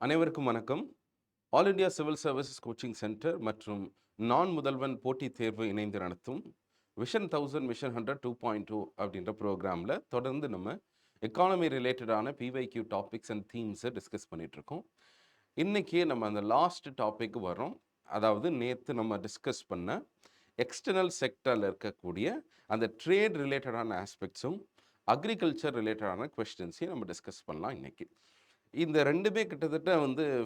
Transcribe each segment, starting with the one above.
அனைவருக்கும் வணக்கம். All India civil services coaching centre மற்றும் நான் முதல்வன் போட்டித் தேர்வு இணைந்து நடத்தும் விஷன் 1000 மிஷன் 100 2.2 அப்படின்ற ப்ரோக்ராமில் தொடர்ந்து நம்ம எக்கானமி ரிலேட்டடான பிவைக்யூ டாபிக்ஸ் அண்ட் தீம்ஸை டிஸ்கஸ் பண்ணிகிட்ருக்கோம். இன்றைக்கி நம்ம அந்த லாஸ்ட் டாபிக் வரோம். அதாவது நேற்று நம்ம டிஸ்கஸ் பண்ண எக்ஸ்டர்னல் செக்டரில் இருக்கக்கூடிய அந்த ட்ரேட் ரிலேட்டடான ஆஸ்பெக்ட்ஸும் அக்ரிகல்ச்சர் ரிலேட்டடான கொஸ்டின்ஸையும் நம்ம டிஸ்கஸ் பண்ணலாம் இன்றைக்கி. இந்த ரெண்டுமே கிட்டத்தட்ட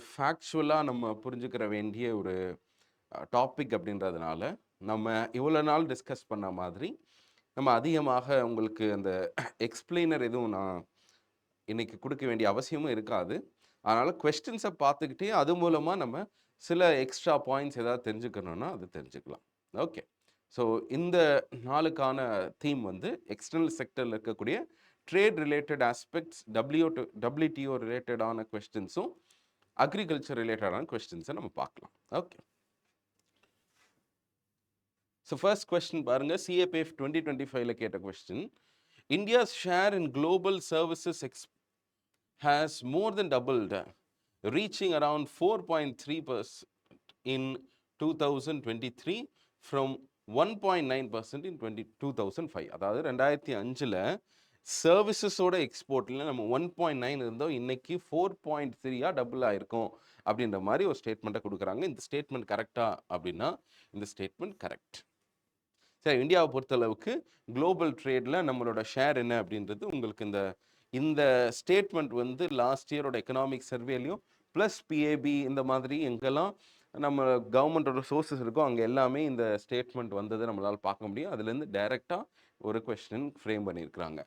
ஃபேக்சுவலாக நம்ம புரிஞ்சுக்கிற வேண்டிய ஒரு டாபிக் அப்படின்றதுனால நம்ம இவ்வளோ நாள் டிஸ்கஸ் பண்ண மாதிரி நம்ம அதிகமாக உங்களுக்கு அந்த எக்ஸ்பிளைனர் எதுவும் நான் இன்றைக்கி கொடுக்க வேண்டிய அவசியமும் இருக்காது. அதனால் கொஸ்டின்ஸை பார்த்துக்கிட்டே அது மூலமாக நம்ம சில எக்ஸ்ட்ரா பாயிண்ட்ஸ் ஏதாவது தெரிஞ்சுக்கணுன்னா அது தெரிஞ்சுக்கலாம். ஓகே, ஸோ இந்த நாளுக்கான தீம் எக்ஸ்டர்னல் செக்டரில் இருக்கக்கூடிய ட்ரேட் ரிலேட்டட் ஆஸ்பெக்ட்ஸ், WTO ரிலேட்டடான கொஸ்டின்ஸும் அக்ரிகல்ச்சர் ரிலேட்டடான கொஸ்டின்ஸை நம்ம பார்க்கலாம். ஓகே, ஸோ ஃபர்ஸ்ட் கொஸ்டின் பாருங்கள். CAPF 2025 கேட்ட question, India's share in global services has more than doubled, reaching around 4.3% in 2023 from 1.9% in 2005. அதாவது 2005 சர்வீசஸோட எக்ஸ்போர்ட்டில் நம்ம 1.9 இருந்தோம், இன்னைக்கு 4.3 டபுள் ஆயிருக்கும் அப்படின்ற மாதிரி ஒரு ஸ்டேட்மெண்ட்டை கொடுக்குறாங்க. இந்த ஸ்டேட்மெண்ட் கரெக்டா அப்படின்னா இந்த ஸ்டேட்மெண்ட் கரெக்ட். சரி, இந்தியாவை பொறுத்தளவுக்கு குளோபல் ட்ரேடில் நம்மளோட ஷேர் என்ன அப்படின்றது உங்களுக்கு இந்த ஸ்டேட்மெண்ட் லாஸ்ட் இயரோட எக்கனாமிக் சர்வேலையும் ப்ளஸ் PAB இந்த மாதிரி எங்கெல்லாம் நம்ம கவர்மெண்டோட சோர்ஸஸ் இருக்கோ அங்கே எல்லாமே இந்த ஸ்டேட்மெண்ட் வந்ததை நம்மளால் பார்க்க முடியும். அதுலேருந்து டைரெக்டாக ஒரு கொஸ்டின் ஃப்ரேம் பண்ணியிருக்கிறாங்க.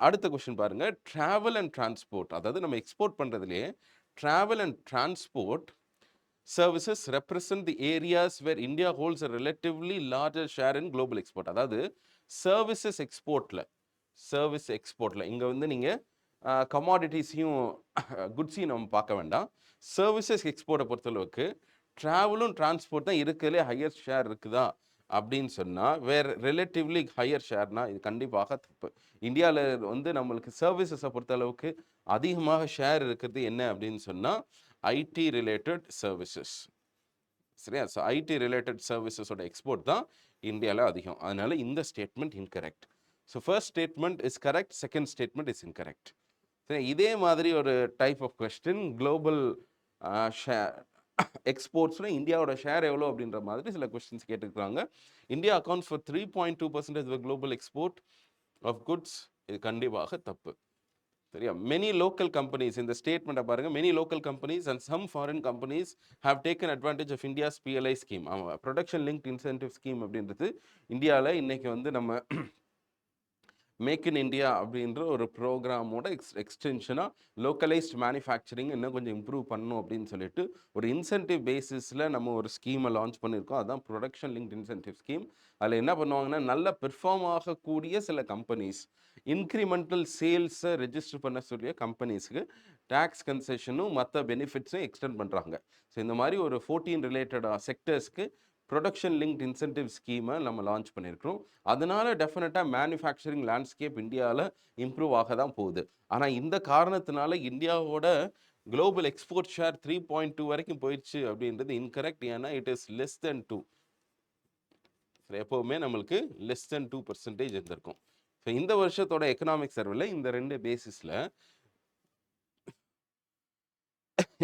அடுத்த கொஸ்டின் பாருங்கள். ட்ராவல் அண்ட் டிரான்ஸ்போர்ட், அதாவது நம்ம எக்ஸ்போர்ட் பண்ணுறதுலேயே travel and transport services represent the areas where India holds a relatively larger share in global export. அதாவது சர்வீசஸ் எக்ஸ்போர்ட்டில் இங்கே நீங்கள் கமாடிட்டிஸையும் குட்ஸையும் நம்ம பார்க்க வேண்டாம். சர்வீசஸ் எக்ஸ்போர்ட்டை பொறுத்தளவுக்கு ட்ராவலும் டிரான்ஸ்போர்ட் தான் இருக்கிறதுலே ஹையர் ஷேர் இருக்குதா அப்படின்னு சொன்னால் வேறு ரிலேட்டிவ்லி ஹையர் ஷேர்னா இது கண்டிப்பாக தப்பு. இந்தியாவில் நம்மளுக்கு சர்வீசஸை பொறுத்தளவுக்கு அதிகமாக ஷேர் இருக்கிறது என்ன அப்படின்னு சொன்னால் ஐடி ரிலேட்டட் சர்வீசஸ். சரியா? ஸோ ஐடி ரிலேட்டட் சர்வீசஸோட எக்ஸ்போர்ட் தான் இந்தியாவில் அதிகம். அதனால இந்த statement incorrect. So first statement is correct, second statement is incorrect. சரி, இதே மாதிரி ஒரு type of question global share எக்ஸ்போர்ட்ஸில் இந்தியாவோட ஷேர் எவ்வளோ அப்படின்ற மாதிரி சில கொஸ்டின்ஸ் கேட்டுருக்காங்க. India accounts for 3.2% global export of goods. இது கண்டிப்பாக தப்பு. சரியா? மெனி லோக்கல் கம்பெனிஸ், இந்த ஸ்டேட்மெண்ட்டை பாருங்கள். Many local companies and some foreign companies have taken advantage of India's PLI scheme. ஆமாம், ப்ரொடக்ஷன் லிங்க்ட் இன்சென்டிவ் ஸ்கீம் அப்படின்றது இந்தியாவில் இன்றைக்கி நம்ம மேக் இன் இந்தியா அப்படின்ற ஒரு ப்ரோக்ராமோட எக்ஸ்டென்ஷனாக லோக்கலைஸ்ட் மேனுஃபேக்சரிங் இன்னும் கொஞ்சம் இம்ப்ரூவ் பண்ணணும் அப்படின்னு சொல்லிட்டு ஒரு இன்சென்டிவ் பேசிஸில் நம்ம ஒரு ஸ்கீமை லான்ச் பண்ணியிருக்கோம். அதுதான் ப்ரொடக்ஷன் லிங்க்ட் இன்சென்டிவ் ஸ்கீம். அதில் என்ன பண்ணுவாங்கன்னா, நல்ல பெர்ஃபார்ம் ஆகக்கூடிய சில கம்பெனிஸ் இன்க்ரிமெண்டல் சேல்ஸை ரெஜிஸ்டர் பண்ண சொல்லிய கம்பெனிஸுக்கு டேக்ஸ் கன்செஷனும் மற்ற பெனிஃபிட்ஸும் எக்ஸ்டெண்ட் பண்ணுறாங்க. ஸோ இந்த மாதிரி ஒரு 14 ரிலேட்டடாக செக்டர்ஸ்க்கு ப்ரொடக்ஷன் லிங்க்ட் இன்சென்டிவ் ஸ்கீமை நம்ம லான்ச் பண்ணியிருக்கிறோம். அதனால டெஃபினட்டாக மேனுஃபேக்சரிங் லேண்ட்ஸ்கேப் இந்தியாவில் இம்ப்ரூவ் ஆக தான் போகுது. ஆனால் இந்த காரணத்தினால இந்தியாவோட குளோபல் எக்ஸ்போர்ட் ஷேர் 3.2 வரைக்கும் போயிடுச்சு அப்படின்றது இன்கரெக்ட். ஏன்னா இட் இஸ் லெஸ் தென் 2. எப்போவுமே நம்மளுக்கு லெஸ் தென் 2% இருந்திருக்கும். ஸோ இந்த வருஷத்தோட எக்கனாமிக் சர்வேல இந்த ரெண்டு பேசிஸில்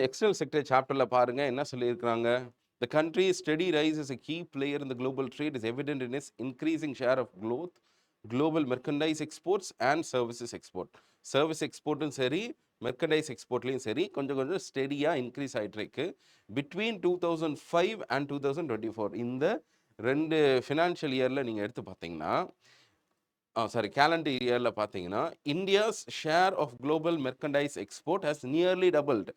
எக்ஸ்டர்னல் செக்டர் சாப்டரில் பாருங்கள் என்ன சொல்லியிருக்கிறாங்க. The country's steady rise as a key player in the global trade is evident in its increasing share of global merchandise exports and services export. Service exportum சரி, merchandise exportலையும் சரி கொஞ்சம் ஸ்டெடியாக இன்க்ரீஸ் ஆகிட்டு இருக்கு. Between 2005 and 2024 இந்த ரெண்டு financial இயரில் நீங்கள் எடுத்து பார்த்தீங்கன்னா, கேலண்டர் இயரில் பார்த்தீங்கன்னா, India's share of global merchandise export has nearly doubled.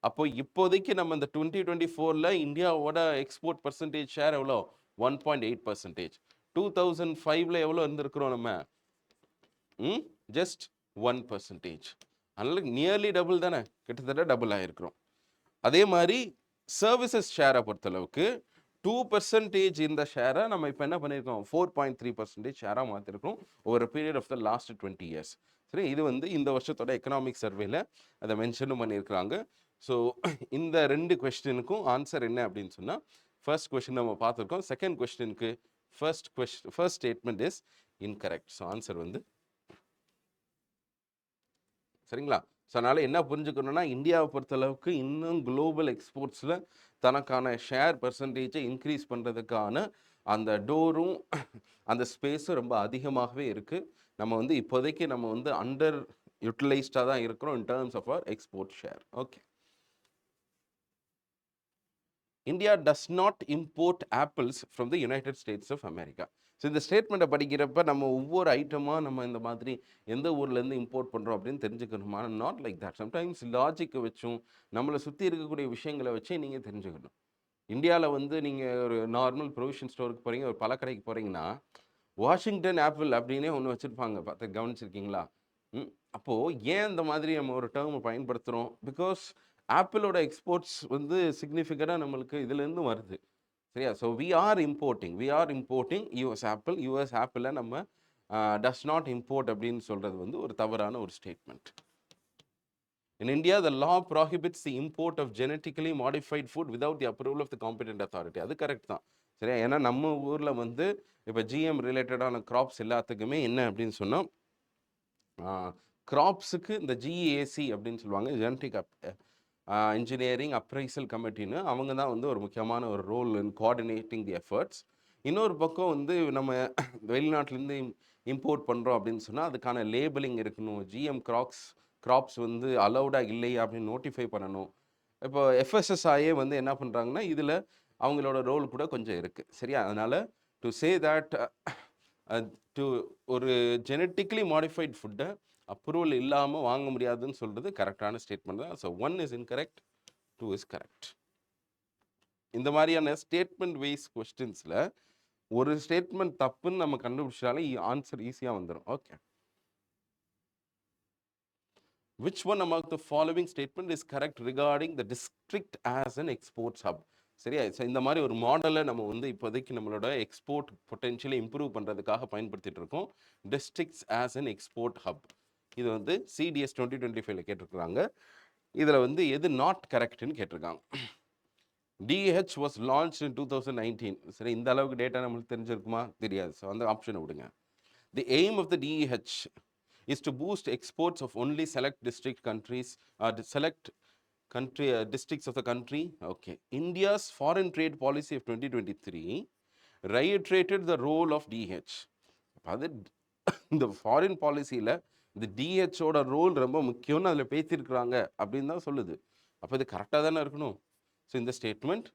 அப்போ இப்போதைக்கு நம்ம இந்த 2024 இந்தியாவோட எக்ஸ்போர்ட் பர்சன்டேஜ் ஷேர் எவ்வளோ? 1.8%. 2005 எவ்வளோ இருந்திருக்கிறோம் நம்ம? ஜஸ்ட் 1%. அதனால நியர்லி டபுள் தானே, கிட்டத்தட்ட டபுள் ஆகிருக்கிறோம். அதே மாதிரி சர்வீசஸ் ஷேரை பொறுத்தளவுக்கு 2% இந்த ஷேரை நம்ம இப்போ என்ன பண்ணியிருக்கோம்? 4.3% ஷேராக மாற்றிருக்கோம் over period of the last 20 years. சரி, இது இந்த வருஷத்தோட எக்கனாமிக் சர்வேல அதை மென்ஷனும் பண்ணியிருக்கிறாங்க. ஸோ இந்த 2 கொஸ்டினுக்கும் ஆன்சர் என்ன அப்படின்னு சொன்னால், ஃபர்ஸ்ட் கொஸ்டின் நம்ம பார்த்துருக்கோம். செகண்ட் கொஸ்டினுக்கு first statement is incorrect. So answer வந்து சரிங்களா. ஸோ அதனால் என்ன புரிஞ்சுக்கணும்னா, இந்தியாவை பொறுத்தளவுக்கு இன்னும் குளோபல் எக்ஸ்போர்ட்ஸில் தனக்கான ஷேர் பர்சன்டேஜை இன்க்ரீஸ் பண்ணுறதுக்கான அந்த டோரும் அந்த ஸ்பேஸும் ரொம்ப அதிகமாகவே இருக்குது. நம்ம வந்து இப்போதைக்கு நம்ம வந்து அண்டர் யூட்டிலைஸ்டாக தான் இருக்கிறோம் in terms of our export share. Okay. India does not import apples from the United States of America. So இந்த ஸ்டேட்மெண்ட்டை படிக்கிறப்ப நம்ம ஒவ்வொரு ஐட்டமாக நம்ம இந்த மாதிரி எந்த ஊர்லேருந்து இம்போர்ட் பண்ணுறோம் அப்படின்னு தெரிஞ்சுக்கணுமா? Not like that. சம்டைம்ஸ் லாஜிக்கை வச்சும் நம்மளை சுற்றி இருக்கக்கூடிய விஷயங்களை வச்சே நீங்கள் தெரிஞ்சுக்கணும். இந்தியாவில் வந்து நீங்கள் ஒரு நார்மல் ப்ரொவிஷன் ஸ்டோருக்கு போகிறீங்க, ஒரு பழக்கடைக்கு போகிறீங்கன்னா, வாஷிங்டன் ஆப்பிள் அப்படின்னே ஒன்று வச்சுருப்பாங்க. பார்த்து கவனிச்சிருக்கீங்களா? அப்போது ஏன் இந்த மாதிரி நம்ம ஒரு டேர்மை பயன்படுத்துகிறோம்? பிகாஸ் ஆப்பிளோட எக்ஸ்போர்ட்ஸ் வந்து சிக்னிஃபிகண்டாக நம்மளுக்கு இதுலேருந்து வருது. சரியா? So we are importing US apple. US ஆப்பிளை நம்ம டஸ் நாட் இம்போர்ட் அப்படின்னு சொல்கிறது வந்து ஒரு தவறான ஒரு statement. In India, the law prohibits the import of genetically modified food without the approval of the competent authority. அது கரெக்ட் தான். சரியா? ஏன்னா நம்ம ஊரில் வந்து இப்போ ஜிஎம் ரிலேட்டடான கிராப்ஸ் எல்லாத்துக்குமே என்ன அப்படின்னு சொன்னால், கிராப்ஸுக்கு இந்த ஜிஏசி அப்படின்னு சொல்லுவாங்க, ஜெனட்டிக் இன்ஜினியரிங் அப்ரைசல் கமிட்டின்னு, அவங்க தான் வந்து ஒரு முக்கியமான ஒரு role in coordinating the efforts. இன்னொரு பக்கம் வந்து நம்ம வெளிநாட்டிலேருந்து இம்போர்ட் பண்ணுறோம் அப்படின்னு சொன்னால் அதுக்கான லேபிளிங் இருக்கணும். ஜிஎம் கிராப்ஸ் வந்து அலௌடாக இல்லையா அப்படின்னு நோட்டிஃபை பண்ணணும். இப்போ எஃப்எஸ்எஸ்ஐயே வந்து என்ன பண்ணுறாங்கன்னா, இதில் அவங்களோட ரோல் கூட கொஞ்சம் இருக்குது. சரியா? அதனால் டு சே தட் டு ஒரு ஜெனட்டிக்கலி மாடிஃபைட் ஃபுட்டை அப்ரூவல் இல்லாமல் வாங்க முடியாதுன்னு சொல்கிறது கரெக்டான ஸ்டேட்மெண்ட் தான். So 1 is incorrect, 2 is correct. இந்த மாதிரியான ஸ்டேட்மெண்ட் வைஸ் கொஸ்டின்ஸில் ஒரு ஸ்டேட்மெண்ட் தப்புன்னு நம்ம கண்டுபிடிச்சாலே ஆன்சர் ஈஸியாக வந்துடும். Okay. Which one among the following statement is correct regarding the district as an exports hub? சரியா? ஸோ இந்த மாதிரி ஒரு மாடலை நம்ம வந்து இப்போதைக்கு நம்மளோட எக்ஸ்போர்ட் பொட்டென்ஷியலை இம்ப்ரூவ் பண்ணுறதுக்காக பயன்படுத்திட்டு இருக்கோம். Districts as an export hub. இது வந்து சிடிஎஸ் 2025 கேட்டிருக்கிறாங்க. இதில் வந்து எது நாட் கரெக்ட்னு கேட்டிருக்காங்க. டிஹெச் வாஸ் லான்ச் இன் 2019. சரி, இந்த அளவுக்கு டேட்டா நம்மளுக்கு தெரிஞ்சிருக்குமா? தெரியாது. ஸோ அந்த ஆப்ஷனை விடுங்க. The aim of the DH is to boost exports of only select districts of the country. Okay. India's foreign trade policy of 2023 reiterated the role of DH. அது இந்த ஃபாரின் பாலிசியில் இந்த டிஹெச்சோட ரோல் ரொம்ப முக்கியம்னு அதில் பேசியிருக்கிறாங்க அப்படின்னு தான் சொல்லுது. அப்போ இது கரெக்டாக தானே இருக்கணும். ஸோ இந்த statement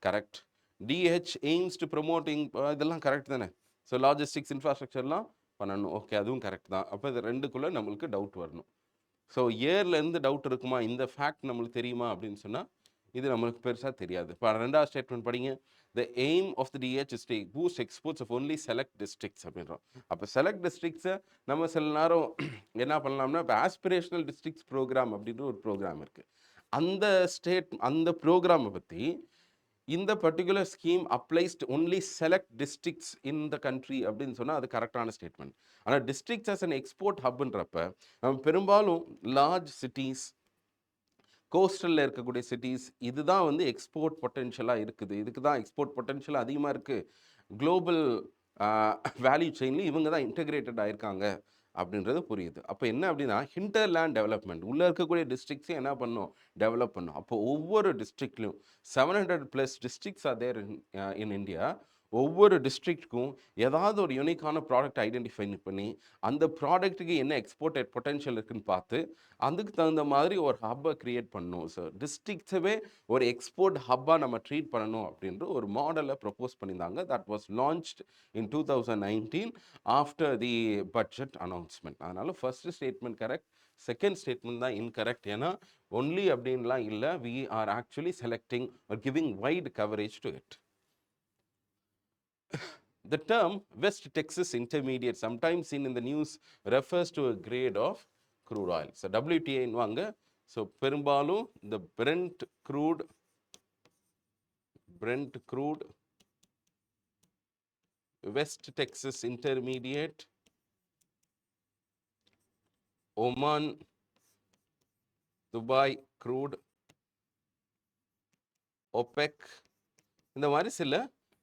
correct. DH AIIMS to promoting, இதெல்லாம் கரெக்ட் தானே. ஸோ லாஜிஸ்டிக்ஸ் இன்ஃப்ராஸ்ட்ரக்சர்லாம் பண்ணணும். ஓகே, அதுவும் கரெக்ட் தான். அப்போ இது ரெண்டுக்குள்ளே நம்மளுக்கு டவுட் வரணும். ஸோ இயர்லேருந்து டவுட் இருக்குமா, இந்த ஃபேக்ட் நம்மளுக்கு தெரியுமா அப்படின்னு சொன்னால் இது நம்மளுக்கு பெருசாக தெரியாது. இப்போ ரெண்டாவது ஸ்டேட்மெண்ட் படிங்க. The aim of the DH is to boost exports of only select districts அப்படின்றோம். அப்போ செலக்ட் டிஸ்ட்ரிக்ட்ஸை நம்ம சில நேரம் என்ன பண்ணலாம்னா, இப்போ ஆஸ்பிரேஷனல் டிஸ்ட்ரிக்ட்ஸ் ப்ரோக்ராம் அப்படின்ற ஒரு ப்ரோக்ராம் இருக்குது. அந்த ப்ரோக்ராமை பற்றி இந்த particular scheme applies to only select districts in the country அப்படின்னு சொன்னால் அது கரெக்டான ஸ்டேட்மெண்ட். ஆனால் டிஸ்ட்ரிக்ட்ஸ் அஸ் அன் எக்ஸ்போர்ட் ஹப்ன்றப்ப நம்ம பெரும்பாலும் லார்ஜ் சிட்டிஸ், கோஸ்டலில் இருக்கக்கூடிய சிட்டிஸ், இதுதான் வந்து எக்ஸ்போர்ட் பொட்டென்ஷியலாக இருக்குது. இதுக்கு தான் எக்ஸ்போர்ட் பொட்டென்ஷியல் அதிகமாக இருக்குது. குளோபல் வேல்யூ செயின்லேயும் இவங்க தான் இன்டெகிரேட்டட் ஆகிருக்காங்க அப்படின்றது புரியுது. அப்போ என்ன அப்படின்னா, ஹிண்டர்லேண்ட் டெவலப்மெண்ட் உள்ளே இருக்கக்கூடிய டிஸ்ட்ரிக்ஸையும் என்ன பண்ணணும், டெவலப் பண்ணும். அப்போ ஒவ்வொரு டிஸ்ட்ரிக்ட்லையும் 700+ districts are there in India. ஒவ்வொரு டிஸ்ட்ரிக்ட்க்கும் ஏதாவது ஒரு யூனிக்கான ப்ராடக்ட் ஐடென்டிஃபை பண்ணி அந்த ப்ராடக்ட்டுக்கு என்ன எக்ஸ்போர்ட் பொட்டென்ஷியல் இருக்குன்னு பார்த்து அதுக்கு தகுந்த மாதிரி ஒரு ஹப்பை க்ரியேட் பண்ணணும். ஸோ டிஸ்ட்ரிக்ட்ஸவே ஒரு எக்ஸ்போர்ட் ஹப்பாக நம்ம ட்ரீட் பண்ணணும் அப்படின்ற ஒரு மாடலை ப்ரப்போஸ் பண்ணியிருந்தாங்க. That was launched in 2019 after the budget announcement. அதனால் first statement correct, second statement தான் இன்கரெக்ட். ஏன்னா ஒன்லி அப்படின்லாம் இல்லை, we are actually selecting or giving wide coverage to it. The term West Texas Intermediate, sometimes seen in the news, refers to a grade of crude oil. So WTO invaanga. So பெரும்பாலும் the Brent crude, West Texas Intermediate, Oman, Dubai crude, OPEC, இந்த மாதிரி சில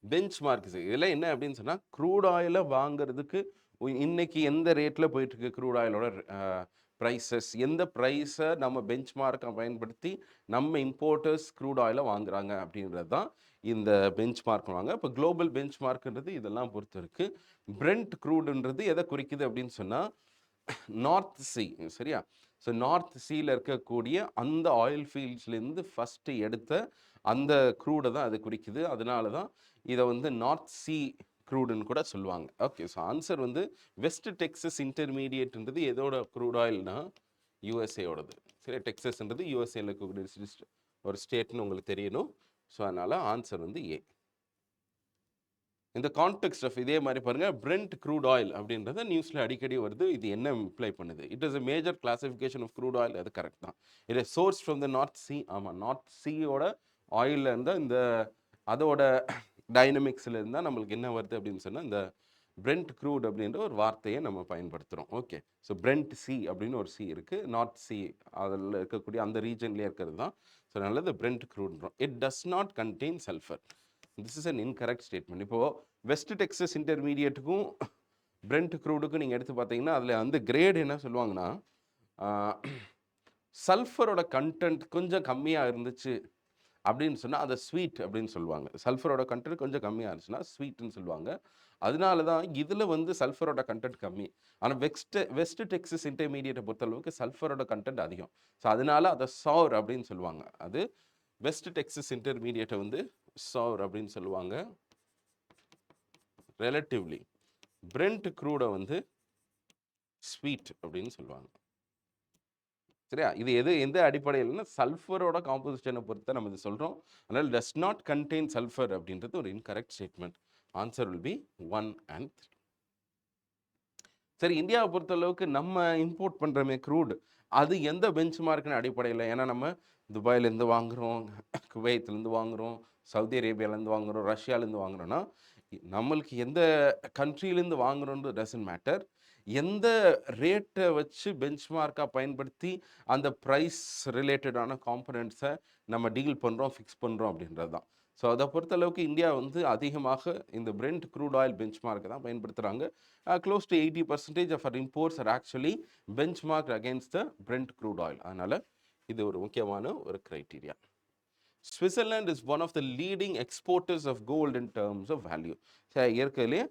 bench marks. இதெல்லாம் என்ன அப்படின்னு சொன்னால், crude ஆயிலை வாங்குறதுக்கு இன்னைக்கு எந்த ரேட்டில் போயிட்டுருக்கு க்ரூட் ஆயிலோட ப்ரைஸஸ், எந்த ப்ரைஸை நம்ம பெஞ்ச் மார்க்கை பயன்படுத்தி நம்ம இம்போர்ட்டர்ஸ் க்ரூட் ஆயிலை வாங்குறாங்க அப்படின்றது தான் இந்த பெஞ்ச் மார்க் வாங்க. இப்போ குளோபல் பெஞ்ச் மார்க்ன்றது இதெல்லாம் பொறுத்து இருக்குது. பிரெண்ட் க்ரூடுன்றது எதை குறிக்குது அப்படின்னு சொன்னால், நார்த் சீ, சரியா? ஸோ நார்த் சீயில் இருக்கக்கூடிய அந்த ஆயில் ஃபீல்ட்ஸ்லேருந்து ஃபஸ்ட்டு எடுத்த அந்த க்ரூடை தான் அது குறிக்குது. அதனால தான் இதை வந்து நார்த் சீ க்ரூடுன்னு கூட சொல்லுவாங்க. ஓகே, ஸோ ஆன்சர் வந்து வெஸ்ட் டெக்ஸஸ் இன்டர்மீடியேட்ன்றது எதோட க்ரூட் ஆயில்னா யூஎஸ்ஏயோடது. சரி, டெக்ஸஸ்ன்றது யூஎஸ்ஏல இருக்கக்கூடிய ஒரு ஸ்டேட்னு உங்களுக்கு தெரியணும். ஸோ அதனால் ஆன்சர் வந்து ஏ. இந்த கான்டெக்ஸ்ட் ஆஃப் இதே மாதிரி பாருங்கள், பிரெண்ட் க்ரூட் ஆயில் அப்படின்றத நியூஸில் அடிக்கடி வருது. இது என்ன இம்ப்ளை பண்ணுது? It is a major classification of crude oil. அது கரெக்ட் தான். It is source from the North Sea. ஆமாம், நார்த் சீயோட ஆயிலில் இருந்தால் இந்த அதோட டைனமிக்ஸில் இருந்தால் நம்மளுக்கு என்ன வருது அப்படின்னு சொன்னால், இந்த பிரெண்ட் க்ரூட் அப்படின்ற ஒரு வார்த்தையை நம்ம பயன்படுத்துகிறோம். ஓகே, ஸோ பிரெண்ட் சி அப்படின்னு ஒரு சி இருக்குது, நார்த் சி அதில் இருக்கக்கூடிய அந்த ரீஜன்லேயே இருக்கிறது தான். ஸோ அதனால இந்த பிரெண்ட் க்ரூட்ன்றோம். It does not contain sulphur. This is an incorrect statement. இப்போது வெஸ்ட் டெக்ஸஸ் இன்டர்மீடியேட்டுக்கும் பிரெண்ட் க்ரூடுக்கும் நீங்கள் எடுத்து பார்த்தீங்கன்னா, அதில் வந்து கிரேட் என்ன சொல்லுவாங்கன்னா, சல்ஃபரோட கண்டென்ட் கொஞ்சம் கம்மியாக இருந்துச்சு அப்படின்னு சொன்னால் அதை ஸ்வீட் அப்படின்னு சொல்லுவாங்க. சல்ஃபரோட கண்டென்ட் கொஞ்சம் கம்மியாக இருந்துச்சுன்னா ஸ்வீட்னு சொல்லுவாங்க. அதனால தான் இதில் வந்து சல்ஃபரோட கண்டென்ட் கம்மி. ஆனால் வெஸ்ட் டெக்ஸஸ் இன்டர்மீடியேட்டை பொறுத்தளவுக்கு சல்ஃபரோட கண்டென்ட் அதிகம். ஸோ அதனால அதை சவுர் அப்படின்னு சொல்லுவாங்க. அது வெஸ்ட் டெக்ஸஸ் இன்டர்மீடியேட்டை வந்து சவுர் அப்படின்னு சொல்லுவாங்க. ரிலேட்டிவ்லி பிரெண்ட் க்ரூடை வந்து ஸ்வீட் அப்படின்னு சொல்லுவாங்க. சரியா? இது எந்த அடிப்படையில்னா சல்ஃபரோட காம்போசிஷனை பொறுத்து நம்ம இது சொல்கிறோம். அதனால் டஸ் நாட் கண்டெயின் சல்ஃபர் அப்படின்றது ஒரு incorrect statement. Answer will B 1 and 3. சரி, இந்தியாவை பொறுத்தளவுக்கு நம்ம இம்போர்ட் பண்ணுறோமே க்ரூட், அது எந்த பெஞ்ச் மார்க்கின் அடிப்படையில்? ஏன்னா நம்ம துபாயிலேருந்து வாங்குகிறோம், குவைத்லேருந்து வாங்குகிறோம், சவுதி அரேபியாவிலேருந்து வாங்குகிறோம், ரஷ்யாவிலேருந்து வாங்குகிறோன்னா, நம்மளுக்கு எந்த கண்ட்ரிலேருந்து வாங்குகிறோன்றது டசன்ட் மேட்டர். எந்த ரேட்டை வச்சு பெஞ்ச் மார்க்காக பயன்படுத்தி அந்த ப்ரைஸ் ரிலேட்டடான காம்பனண்ட்ஸை நம்ம டீல் பண்ணுறோம், ஃபிக்ஸ் பண்ணுறோம் அப்படின்றது தான். ஸோ அதை பொறுத்தளவுக்கு இந்தியா வந்து அதிகமாக இந்த பிரெண்ட் க்ரூட் ஆயில் பெஞ்ச் மார்க்கை தான் பயன்படுத்துகிறாங்க. Close to 80% of our imports are actually benchmark against the Brent crude oil. அதனால் இது ஒரு முக்கியமான ஒரு criteria. Switzerland is one of the leading exporters of gold in terms of value. இயற்கையிலேயே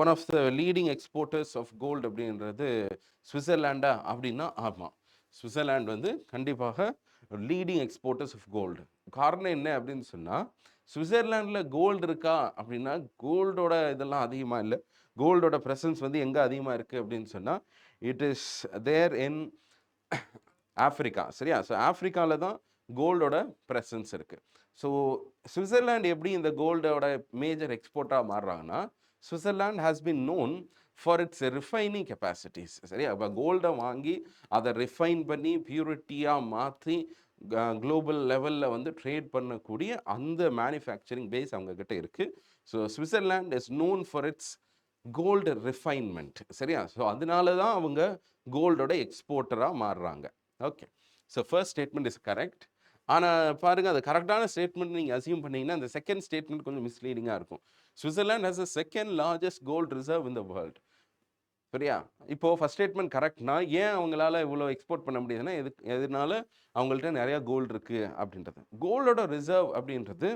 one of the leading exporters of gold அப்படின்றது சுவிட்சர்லாண்டா அப்படின்னா ஆமாம், சுவிட்சர்லாண்ட் வந்து கண்டிப்பாக லீடிங் எக்ஸ்போர்ட்டர்ஸ் ஆஃப் கோல்டு. காரணம் என்ன அப்படின்னு சொன்னால், சுவிட்சர்லாண்டில் கோல்டு இருக்கா அப்படின்னா கோல்டோட இதெல்லாம் அதிகமாக இல்லை. கோல்டோட ப்ரெசன்ஸ் வந்து எங்கே அதிகமாக இருக்குது அப்படின்னு சொன்னால், it is there in Africa. சரியா? ஸோ ஆஃப்ரிக்காவில் தான் கோல்டோட ப்ரெசன்ஸ் இருக்குது. ஸோ சுவிட்சர்லாண்ட் எப்படி இந்த கோல்டோட மேஜர் எக்ஸ்போர்ட்டாக மாறுறாங்கன்னா, Switzerland has been known for its refining capacities. சரியா? இப்போ கோல்டை வாங்கி அதை ரிஃபைன் பண்ணி பியூரிட்டியாக மாற்றி குளோபல் லெவலில் வந்து ட்ரேட் பண்ணக்கூடிய அந்த மேனுஃபேக்சரிங் பேஸ் அவங்கக்கிட்ட இருக்குது. So Switzerland is known for its gold refinement. சரியா? ஸோ அதனால தான் அவங்க கோல்டோட எக்ஸ்போர்ட்டராக மாறுறாங்க. Okay, so first statement is correct. ஆனால் பாருங்கள், அது கரெக்டான ஸ்டேட்மெண்ட் நீங்கள் அசியூம் பண்ணிங்கன்னா அந்த செகண்ட் ஸ்டேட்மெண்ட் கொஞ்சம் மிஸ்லீடிங்காக இருக்கும். Switzerland has a second largest gold reserve in the world. சரியா? இப்போது ஃபர்ஸ்ட் ஸ்டேட்மெண்ட் கரெக்ட்னா ஏன் அவங்களால இவ்வளோ எக்ஸ்போர்ட் பண்ண முடியுதுன்னா எதனால அவங்கள்ட்ட நிறையா கோல்டு இருக்குது அப்படின்றது. கோல்டோட ரிசர்வ் அப்படின்றது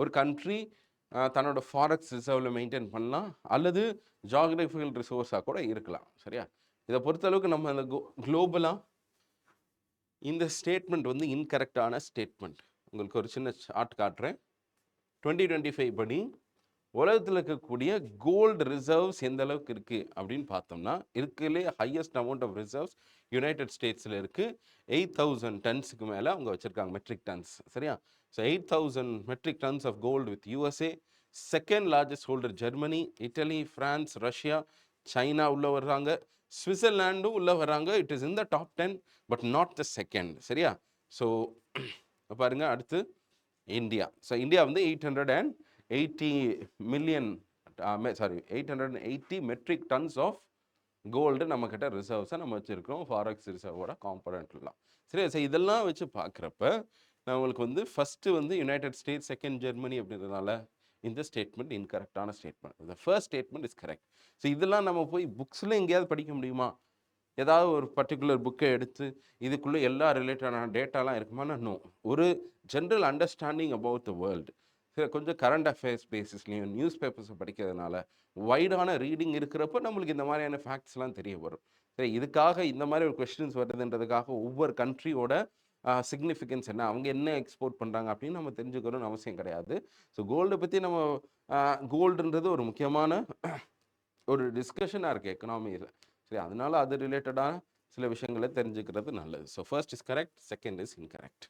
ஒரு கண்ட்ரி தன்னோட ஃபாரெக்ஸ் ரிசர்வில் மெயின்டைன் பண்ணலாம், அல்லது ஜாகிரபிக்கல் ரிசோர்ஸாக கூட இருக்கலாம். சரியா? இதை பொறுத்தளவுக்கு நம்ம அந்த குளோபலாக இந்த ஸ்டேட்மெண்ட் வந்து இன்கரெக்டான ஸ்டேட்மெண்ட். உங்களுக்கு ஒரு சின்ன சார்ட் காட்டுறேன். 2025 படி உலகத்தில் இருக்கக்கூடிய கோல்டு ரிசர்வ்ஸ் எந்த அளவுக்கு இருக்குது அப்படின்னு பார்த்தோம்னா, இருக்கிறதுலே highest amount of reserves united ஸ்டேட்ஸில் இருக்குது. 8,000 டன்ஸுக்கு மேலே அவங்க வச்சுருக்காங்க, மெட்ரிக் டன்ஸ். சரியா? So 8,000 metric tons of gold with USA. Second largest holder Germany, Italy, France, Russia, China உள்ளே வர்றாங்க, சுவிட்சர்லாண்டும் உள்ளே வர்றாங்க. It is in the top 10 but not the second. சரியா? ஸோ பாருங்கள், அடுத்து இந்தியா. ஸோ இந்தியா வந்து 880 million 880 metric tons of gold நம்மக்கிட்ட ரிசர்வ்ஸை நம்ம வச்சுருக்கோம், ஃபாரெக்ஸ் ரிசர்வோட காம்பனண்ட்லாம். சரி, ஸோ இதெல்லாம் வச்சு பார்க்குறப்ப நம்மளுக்கு வந்து ஃபஸ்ட்டு வந்து யுனைடெட் ஸ்டேட்ஸ், செகண்ட் ஜெர்மனி அப்படின்றதுனால இந்த ஸ்டேட்மெண்ட் இன்கரெக்டான ஸ்டேட்மெண்ட். இந்த first statement is correct. So இதெல்லாம் நம்ம போய் புக்ஸில் எங்கேயாவது படிக்க முடியுமா? ஏதாவது ஒரு பர்டிகுலர் புக்கை எடுத்து இதுக்குள்ளே எல்லா ரிலேட்டடான டேட்டாலாம் இருக்குமானா நோ. ஒரு general understanding about the world, கொஞ்சம் கரண்ட் அஃபேர்ஸ் பேசிஸ்லையும் நியூஸ் பேப்பர்ஸை படிக்கிறதுனால வைடான ரீடிங் இருக்கிறப்ப நம்மளுக்கு இந்த மாதிரியான ஃபேக்ட்ஸ்லாம் தெரிய வரும். சரி, இதுக்காக இந்த மாதிரி ஒரு கொஸ்டின்ஸ் வருதுன்றதுக்காக ஒவ்வொரு கண்ட்ரியோட சிக்னிஃபிகன்ஸ் என்ன, அவங்க என்ன எக்ஸ்போர்ட் பண்ணுறாங்க அப்படின்னு நம்ம தெரிஞ்சுக்கணும்னு அவசியம் கிடையாது. ஸோ கோல்டை பற்றி நம்ம கோல்டுன்றது ஒரு முக்கியமான ஒரு டிஸ்கஷனாக இருக்குது எக்கனாமியில். சரி, அதனால அது ரிலேட்டடான சில விஷயங்களை தெரிஞ்சுக்கிறது நல்லது. So first is correct, second is incorrect.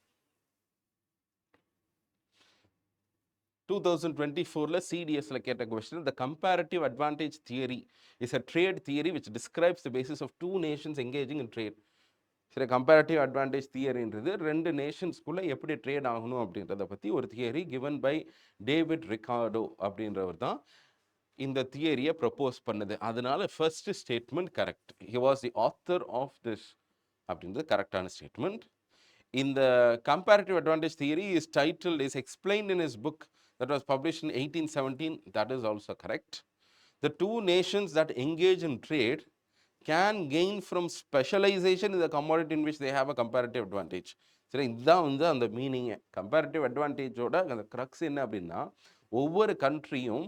2024 CDSல கேட்ட question, the comparative advantage theory is a trade theory which describes the basis of two nations engaging in trade. சரி, கம்பேரிட்டிவ் அட்வான்டேஜ் தியரின்றது ரெண்டு நேஷன்ஸ்குள்ளே எப்படி ட்ரேட் ஆகணும் அப்படின்றத பற்றி ஒரு theory given by David Ricardo அப்படின்றவர் தான் இந்த தியரியை ப்ரப்போஸ் பண்ணுது. அதனால ஃபர்ஸ்ட் statement correct. He was the author of this அப்படின்றது கரெக்டான ஸ்டேட்மெண்ட். இந்த comparative advantage theory is title is explained in his book that was published in 1817. That is also correct. The two nations that engage in trade can gain from specialization in the commodity in which they have a comparative advantage. சரி, இதுதான் வந்து அந்த meaning. Comparative அட்வான்டேஜோட அந்த crux என்ன அப்படின்னா, ஒவ்வொரு கண்ட்ரியும்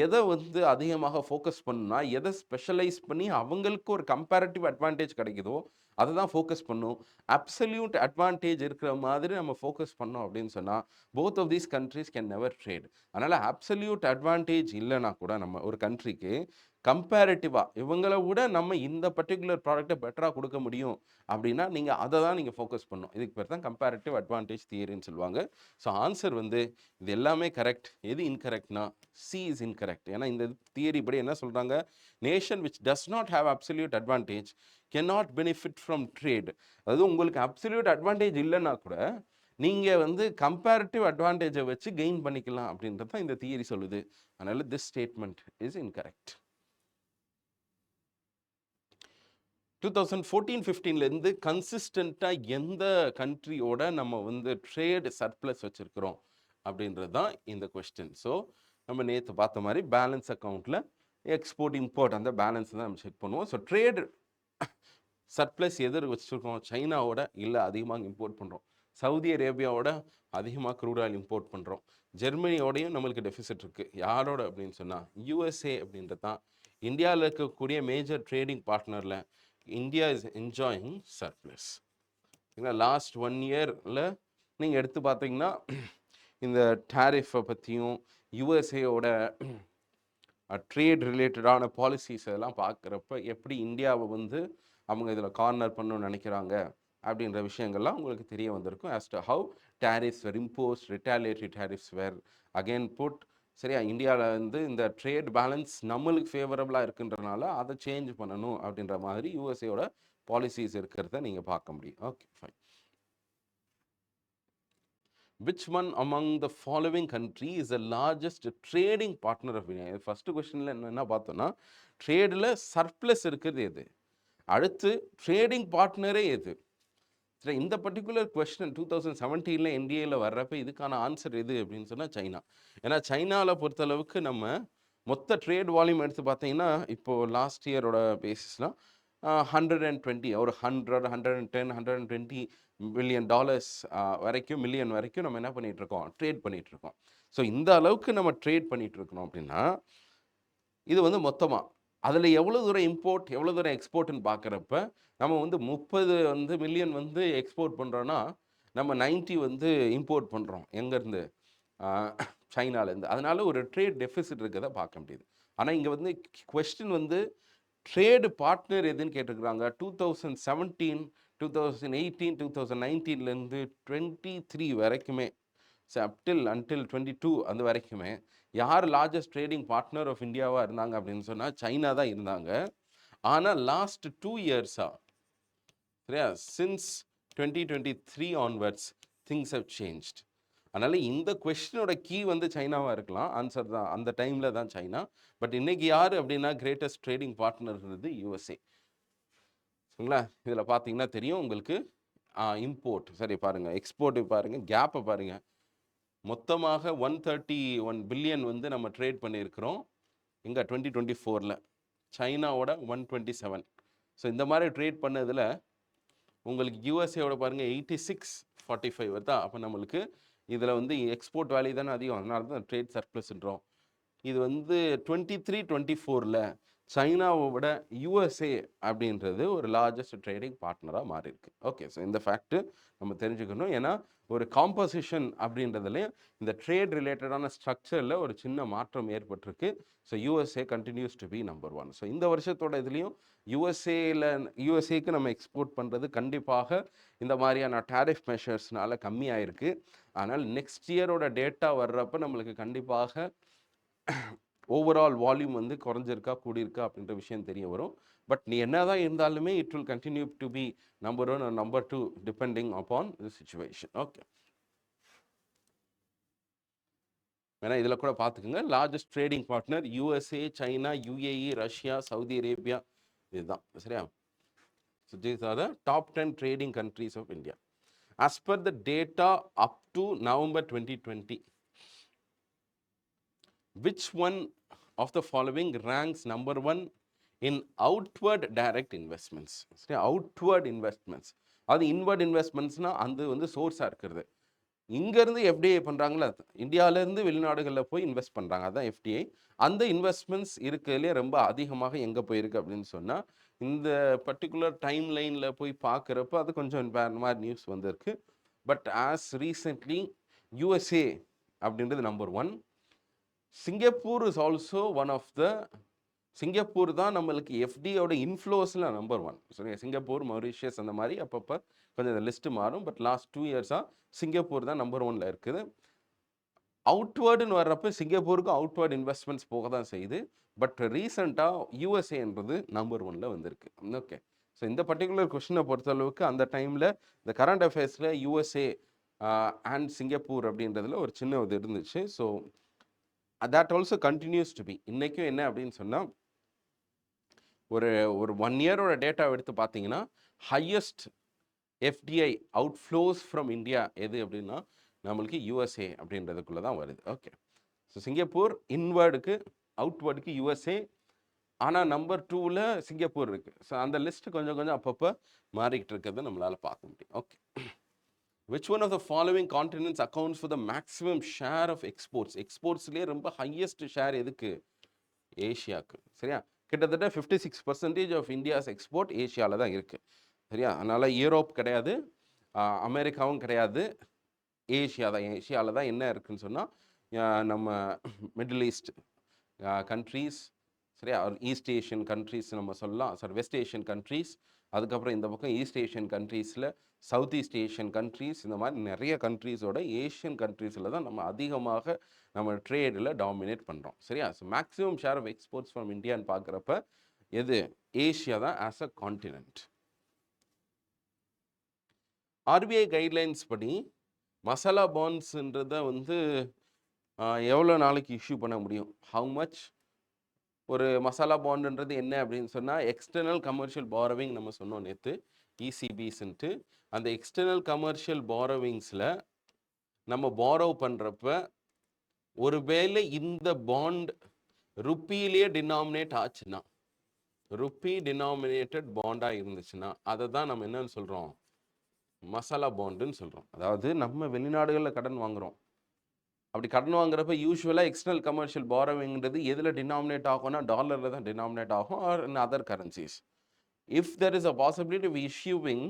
எதை வந்து அதிகமாக ஃபோக்கஸ் பண்ணுன்னா, எதை ஸ்பெஷலைஸ் பண்ணி அவங்களுக்கு ஒரு கம்பேரிட்டிவ் அட்வான்டேஜ் கிடைக்குதோ அதை தான் ஃபோக்கஸ் பண்ணும். அப்சல்யூட் அட்வான்டேஜ் இருக்கிற மாதிரி நம்ம ஃபோக்கஸ் பண்ணோம் அப்படின்னு சொன்னால் both of these countries can never trade. அதனால் அப்சல்யூட் அட்வான்டேஜ் இல்லைனா கூட நம்ம ஒரு கண்ட்ரிக்கு கம்பேரிட்டிவாக இவங்களை விட நம்ம இந்த பர்டிகுலர் ப்ராடக்ட்டை பெட்டராக கொடுக்க முடியும் அப்படின்னா நீங்கள் அதை தான் நீங்கள் ஃபோக்கஸ் பண்ணணும். இதுக்கு பேர் தான் கம்பேரிட்டிவ் அட்வான்டேஜ் தியரின்னு சொல்லுவாங்க. ஸோ ஆன்சர் வந்து இது எல்லாமே கரெக்ட். எது இன்கரெக்ட்னா சி இஸ் இன்கரெக்ட். ஏன்னா இந்த தியரி படி என்ன சொல்கிறாங்க, nation which does not have absolute advantage cannot benefit from trade. அதாவது உங்களுக்கு அப்சல்யூட் அட்வான்டேஜ் இல்லைன்னா கூட நீங்கள் வந்து கம்பேரிட்டிவ் அட்வான்டேஜை வச்சு கெயின் பண்ணிக்கலாம் அப்படின்றது தான் இந்த தியரி சொல்லுது. அதனால திஸ் ஸ்டேட்மெண்ட் இஸ் இன்கரெக்ட். 2014-15 கன்சிஸ்டண்ட்டாக எந்த கண்ட்ரியோட நம்ம வந்து ட்ரேட் சர்ப்ளஸ் வச்சுருக்கிறோம் அப்படின்றது தான் இந்த கொஸ்டின். ஸோ நம்ம நேற்று பார்த்த மாதிரி பேலன்ஸ் அக்கௌண்ட்டில் எக்ஸ்போர்ட் இம்போர்ட் அந்த பேலன்ஸ் தான் நம்ம செக் பண்ணுவோம். ஸோ ட்ரேட் சர்ப்ளஸ் எதிர் வச்சுருக்கோம், சைனாவோட இல்லை அதிகமாக இம்போர்ட் பண்ணுறோம், சவுதி அரேபியாவோட அதிகமாக க்ரூட் ஆயில் இம்போர்ட் பண்ணுறோம், ஜெர்மனியோடையும் நம்மளுக்கு டெஃபிசிட் இருக்குது. யாரோட அப்படின்னு சொன்னால் யூஎஸ்ஏ அப்படின்றது தான் இந்தியாவில் இருக்கக்கூடிய மேஜர் ட்ரேடிங் பார்ட்னரில் India is enjoying surplus. Last 1 இயரில் நீங்கள் எடுத்து பார்த்தீங்கன்னா இந்த டேரிஃபை பற்றியும் யூஎஸ்ஏயோட ட்ரேட் ரிலேட்டடான பாலிசிஸ் அதெல்லாம் பார்க்குறப்ப எப்படி இந்தியாவை வந்து அவங்க இதில் கார்னர் பண்ணணும்னு நினைக்கிறாங்க அப்படின்ற விஷயங்கள்லாம் உங்களுக்கு தெரிய வந்திருக்கும். As to how tariffs were imposed, retaliatory tariffs were again put. சரியா, இந்தியாவில் வந்து இந்த ட்ரேட் பேலன்ஸ் நம்மளுக்கு ஃபேவரபுளாக இருக்குன்றனால அதை சேஞ்ச் பண்ணணும் அப்படின்ற மாதிரி யூஎஸ்ஏயோட பாலிசிஸ் இருக்கிறத நீங்கள் பார்க்க முடியும். Okay, fine. Which one among the following country is the largest trading partner of India? First கொஸ்டினில் என்ன பார்த்தோன்னா ட்ரேடில் சர்ப்ளஸ் இருக்கிறது எது, அடுத்து ட்ரேடிங் பார்ட்னரே எது. சரி, இந்த பர்டிகுலர் கொஸ்டின் 2017 என்டிஏல வர்றப்ப இதுக்கான ஆன்சர் எது அப்படின்னு சொன்னால் சைனா. ஏன்னா சைனாவில் பொறுத்தளவுக்கு நம்ம மொத்த ட்ரேட் வால்யூம் எடுத்து பார்த்தீங்கன்னா இப்போது லாஸ்ட் இயரோட பேசிஸ்லாம் 120 ஒரு 110 120 பில்லியன் டாலர்ஸ் வரைக்கும் மில்லியன் வரைக்கும் நம்ம என்ன பண்ணிகிட்ருக்கோம், ட்ரேட் பண்ணிகிட்ருக்கோம். ஸோ இந்த அளவுக்கு நம்ம ட்ரேட் பண்ணிகிட்ருக்கணும் அப்படின்னா இது வந்து மொத்தமாக அதில் எவ்வளோ தூரம் இம்போர்ட் எவ்வளோ தூரம் எக்ஸ்போர்ட்னு பார்க்குறப்ப நம்ம வந்து 30 மில்லியன் வந்து எக்ஸ்போர்ட் பண்ணுறோன்னா நம்ம 90 வந்து இம்போர்ட் பண்ணுறோம். எங்கேருந்து? சைனாலேருந்து. அதனால ஒரு ட்ரேட் டெஃபிசிட் இருக்கிறத பார்க்க முடியுது. ஆனால் இங்கே வந்து கொஸ்டின் வந்து ட்ரேடு பார்ட்னர் எதுன்னு கேட்டிருக்கிறாங்க. 2017 2018 2019 23 வரைக்குமே அன்டில் 22 அந்த வரைக்குமே யார் லார்ஜஸ்ட் ட்ரேடிங் பார்ட்னர் ஆஃப் இந்தியாவாக இருந்தாங்க அப்படின்னு சொன்னால் சைனா தான் இருந்தாங்க. ஆனால் லாஸ்ட் 2 இயர்ஸாக சரியா since 2023 onwards things have changed. அதனால் இந்த கொஸ்டினோட கீ வந்து சைனாவாக இருக்கலாம், ஆன்சர் தான் அந்த டைமில் தான் சைனா. பட் இன்றைக்கி யார் அப்படின்னா கிரேட்டஸ்ட் ட்ரேடிங் பார்ட்னர் இருந்தது யூஎஸ்ஏ. சரிங்களா, இதில் பார்த்தீங்கன்னா தெரியும் உங்களுக்கு இம்போர்ட் சரி பாருங்கள், எக்ஸ்போர்ட்டு பாருங்கள், கேப்பை பாருங்கள். மொத்தமாக 131 பில்லியன் வந்து நம்ம ட்ரேட் பண்ணியிருக்கிறோம். இங்கே 2024 சைனாவோட 127. ஸோ இந்த மாதிரி ட்ரேட் பண்ணதில் உங்களுக்கு யூஎஸ்ஏவோட பாருங்கள் 86-45 வருதா. அப்போ நம்மளுக்கு இதில் வந்து எக்ஸ்போர்ட் வேல்யூ தானே அதிகம், அதனால தான் ட்ரேட் சர்ப்ளஸ்ன்றோம். இது வந்து 23-24 சைனாவை விட யூஎஸ்ஏ அப்படின்றது ஒரு லார்ஜஸ்ட் ட்ரேடிங் பார்ட்னராக மாறி இருக்கு. ஓகே, ஸோ இந்த ஃபேக்ட்டு நம்ம தெரிஞ்சுக்கணும். ஏன்னா ஒரு காம்போசிஷன் அப்படின்றதுலேயும் இந்த ட்ரேட் ரிலேட்டடான ஸ்ட்ரக்சரில் ஒரு சின்ன மாற்றம் ஏற்பட்டிருக்கு. So USA continues to be number 1. So இந்த வருஷத்தோட இதுலேயும் யூஎஸ்ஏக்கு நம்ம எக்ஸ்போர்ட் பண்ணுறது கண்டிப்பாக இந்த மாதிரியான டேரிஃப் மெஷர்ஸ்னால கம்மியாயிருக்கு. ஆனால் நெக்ஸ்ட் இயரோட டேட்டா வர்றப்ப நம்மளுக்கு கண்டிப்பாக ஓவரால் வால்யூம் வந்து குறைஞ்சிருக்கா கூடியிருக்கா அப்படின்ற விஷயம் தெரிய வரும். பட் நீ என்ன தான் இருந்தாலுமே it will continue to be number 1 and number 2 depending upon the situation. Okay, ஏன்னா இதில் கூட பார்த்துக்குங்க, largest trading partner USA, China, UAE, Russia, Saudi Arabia, இதுதான் சரியா. So these are the top 10 trading countries of India. As per the data up to November 2020, which one of the following ranks number 1 in outward direct investments? சரி, outward investments, அது inward இன்வெஸ்ட்மெண்ட்ஸ்னால் அது வந்து சோர்ஸாக இருக்கிறது. இங்கேருந்து FDI பண்ணுறாங்களா, இந்தியாவிலேருந்து வெளிநாடுகளில் போய் இன்வெஸ்ட் பண்ணுறாங்க, அதுதான் எஃப்டிஐ. அந்த இன்வெஸ்ட்மெண்ட்ஸ் இருக்கிறதுலே ரொம்ப அதிகமாக எங்கே போயிருக்கு அப்படின்னு சொன்னால் இந்த பர்டிகுலர் டைம் லைனில் போய் பார்க்குறப்ப அது கொஞ்சம் வேறு மாதிரி நியூஸ் வந்திருக்கு. பட் ஆஸ் ரீசெண்ட்லி யூஎஸ்ஏ அப்படின்றது number 1. Singapore is also one of the, Singapore தான் நம்மளுக்கு எஃப்டியோட இன்ஃப்ளோஸில் நம்பர் 1. சரி, சிங்கப்பூர், மொரீஷியஸ் அந்த மாதிரி அப்பப்போ கொஞ்சம் இந்த லிஸ்ட்டு மாறும். பட் லாஸ்ட் 2 இயர்ஸாக சிங்கப்பூர் தான் நம்பர் 1 இருக்குது. அவுட்வேர்டுன்னு வர்றப்ப சிங்கப்பூருக்கு அவுட்வேர்டு இன்வெஸ்ட்மெண்ட்ஸ் போக தான் செய்யுது. பட் ரீசெண்டாக யூஎஸ்ஏன்றது நம்பர் 1 வந்திருக்கு. ஓகே, ஸோ இந்த பர்டிகுலர் கொஷினை பொறுத்தளவுக்கு அந்த டைமில் இந்த கரண்ட் அஃபேர்ஸில் யூஎஸ்ஏ அண்ட் சிங்கப்பூர் அப்படின்றதுல ஒரு சின்ன இது இருந்துச்சு. So that also continues to be. இன்றைக்கும் என்ன அப்படின்னு சொன்னால் ஒரு 1 இயரோட டேட்டாவை எடுத்து பார்த்தீங்கன்னா ஹையஸ்ட் எஃப்டிஐ அவுட்ஃப்ளோஸ் ஃப்ரம் இந்தியா எது அப்படின்னா நம்மளுக்கு யூஎஸ்ஏ அப்படின்றதுக்குள்ளே தான் வருது. ஓகே, ஸோ சிங்கப்பூர் இன்வேர்டுக்கு, அவுட்வேர்டுக்கு யூஎஸ்ஏ, ஆனால் நம்பர் 2ல் சிங்கப்பூர் இருக்குது. ஸோ அந்த லிஸ்ட்டு கொஞ்சம் கொஞ்சம் அப்பப்போ மாறிக்கிட்டு இருக்கிறது நம்மளால் பார்க்க முடியும். Okay, which one of the following continents accounts for the maximum share of exports? எக்ஸ்போர்ட்ஸ்லேயே ரொம்ப ஹையஸ்ட் ஷேர் எதுக்கு? ஏஷியாவுக்கு. சரியா, கிட்டத்தட்ட 56% ஆஃப் இந்தியாஸ் எக்ஸ்போர்ட் ஏஷியாவில் தான் இருக்குது. சரியா, அதனால் யூரோப் கிடையாது, அமெரிக்காவும் கிடையாது, ஏஷியா தான். ஏஷியாவில் தான் என்ன இருக்குதுன்னு சொன்னால் நம்ம மிடில் ஈஸ்ட் கண்ட்ரீஸ், சரியா, ஈஸ்ட் ஏஷியன் கண்ட்ரீஸ் நம்ம சொல்லலாம். சாரி, வெஸ்ட் ஏஷியன் கண்ட்ரீஸ், அதுக்கப்புறம் இந்த பக்கம் ஈஸ்ட் ஏஷியன் கண்ட்ரீஸில் சவுத் ஈஸ்ட் ஏஷியன் கண்ட்ரீஸ், இந்த மாதிரி நிறைய கண்ட்ரீஸோட ஏஷியன் கண்ட்ரீஸில் தான் நம்ம அதிகமாக நம்ம ட்ரேடில் டாமினேட் பண்ணுறோம். சரியா, so maximum share of exports from இந்தியான்னு பார்க்குறப்ப எது? ஏஷியா தான் as a continent. RBI guidelines படி மசாலா பாண்ட்ஸுன்றதை வந்து எவ்வளோ நாளைக்கு இஷ்யூ பண்ண முடியும்? How much? ஒரு மசாலா பாண்டுன்றது என்ன அப்படின்னு சொன்னால் எக்ஸ்டர்னல் கமர்ஷியல் பாரோவிங் நம்ம சொன்னோம் நேற்று, இசிபிஸ்ன்ட்டு. அந்த எக்ஸ்டர்னல் கமர்ஷியல் பாரோவிங்ஸில் நம்ம பாரோ பண்ணுறப்ப ஒருவேளை இந்த பாண்ட் ருப்பியிலே டினாமினேட் ஆச்சுன்னா, ருப்பி டினாமினேட்டட் பாண்டாக இருந்துச்சுன்னா அதை தான் நம்ம என்னன்னு சொல்கிறோம்? மசாலா பாண்டுன்னு சொல்கிறோம். அதாவது நம்ம வெளிநாடுகளில் கடன் வாங்குகிறோம், அப்படி கடன் வாங்குறப்ப யூஸ்வலாக எக்ஸ்டர்னல் கமர்ஷியல் பாரோவிங்கிறது எதில் டினாமினேட் ஆகும்னா டாலரில் தான் டினாமினேட் ஆகும், or in other currencies. If there is a possibility of issuing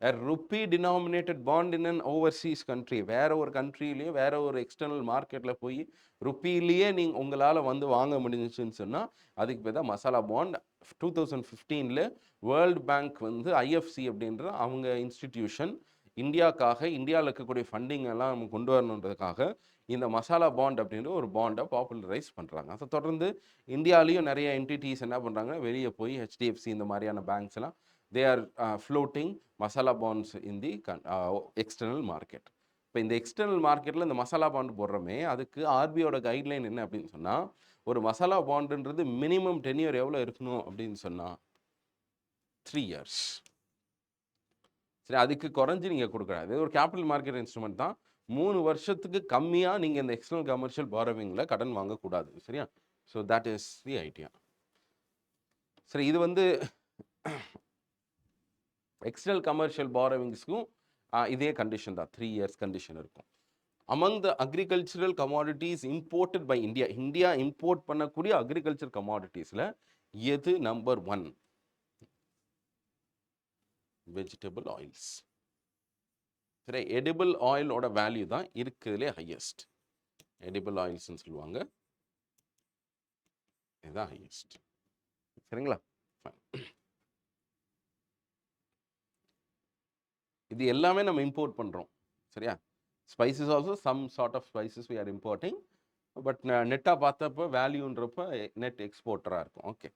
a rupee denominated bond in an overseas country, வேற ஒரு கண்ட்ரிலேயே வேற ஒரு எக்ஸ்டர்னல் மார்க்கெட்டில் போய் ருப்பிலேயே நீங்கள் உங்களால் வந்து வாங்க முடிஞ்சிச்சுன்னு சொன்னால் அதுக்கு பேர் தான் மசாலா பாண்ட். 2015 வேர்ல்டு பேங்க் வந்து ஐஎஃப்சி அப்படின்ற அவங்க இன்ஸ்டிடியூஷன் இந்தியாவில் இருக்கக்கூடிய ஃபண்டிங் எல்லாம் நம்ம கொண்டு வரணுன்றதுக்காக இந்த மசாலா பாண்ட் அப்படின்ற ஒரு பாண்டை பாப்புலரைஸ் பண்ணுறாங்க. அதை தொடர்ந்து இந்தியாவிலையும் நிறைய என்டிட்டிஸ் என்ன பண்ணுறாங்க, வெளியே போய் ஹெச்டிஎஃப்சி இந்த மாதிரியான பேங்க்ஸ் எல்லாம் they are floating masala bonds in the external market. இப்போ இந்த எக்ஸ்டர்னல் மார்க்கெட்டில் இந்த மசாலா பாண்ட் போடுறோமே, அதுக்கு ஆர்பிஐயோட கைட்லைன் என்ன அப்படின்னு சொன்னால் ஒரு மசாலா பாண்டுன்றது மினிமம் டென்யூர் எவ்வளோ இருக்கணும் அப்படின்னு சொன்னால் 3 years. சரி, அதுக்கு குறைஞ்சி நீங்கள் கொடுக்குறாங்க. இது ஒரு கேபிட்டல் மார்க்கெட் இன்ஸ்ட்ருமெண்ட் தான். 3 வருஷத்துக்கு கம்மியாக நீங்கள் இந்த எக்ஸ்டர்னல் கமர்ஷியல் பாரோவிங்கில் கடன் வாங்கக்கூடாது. சரியா? So that is the idea. சரி, இது வந்து எக்ஸ்டர்னல் கமர்ஷியல் பாரோவிங்ஸ்க்கும் இதே கண்டிஷன் தான், 3 இயர்ஸ் கண்டிஷன் இருக்கும். Among the agricultural commodities imported by India, India import பண்ணக்கூடிய அக்ரிகல்ச்சர் கமாடிட்டிஸில் எது நம்பர் 1? Vegetable oils. சரி, எடிபிள் ஆயிலோட வேல்யூ தான் இருக்குதுலே ஹையஸ்ட். எடிபிள் ஆயில்ஸ்ன்னு சொல்லுவாங்க, இதுதான் ஹையஸ்ட். சரிங்களா? இது எல்லாமே நம்ம இம்போர்ட் பண்ணுறோம். சரியா? Spices also some sort of spices we are importing. But நெட்டாக பார்த்தப்போ வேல்யூன்றப்ப நெட் எக்ஸ்போர்ட்டராக இருக்கும். ஓகே,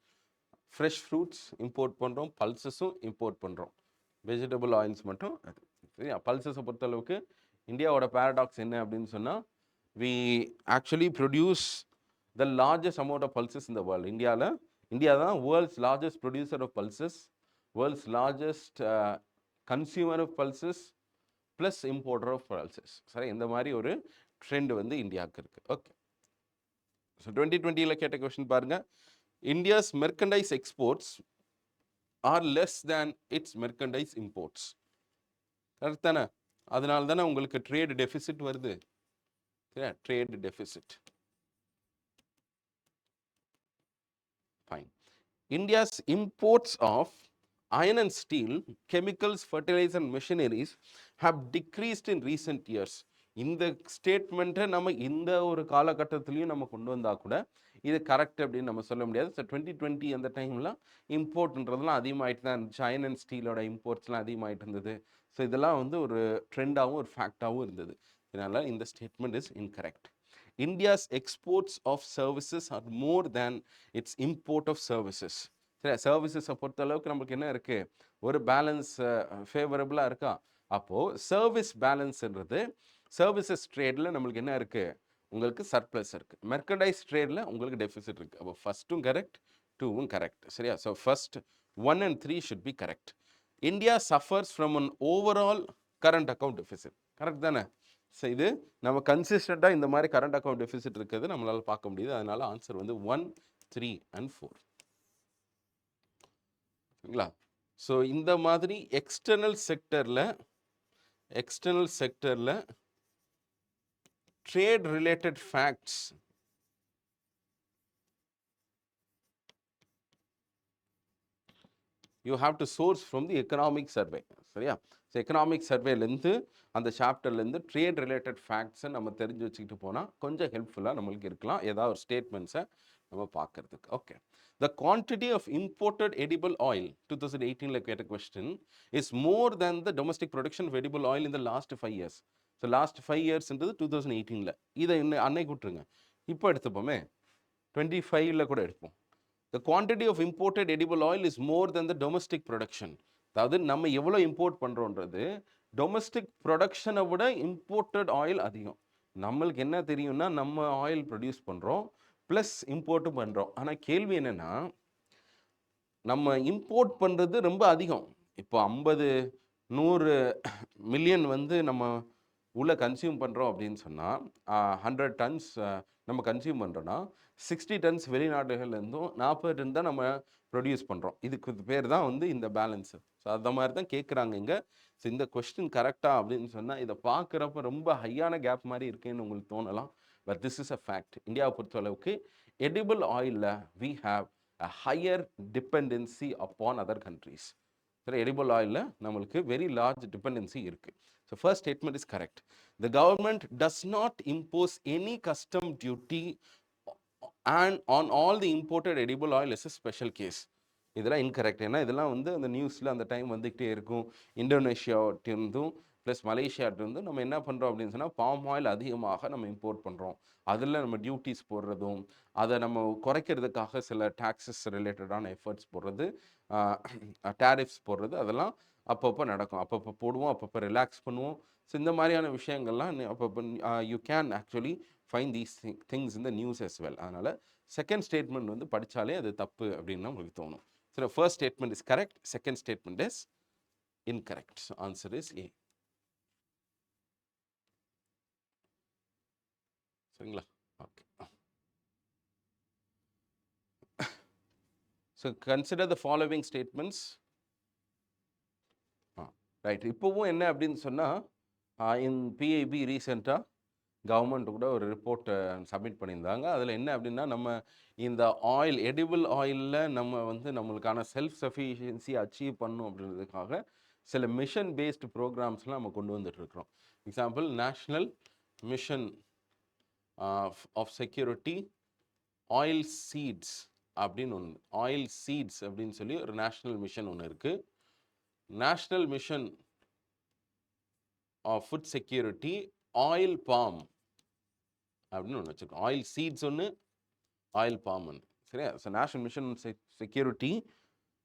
ஃப்ரெஷ் ஃப்ரூட்ஸ் இம்போர்ட் பண்ணுறோம், பல்சஸும் இம்போர்ட் பண்ணுறோம். வெஜிடபிள் ஆயில்ஸ் மட்டும் அது. சரியா? பல்சஸை பொறுத்தளவுக்கு இந்தியாவோட பேரடாக்ஸ் என்ன அப்படின்னு சொன்னால், we actually produce the largest amount of pulses in the world. India தான் world's largest producer of pulses, world's largest consumer of pulses plus importer of pulses. சரி, இந்த மாதிரி ஒரு ட்ரெண்ட் வந்து இந்தியாவுக்கு இருக்குது. ஓகே, ஸோ 2020 கேட்ட கொஸ்டின் பாருங்கள். India's merchandise exports are less than its merchandise imports. Correct தானே? அதனால தானே உங்களுக்கு ட்ரேட் டெஃபிசிட் வருது. சரியா? Trade deficit. Fine. India's imports of iron and steel, chemicals, fertilizer and machineries have decreased in recent years. இந்த ஸ்டேட்மெண்ட்டை நம்ம இந்த ஒரு காலகட்டத்திலையும் நம்ம கொண்டு வந்தால் கூட இது கரெக்ட் அப்படின்னு நம்ம சொல்ல முடியாது. ஸோ 2020 அந்த டைம்லாம் இம்போர்ட்ன்றதுலாம் அதிகமாகிட்டு தான் இருந்துச்சு. அயன் அண்ட் ஸ்டீலோட இம்போர்ட்ஸ்லாம் அதிகமாகிட்டு இருந்தது. ஸோ இதெல்லாம் வந்து ஒரு ட்ரெண்டாகவும் ஒரு ஃபேக்டாகவும் இருந்தது. இதனால் இந்த statement is incorrect. India's exports of services are more than its import of services. சரி, சர்வீசஸை பொறுத்த அளவுக்கு நம்மளுக்கு என்ன இருக்குது, ஒரு பேலன்ஸ் ஃபேவரபுளாக இருக்கா? அப்போது சர்வீஸ் பேலன்ஸ்ன்றது சர்வீசஸ் ட்ரேடில் நம்மளுக்கு என்ன இருக்குது, உங்களுக்கு சர்ப்ளஸ் இருக்குது. மெர்கண்டைஸ் ட்ரேடில் உங்களுக்கு டெஃபிசிட் இருக்குது. அப்போ ஃபஸ்ட்டும் கரெக்ட், 2வும் கரெக்ட். சரியா? So first 1 and 3 should be correct. India suffers from an overall current account deficit. Correct தானே? ஸோ இது நம்ம கன்சிஸ்டண்ட்டாக இந்த மாதிரி கரண்ட் அக்கௌண்ட் டெஃபிசிட் இருக்கிறது நம்மளால் பார்க்க முடியுது. அதனால ஆன்சர் வந்து 1, 3 and 4. சரிங்களா? ஸோ இந்த மாதிரி எக்ஸ்டர்னல் செக்டரில் trade related facts you have to source from the economic survey. சரியா? ஸோ எக்கனாமிக் சர்வேலேருந்து அந்த சாப்டர்லேருந்து ட்ரேட் ரிலேட்டட் ஃபேக்ட்ஸை நம்ம தெரிஞ்சு வச்சுக்கிட்டு போனால் கொஞ்சம் ஹெல்ப்ஃபுல்லாக நம்மளுக்கு இருக்கலாம், ஏதாவது ஒரு ஸ்டேட்மெண்ட்ஸை நம்ம பார்க்கறதுக்கு. Okay, the quantity of imported edible oil 2018 கேட்ட question is more than the domestic production of edible oil in the last 5 years. So last 5 yearsன்றது 2018. இதை இன்னும் அன்னைக்கு விட்டுருங்க, இப்போ எடுத்துப்போமே 25 கூட எடுப்போம். The quantity of imported edible oil is more than the domestic production. அதாவது நம்ம எவ்வளோ இம்போர்ட் பண்ணுறோன்றது டொமஸ்டிக் ப்ரொடக்ஷனை விட இம்போர்ட்டட் ஆயில் அதிகம். நம்மளுக்கு என்ன தெரியும்னா, நம்ம ஆயில் ப்ரொடியூஸ் பண்ணுறோம் ப்ளஸ் இம்போர்ட்டும் பண்ணுறோம். ஆனால் கேள்வி என்னென்னா, நம்ம இம்போர்ட் பண்ணுறது ரொம்ப அதிகம். இப்போ 50-100 மில்லியன் வந்து நம்ம உள்ளே கன்சியூம் பண்ணுறோம் அப்படின்னு சொன்னால், 100 tons நம்ம கன்சியூம் பண்ணுறோன்னா 60 tons வெளிநாடுகள்லேருந்தும் 40 டன் தான் நம்ம ப்ரொடியூஸ் பண்ணுறோம். இதுக்கு பேர் தான் வந்து இந்த பேலன்ஸு. ஸோ அந்த மாதிரி தான் கேட்குறாங்க இங்கே. ஸோ இந்த கொஸ்டின் கரெக்டாக அப்படின்னு சொன்னால், இதை பார்க்குறப்ப ரொம்ப ஹையான கேப் மாதிரி இருக்குன்னு உங்களுக்கு தோணலாம். But this is a fact. இந்தியாவை பொறுத்தளவுக்கு எடிபிள் ஆயிலில் we have a higher dependency upon other countries. சரி, எடிபிள் ஆயிலில் நம்மளுக்கு வெரி லார்ஜ் டிபெண்டன்சி இருக்குது. So first statement is correct. The government does not impose any custom duty and on all the imported edible oil is a special case. இதெல்லாம் incorrect. ஏன்னா இதெல்லாம் வந்து அந்த நியூஸில் அந்த டைம் வந்துக்கிட்டே இருக்கும். இந்தோனேஷியாட்டிருந்தும் ப்ளஸ் மலேசியாட்டிருந்தும் நம்ம என்ன பண்ணுறோம் அப்படின்னு சொன்னால், பாம் ஆயில் அதிகமாக நம்ம இம்போர்ட் பண்ணுறோம். அதில் நம்ம டியூட்டிஸ் போடுறதும், அதை நம்ம குறைக்கிறதுக்காக சில டாக்ஸஸ் ரிலேட்டடான எஃபர்ட்ஸ் போடுறது, டேரிஃப்ஸ் போடுறது, அதெல்லாம் அப்பப்போ நடக்கும். அப்பப்போ போடுவோம், அப்பப்போ ரிலாக்ஸ் பண்ணுவோம். ஸோ இந்த மாதிரியான விஷயங்கள்லாம் அப்பப்போ you can actually find these things in the news as well. அதனால் செகண்ட் ஸ்டேட்மெண்ட் வந்து படித்தாலே அது தப்பு அப்படின்னு உங்களுக்கு தோணும். So first statement is correct, second statement is incorrect. So answer is A. சரிங்களா? Okay. So consider the following statements. Right. இப்போவும் என்ன அப்படின்னு சொன்னால், இன் பிஐபி ரீசெண்டாக கவர்மெண்ட் கூட ஒரு ரிப்போர்ட்டை சப்மிட் பண்ணியிருந்தாங்க. அதில் என்ன அப்படின்னா, நம்ம இந்த ஆயில் எடிபிள் ஆயிலில் நம்ம வந்து நம்மளுக்கான செல்ஃப் சஃபிஷியன்சி அச்சீவ் பண்ணணும் அப்படின்றதுக்காக சில மிஷன் பேஸ்டு ப்ரோக்ராம்ஸ்லாம் நம்ம கொண்டு வந்துட்டுருக்குறோம். Example, national mission of security oil seeds அப்படின்னு ஒன்று, ஆயில் சீட்ஸ் அப்படின்னு சொல்லி ஒரு நேஷ்னல் மிஷன் ஒன்று இருக்குது. National mission of food security oil palm அப்படின்னு ஒன்று வச்சுருக்கோம். ஆயில் சீட்ஸ் ஒன்று, ஆயில் பாம் ஒன்று. சரியா? So national mission security,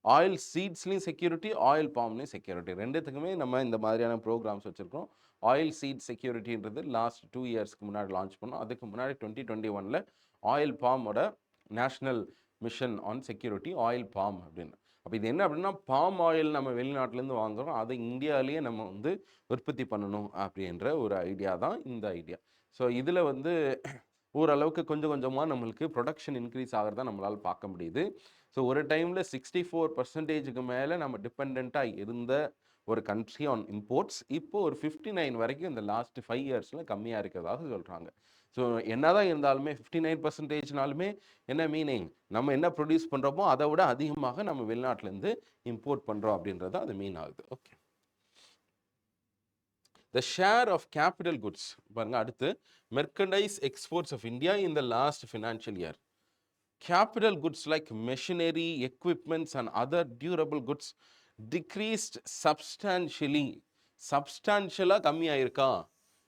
oil சீட்ஸ்லேயும் செக்யூரிட்டி, ஆயில் பாம்லேயும் செக்யூரிட்டி, ரெண்டுத்துக்குமே நம்ம இந்த மாதிரியான ப்ரோக்ராம்ஸ் வச்சுருக்கோம். ஆயில் சீட் செக்யூரிட்டின்றது லாஸ்ட் 2 இயர்ஸ்க்கு முன்னாடி லான்ச் பண்ணோம். அதுக்கு முன்னாடி 2021 ஆயில் பாமோட national mission on security oil palm அப்படின்னு. அப்போ இது என்ன அப்படின்னா, பாம் ஆயில் நம்ம வெளிநாட்டிலேருந்து வாங்குகிறோம், அதை இந்தியாவிலேயே நம்ம வந்து உற்பத்தி பண்ணணும் அப்படின்ற ஒரு ஐடியா தான் இந்த ஐடியா. ஸோ இதில் வந்து ஓரளவுக்கு கொஞ்சம் கொஞ்சமாக நம்மளுக்கு ப்ரொடக்ஷன் இன்க்ரீஸ் ஆகிறத நம்மளால் பார்க்க முடியுது. ஸோ ஒரு டைமில் 64% மேலே நம்ம டிபெண்ட்டாக இருந்த ஒரு கண்ட்ரி ஆன் இம்போர்ட்ஸ் இப்போது ஒரு 59 வரைக்கும் இந்த லாஸ்ட் 5 இயர்ஸில் கம்மியாக இருக்கிறதாக சொல்கிறாங்க. ஸோ என்னதான் இருந்தாலுமே 59%னாலுமே என்ன மீனிங், நம்ம என்ன ப்ரொடியூஸ் பண்ணுறோமோ அதை விட அதிகமாக நம்ம வெளிநாட்டிலேருந்து இம்போர்ட் பண்ணுறோம் அப்படின்றது அது மீன் ஆகுது. Okay. The share of capital goods, பாருங்க அடுத்து, merchandise exports of India in the last financial year. Capital goods like machinery, equipments and other durable goods decreased substantially. சப்ஸ்டான்ஷியலாக கம்மியாயிருக்கா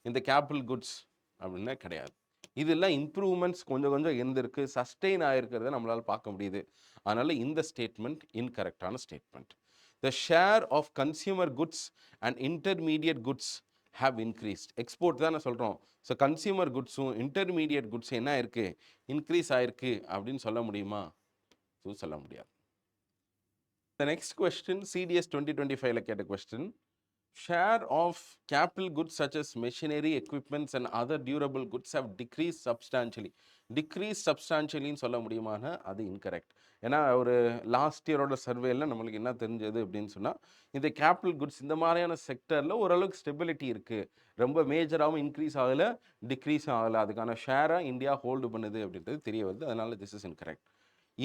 இந்த கேபிட்டல் குட்ஸ் அப்படின்னா கிடையாது. இதெல்லாம் இம்ப்ரூவ்மெண்ட்ஸ் கொஞ்சம் கொஞ்சம் இருந்திருக்கு, சஸ்டெயின் ஆகிருக்கிறத நம்மளால் பார்க்க முடியுது. அதனால் இந்த ஸ்டேட்மெண்ட் இன்கரெக்டான statement. The share of consumer goods and intermediate goods have increased. Export தானே சொல்கிறோம். ஸோ கன்சியூமர் குட்ஸும் இன்டர்மீடியட் குட்ஸும் என்ன ஆயிருக்கு, இன்க்ரீஸ் ஆயிருக்கு அப்படின்னு சொல்ல முடியுமா? சொல்ல முடியாது. The next question, CDS 2025 கேட்ட question, share of capital goods such as machinery, equipments and other durable goods have decreased substantially. Decrease substantiallyன்னு சொல்ல முடியுமானா அது இன்கரெக்ட். ஏன்னா ஒரு லாஸ்ட் இயரோட சர்வேல நம்மளுக்கு என்ன தெரிஞ்சது அப்படின்னு சொன்னால், இந்த கேபிட்டல் குட்ஸ் இந்த மாதிரியான செக்டரில் ஓரளவுக்கு ஸ்டெபிலிட்டி இருக்குது, ரொம்ப மேஜராகவும் இன்க்ரீஸ் ஆகலை, டிக்ரீஸ் ஆகலை, அதுக்கான ஷேராக இந்தியா ஹோல்டு பண்ணுது அப்படின்றது தெரிய வருது. அதனால் this is incorrect.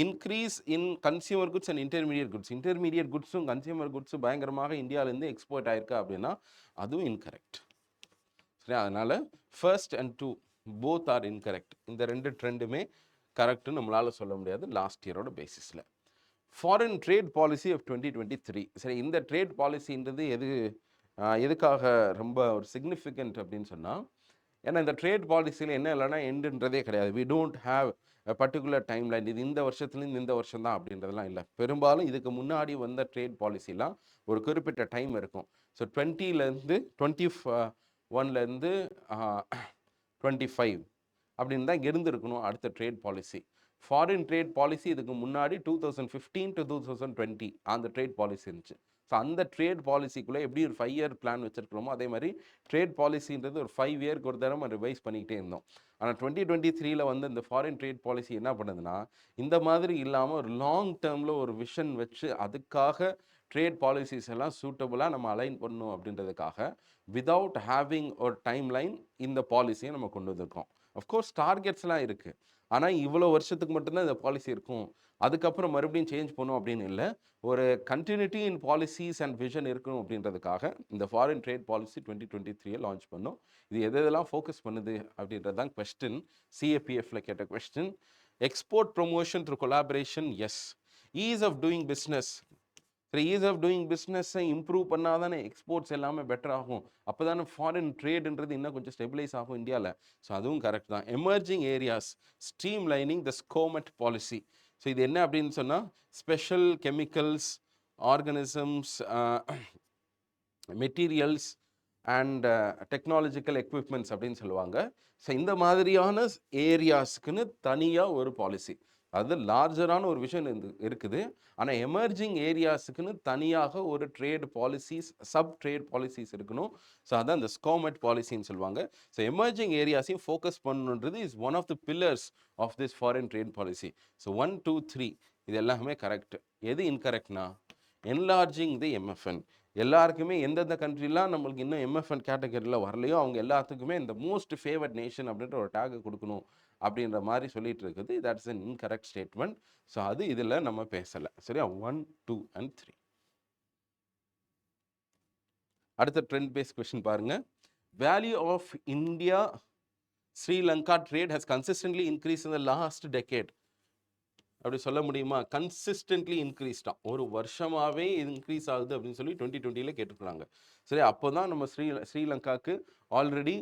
Increase in consumer goods and intermediate goods, intermediate குட்ஸும் கன்சியூமர் குட்ஸும் பயங்கரமாக இந்தியாவிலேருந்து எக்ஸ்போர்ட் ஆயிருக்கா அப்படின்னா அதுவும் இன்கரெக்ட். சரி, அதனால் first and two both are incorrect. இந்த ரெண்டு ட்ரெண்டுமே கரெக்டுன்னு நம்மளால் சொல்ல முடியாது லாஸ்ட் இயரோட பேசிஸில். Foreign trade policy of 2023. சரி, இந்த ட்ரேட் பாலிசின்றது எதுக்காக ரொம்ப ஒரு சிக்னிஃபிகண்ட் அப்படின்னு சொன்னால், ஏன்னா இந்த ட்ரேட் பாலிசியில் என்ன இல்லைன்னா எண்டுன்றதே கிடையாது. We don't have particular time line, இது இந்த வருஷத்துலேருந்து இந்த வருஷம் தான் அப்படின்றதெல்லாம் இல்லை. பெரும்பாலும் இதுக்கு முன்னாடி வந்த ட்ரேட் பாலிசிலாம் ஒரு குறிப்பிட்ட டைம் இருக்கும். ஸோ 20லேருந்து 21லேருந்து 25 அப்படின்னு தான் இருந்திருக்கணும் அடுத்த trade policy. Foreign trade policy இதுக்கு முன்னாடி 2015 to 2020 அந்த ட்ரேட் பாலிசி இருந்துச்சு. ஸோ அந்த ட்ரேட் பாலிசிக்குள்ளே எப்படி ஒரு 5 இயர் பிளான் வச்சுருக்கிறோமோ அதே மாதிரி ட்ரேட் பாலிசின்றது ஒரு 5 இயருக்கு ஒரு தடவை ரிவைஸ் பண்ணிக்கிட்டே இருந்தோம். ஆனால் 2023 வந்து இந்த ஃபாரின் ட்ரேட் பாலிசி என்ன பண்ணுதுன்னா, இந்த மாதிரி இல்லாமல் ஒரு லாங் டேர்மில் ஒரு விஷன் வச்சு அதுக்காக ட்ரேட் பாலிசிஸ் எல்லாம் சூட்டபுளாக நம்ம அலைன் பண்ணணும் அப்படின்றதுக்காக விதவுட் ஹேவிங் ஒரு டைம் லைன் இந்த பாலிசியை நம்ம கொண்டு வந்திருக்கோம். அஃப்கோர்ஸ் டார்கெட்ஸ்லாம் இருக்குது, ஆனால் இவ்வளோ வருஷத்துக்கு மட்டும்தான் இந்த பாலிசி இருக்கும், அதுக்கப்புறம் மறுபடியும் சேஞ்ச் பண்ணும் அப்படின்னு இல்லை. ஒரு continuity in policies and vision இருக்கணும் அப்படின்றதுக்காக இந்த ஃபாரின் ட்ரேட் பாலிசி 2023 லான்ச் பண்ணோம். இது எதெல்லாம் ஃபோக்கஸ் பண்ணுது அப்படின்றது தான் கொஸ்டின். சிஏபிஎஃப்ல கேட்ட question. Export promotion through collaboration, yes. Ease of doing business, சரி, ஈஸ் ஆஃப் டூயிங் பிஸ்னஸை இம்ப்ரூவ் பண்ணால் தானே எக்ஸ்போர்ட்ஸ் எல்லாமே பெட்டர் ஆகும், அப்போ தானே ஃபாரின் ட்ரேடுன்றது இன்னும் கொஞ்சம் ஸ்டெபிலைஸ் ஆகும் இந்தியாவில். ஸோ அதுவும் கரெக்ட் தான். எமர்ஜிங் ஏரியாஸ், ஸ்ட்ரீம் லைனிங் த ஸ்கோமெட் பாலிசி. ஸோ இது என்ன அப்படின்னு சொன்னால், special chemicals, organisms, materials and technological equipments அப்படின்னு சொல்லுவாங்க. ஸோ இந்த மாதிரியான ஏரியாஸ்க்குன்னு தனியாக ஒரு பாலிசி. அது லார்ஜரான ஒரு விஷயம் இருக்குது. ஆனால் எமர்ஜிங் ஏரியாஸுக்குன்னு தனியாக ஒரு trade policies, sub trade policies இருக்கணும். ஸோ அதான் இந்த ஸ்கோமெட் பாலிசின்னு சொல்லுவாங்க. ஸோ எமர்ஜிங் ஏரியாஸையும் ஃபோக்கஸ் பண்ணணுன்றது is one of the pillars of this foreign trade policy. So 1, 2, 3 இது எல்லாமே கரெக்ட். எது இன்கரெக்ட்னா என்லார்ஜிங் தி எம்எஃப்என். எல்லாருக்குமே எந்தெந்த கண்ட்ரிலாம் நம்மளுக்கு இன்னும் எம்எஃப்என் கேட்டகரியில் வரலையோ அவங்க எல்லாத்துக்குமே இந்த மோஸ்ட் ஃபேவர்ட் நேஷன் அப்படின்ற ஒரு டேக் கொடுக்கணும் அப்படின்ற மாதிரி சொல்லிட்டு இருக்குது. That's an incorrect statement. So அது இதில் நம்ம பேசலை. சரியா? 1, 2 and 3. அடுத்த ட்ரெண்ட் பேஸ்ட் கொஸ்டின் பாருங்க. Value of India Sri Lanka trade has consistently increase in the last decade. அப்படி சொல்ல முடியுமா? கன்சிஸ்டன்ட்லி இன்க்ரீஸ் தான், ஒரு வருஷமாகவே இன்க்ரீஸ் ஆகுது அப்படின்னு சொல்லி 2020 கேட்டுருக்காங்க. சரி, அப்போ தான் நம்ம ஸ்ரீலங்காவுக்கு ஆல்ரெடி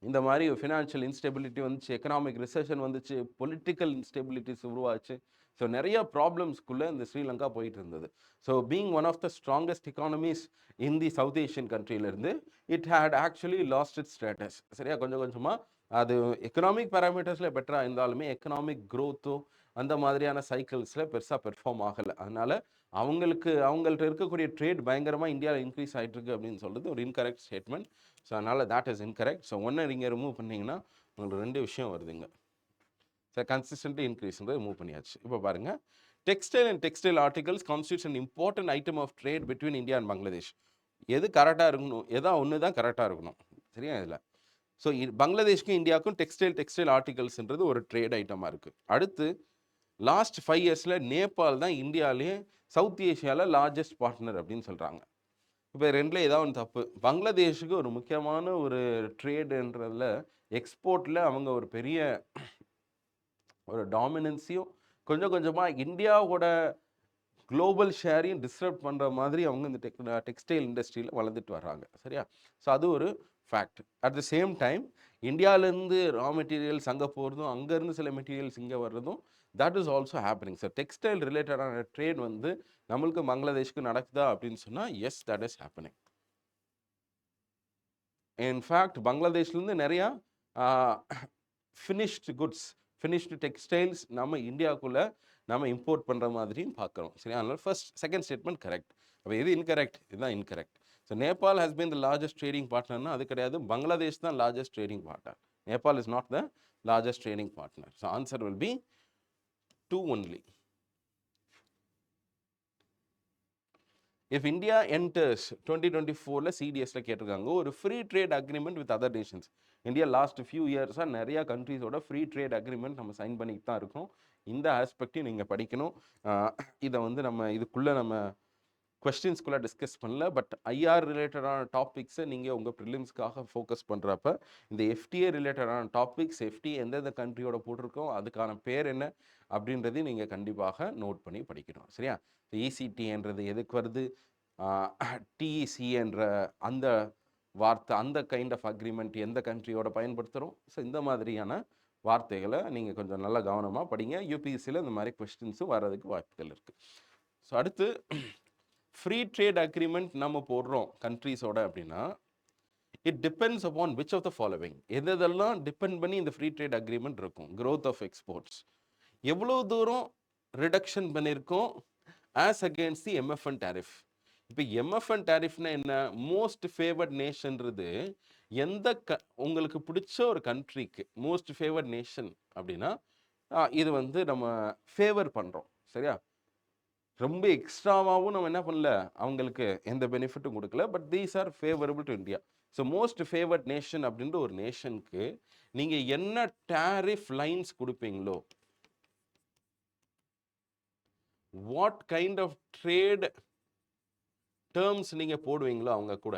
இந்த மாதிரி ஃபினான்ஷியல் இன்ஸ்டெபிலிட்டி வந்துச்சு, எக்கனாமிக் ரிசெஷன் வந்துச்சு, பொலிட்டிக்கல் இன்ஸ்டெபிலிட்டிஸ் உருவாச்சு. ஸோ நிறைய ப்ராப்ளம்ஸ்குள்ளே இந்த ஸ்ரீலங்கா போயிட்டு இருந்தது. So being one of the strongest economies in the South Asian கண்ட்ரியிலேருந்து it had actually lost it status. சரியா? கொஞ்சம் கொஞ்சமாக அது எக்கனாமிக் பேராமீட்டர்ஸில் பெட்டராக இருந்தாலுமே எக்கனாமிக் க்ரோத்தோ அந்த மாதிரியான சைக்கிள்ஸில் பெருசாக பெர்ஃபார்ம் ஆகலை. அதனால் அவங்கள்ட்ட இருக்கக்கூடிய ட்ரேட் பயங்கரமாக இந்தியாவில் இன்க்ரீஸ் ஆகிட்டு இருக்கு அப்படின்னு சொல்கிறது ஒரு இன்கரெக்ட் ஸ்டேட்மெண்ட். ஸோ அதனால் தேட் இஸ் இன்கரெக்ட். ஸோ ஒன்று நீங்கள் ரிமூவ் பண்ணிங்கன்னா உங்களுக்கு 2 விஷயம் வருதுங்க. ஸோ கன்சிஸ்டன்ட்லி இன்க்ரீஸ்ன்றது மூவ் பண்ணியாச்சு. இப்போ பாருங்கள், textile and textile articles constitutes an important item of trade between India and Bangladesh. எது கரெக்டாக இருக்கணும், எதா ஒன்று தான் கரெக்டாக இருக்கணும். சரியா? இதில் ஸோ பங்களாதேஷ்க்கும் இந்தியாவுக்கும் டெக்ஸ்டைல் ஆர்டிகல்ஸ்ன்றது ஒரு ட்ரேட் ஐட்டமாக இருக்குது. அடுத்து லாஸ்ட் 5 இயர்ஸில் நேபாள் தான் இந்தியாவிலேயே சவுத் ஏஷியாவில் லார்ஜஸ்ட் பார்ட்னர் அப்படின்னு சொல்கிறாங்க. இப்போ ரெண்டில் ஏதாவது ஒன்று தப்பு. பங்களாதேஷுக்கு ஒரு முக்கியமான ஒரு ட்ரேடுன்றதில் எக்ஸ்போர்ட்டில் அவங்க ஒரு பெரிய ஒரு டாமினன்ஸையும் கொஞ்சம் கொஞ்சமாக இந்தியாவோட குளோபல் ஷேரையும் டிஸ்டர்ப் பண்ணுற மாதிரி அவங்க இந்த டெக்ஸ்டைல் இண்டஸ்ட்ரியில் வளர்ந்துட்டு வர்றாங்க. சரியா? ஸோ அது ஒரு fact. At the same time இந்தியாவிலேருந்து ரா மெட்டீரியல்ஸ் அங்கே போகிறதும் அங்கேருந்து சில மெட்டீரியல்ஸ் இங்கே வர்றதும் that is also happening. So textile ரிலேட்டடான ட்ரேட் வந்து நம்மளுக்கு பங்களாதேஷ்க்கு நடக்குதா அப்படின்னு சொன்னால் yes, that is happening. In fact பங்களாதேஷ்லேருந்து நிறையா ஃபினிஷ்டு டெக்ஸ்டைல்ஸ் நம்ம இந்தியாவுக்குள்ளே நம்ம இம்போர்ட் பண்ணுற மாதிரியும் பார்க்குறோம். சரி, அதனால் செகண்ட் ஸ்டேட்மெண்ட் கரெக்ட். அப்போ எது இன்கரெக்ட்? இதுதான் incorrect. So Nepal has been the largest trading பார்ட்னர்னா அது கிடையாது. பங்களாதேஷ் தான் largest trading partner. Nepal is not the largest trading partner. So answer will be 2 only. If India enters 2024 சிடிஎஸ்ல கேட்டிருக்காங்க ஒரு free trade agreement with other nations. India last few இயர்ஸாக நிறையா கண்ட்ரீஸோட ஃப்ரீ ட்ரேட் அக்ரிமெண்ட் நம்ம சைன் பண்ணிட்டு தான் இருக்கோம். இந்த ஆஸ்பெக்டையும் நீங்கள் படிக்கணும். இதை வந்து இதுக்குள்ளே நம்ம கொஸ்டின்ஸ்குள்ளே டிஸ்கஸ் பண்ணல. பட் ஐஆர் ரிலேட்டடான டாபிக்ஸை நீங்கள் உங்கள் ப்ரிலிம்ஸ்க்காக ஃபோக்கஸ் பண்ணுறப்ப இந்த எஃப்டிஏ ரிலேட்டடான டாபிக்ஸ், எஃப்டிஏ எந்தெந்த கண்ட்ரியோட போட்டிருக்கோம், அதுக்கான பேர் என்ன அப்படின்றதையும் நீங்கள் கண்டிப்பாக நோட் பண்ணி படிக்கணும். சரியா? இசிடின்றது எதுக்கு வருது, டிஇசி என்ற அந்த வார்த்தை, அந்த கைண்ட் ஆஃப் அக்ரிமெண்ட் எந்த கண்ட்ரியோட பயன்படுத்துகிறோம். ஸோ இந்த மாதிரியான வார்த்தைகளை நீங்கள் கொஞ்சம் நல்லா கவனமாக படிங்க. யூபிஎஸ்சியில் இந்த மாதிரி கொஸ்டின்ஸும் வர்றதுக்கு வாய்ப்புகள் இருக்குது. ஸோ அடுத்து ஃப்ரீ ட்ரேட் அக்ரிமெண்ட் நம்ம போடுறோம் கண்ட்ரீஸோட அப்படின்னா it depends upon which of the following. எதெல்லாம் டிபெண்ட் பண்ணி இந்த ஃப்ரீ ட்ரேட் அக்ரிமெண்ட் இருக்கும்? க்ரோத் ஆஃப் எக்ஸ்போர்ட்ஸ், எவ்வளோ தூரம் ரிடக்ஷன் பண்ணியிருக்கோம் as against the MFN tariff. இப்போ எம்எஃப்என் டேரிஃப்னா என்ன? மோஸ்ட் ஃபேவர்ட் நேஷன்றது உங்களுக்கு பிடிச்ச ஒரு கண்ட்ரிக்கு மோஸ்ட் ஃபேவர்ட் நேஷன் அப்படின்னா இது வந்து நம்ம ஃபேவர் பண்ணுறோம். சரியா? ரொம்ப எக்ஸ்ட்ராவாகவும் நம்ம என்ன பண்ணல, அவங்களுக்கு எந்த பெனிஃபிட்டும் கொடுக்கல. But these are favourable to India. So most favoured nation அப்படின்ற ஒரு நேஷனுக்கு நீங்கள் என்ன டேரிஃப் லைன்ஸ் கொடுப்பீங்களோ, what kind of trade terms நீங்கள் போடுவீங்களோ அவங்க கூட,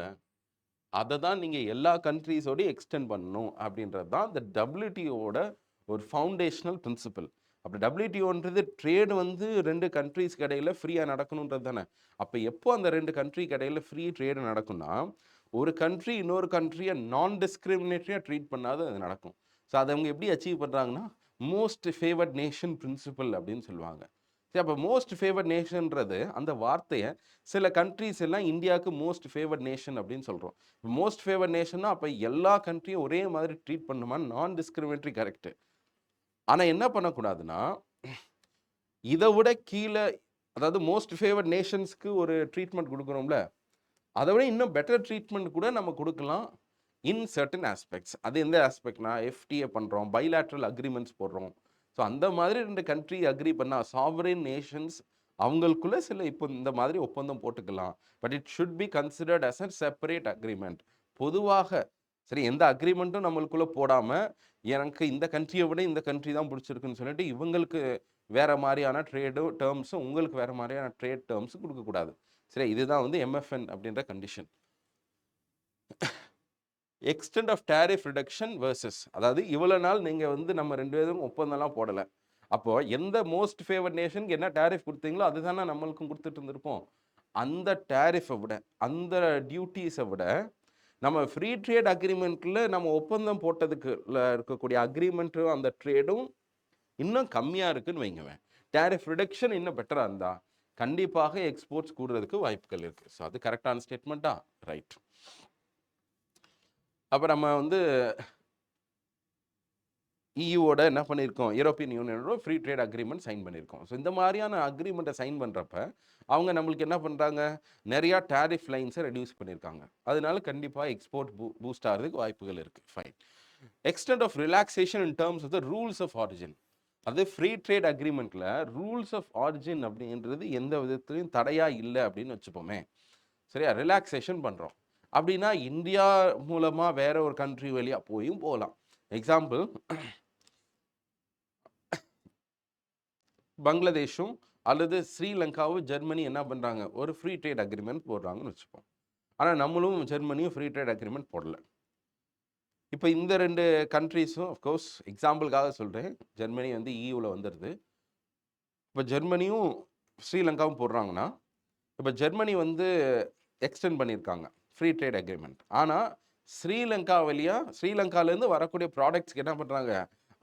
அதை தான் நீங்கள் எல்லா கண்ட்ரீஸோடையும் எக்ஸ்டெண்ட் பண்ணணும் அப்படின்றது தான் இந்த டபிள்யூடிஓட ஒரு ஃபவுண்டேஷனல் பிரின்சிபல். அப்போ டபிள்யூடிஓன்றது ட்ரேடு வந்து 2 கண்ட்ரீஸ்க்கு இடையில் ஃப்ரீயாக நடக்கணுன்றது தானே. அப்போ எப்போ அந்த 2 கண்ட்ரிக்கு இடையில் ஃப்ரீ ட்ரேடு நடக்கும்னா ஒரு கண்ட்ரி இன்னொரு கண்ட்ரியை நான் டிஸ்கிரிமினேட்டரியாக ட்ரீட் பண்ணாத அது நடக்கும். ஸோ அதை அவங்க எப்படி அச்சீவ் பண்ணுறாங்கன்னா மோஸ்ட் ஃபேவர்ட் நேஷன் பிரின்சிபல் அப்படின்னு சொல்லுவாங்க. சரி, அப்போ மோஸ்ட் ஃபேவர்ட் நேஷன்றது அந்த வார்த்தையை சில கண்ட்ரிஸ் எல்லாம் இந்தியாவுக்கு மோஸ்ட் ஃபேவர்ட் நேஷன் அப்படின்னு சொல்கிறோம். மோஸ்ட் ஃபேவர்ட் நேஷன்னா அப்போ எல்லா கண்ட்ரியும் ஒரே மாதிரி ட்ரீட் பண்ணுமா? நான் டிஸ்கிரிமினேட்டரி கரெக்டு. ஆனால் என்ன பண்ணக்கூடாதுன்னா, இதை விட கீழே, அதாவது மோஸ்ட் ஃபேவர்ட் நேஷன்ஸ்க்கு ஒரு ட்ரீட்மெண்ட் கொடுக்குறோம்ல, அதை விட இன்னும் பெட்டர் ட்ரீட்மெண்ட் கூட நம்ம கொடுக்கலாம் இன் சர்டன் ஆஸ்பெக்ட்ஸ். அது எந்த ஆஸ்பெக்ட்னா, எஃப்டிஏ பண்ணுறோம், பைலேட்ரல் அக்ரிமெண்ட்ஸ் போடுறோம். ஸோ அந்த மாதிரி 2 கண்ட்ரி அக்ரி பண்ணால் சாவரின் நேஷன்ஸ் அவங்களுக்குள்ள சில இப்போ இந்த மாதிரி ஒப்பந்தம் போட்டுக்கலாம். But it should be considered as a separate agreement. பொதுவாக சரி, எந்த அக்ரிமெண்ட்டும் நம்மளுக்குள்ளே போடாமல், எனக்கு இந்த கண்ட்ரியை விட இந்த கண்ட்ரி தான் பிடிச்சிருக்குன்னு சொல்லிட்டு இவங்களுக்கு வேறு மாதிரியான ட்ரேடு டேர்ம்ஸும் உங்களுக்கு வேறு மாதிரியான ட்ரேட் டேர்ம்ஸும் கொடுக்கக்கூடாது. சரி, இதுதான் வந்து எம்எஃப்என் அப்படின்ற condition. Extent of tariff reduction versus, அதாவது இவ்வளோ நாள் நீங்கள் வந்து நம்ம 2 பேரும் ஒப்பந்தம்லாம் போடலை. அப்போது எந்த மோஸ்ட் ஃபேவர்ட் நேஷனுக்கு என்ன டேரிஃப் கொடுத்தீங்களோ அதுதானே நம்மளுக்கும் கொடுத்துட்டு இருந்திருப்போம். அந்த டேரிஃபை விட, அந்த டியூட்டிஸை விட, நம்ம ஃப்ரீ ட்ரேட் அக்ரிமெண்ட்டில் நம்ம ஒப்பந்தம் போட்டதுக்கு இருக்கக்கூடிய அக்ரிமெண்ட்டும் அந்த ட்ரேடும் இன்னும் கம்மியாக இருக்குன்னு வைங்கவேன். டேரிஃப் ரிடக்ஷன் இன்னும் பெட்டராக இருந்தால் கண்டிப்பாக எக்ஸ்போர்ட்ஸ் கூடுறதுக்கு வாய்ப்புகள் இருக்குது. ஸோ அது கரெக்டான ஸ்டேட்மெண்ட்டா? ரைட். அப்போ நம்ம வந்து இயூவோட என்ன பண்ணியிருக்கோம், யூரோப்பியன் யூனியனோட ஃப்ரீ ட்ரேட் அக்ரிமெண்ட் சைன் பண்ணியிருக்கோம். ஸோ இந்த மாதிரியான அக்ரிமெண்ட்டை சைன் பண்ணுறப்ப அவங்க நம்மளுக்கு என்ன பண்ணுறாங்க, நிறையா டேரிஃப் லைன்ஸை ரெடியூஸ் பண்ணியிருக்காங்க. அதனால கண்டிப்பாக எக்ஸ்போர்ட் பூஸ்ட் ஆகிறதுக்கு வாய்ப்புகள் இருக்குது. Fine. Extent of relaxation in terms of the rules of origin. அது ஃப்ரீ ட்ரேட் அக்ரிமெண்ட்டில் ரூல்ஸ் ஆஃப் ஆரிஜின் அப்படின்றது எந்த விதத்துலையும் தடையாக இல்லை அப்படின்னு வச்சுப்போமே. சரியா, ரிலாக்ஸேஷன் பண்ணுறோம் அப்படின்னா இந்தியா மூலமாக வேற ஒரு கண்ட்ரி வழியாக போயும் போகலாம். எக்ஸாம்பிள், பங்களாதேஷும் அல்லது ஸ்ரீலங்காவும் ஜெர்மனி என்ன பண்ணுறாங்க, ஒரு ஃப்ரீ ட்ரேட் அக்ரிமெண்ட் போடுறாங்கன்னு வச்சுப்போம். ஆனால் நம்மளும் ஜெர்மனியும் ஃப்ரீ ட்ரேட் அக்ரிமெண்ட் போடல. இப்போ இந்த 2 கண்ட்ரீஸும் அஃப்கோர்ஸ் எக்ஸாம்பிளுக்காக சொல்கிறேன், ஜெர்மனி வந்து இயூவில் வந்துடுது. இப்போ ஜெர்மனியும் ஸ்ரீலங்காவும் போடுறாங்கன்னா, இப்போ ஜெர்மனி வந்து எக்ஸ்டெண்ட் பண்ணியிருக்காங்க ஃப்ரீ ட்ரேட் அக்ரிமெண்ட். ஆனால் ஸ்ரீலங்கா வழியாக ஸ்ரீலங்காலேருந்து வரக்கூடிய ப்ராடக்ட்ஸ்க்கு என்ன பண்ணுறாங்க,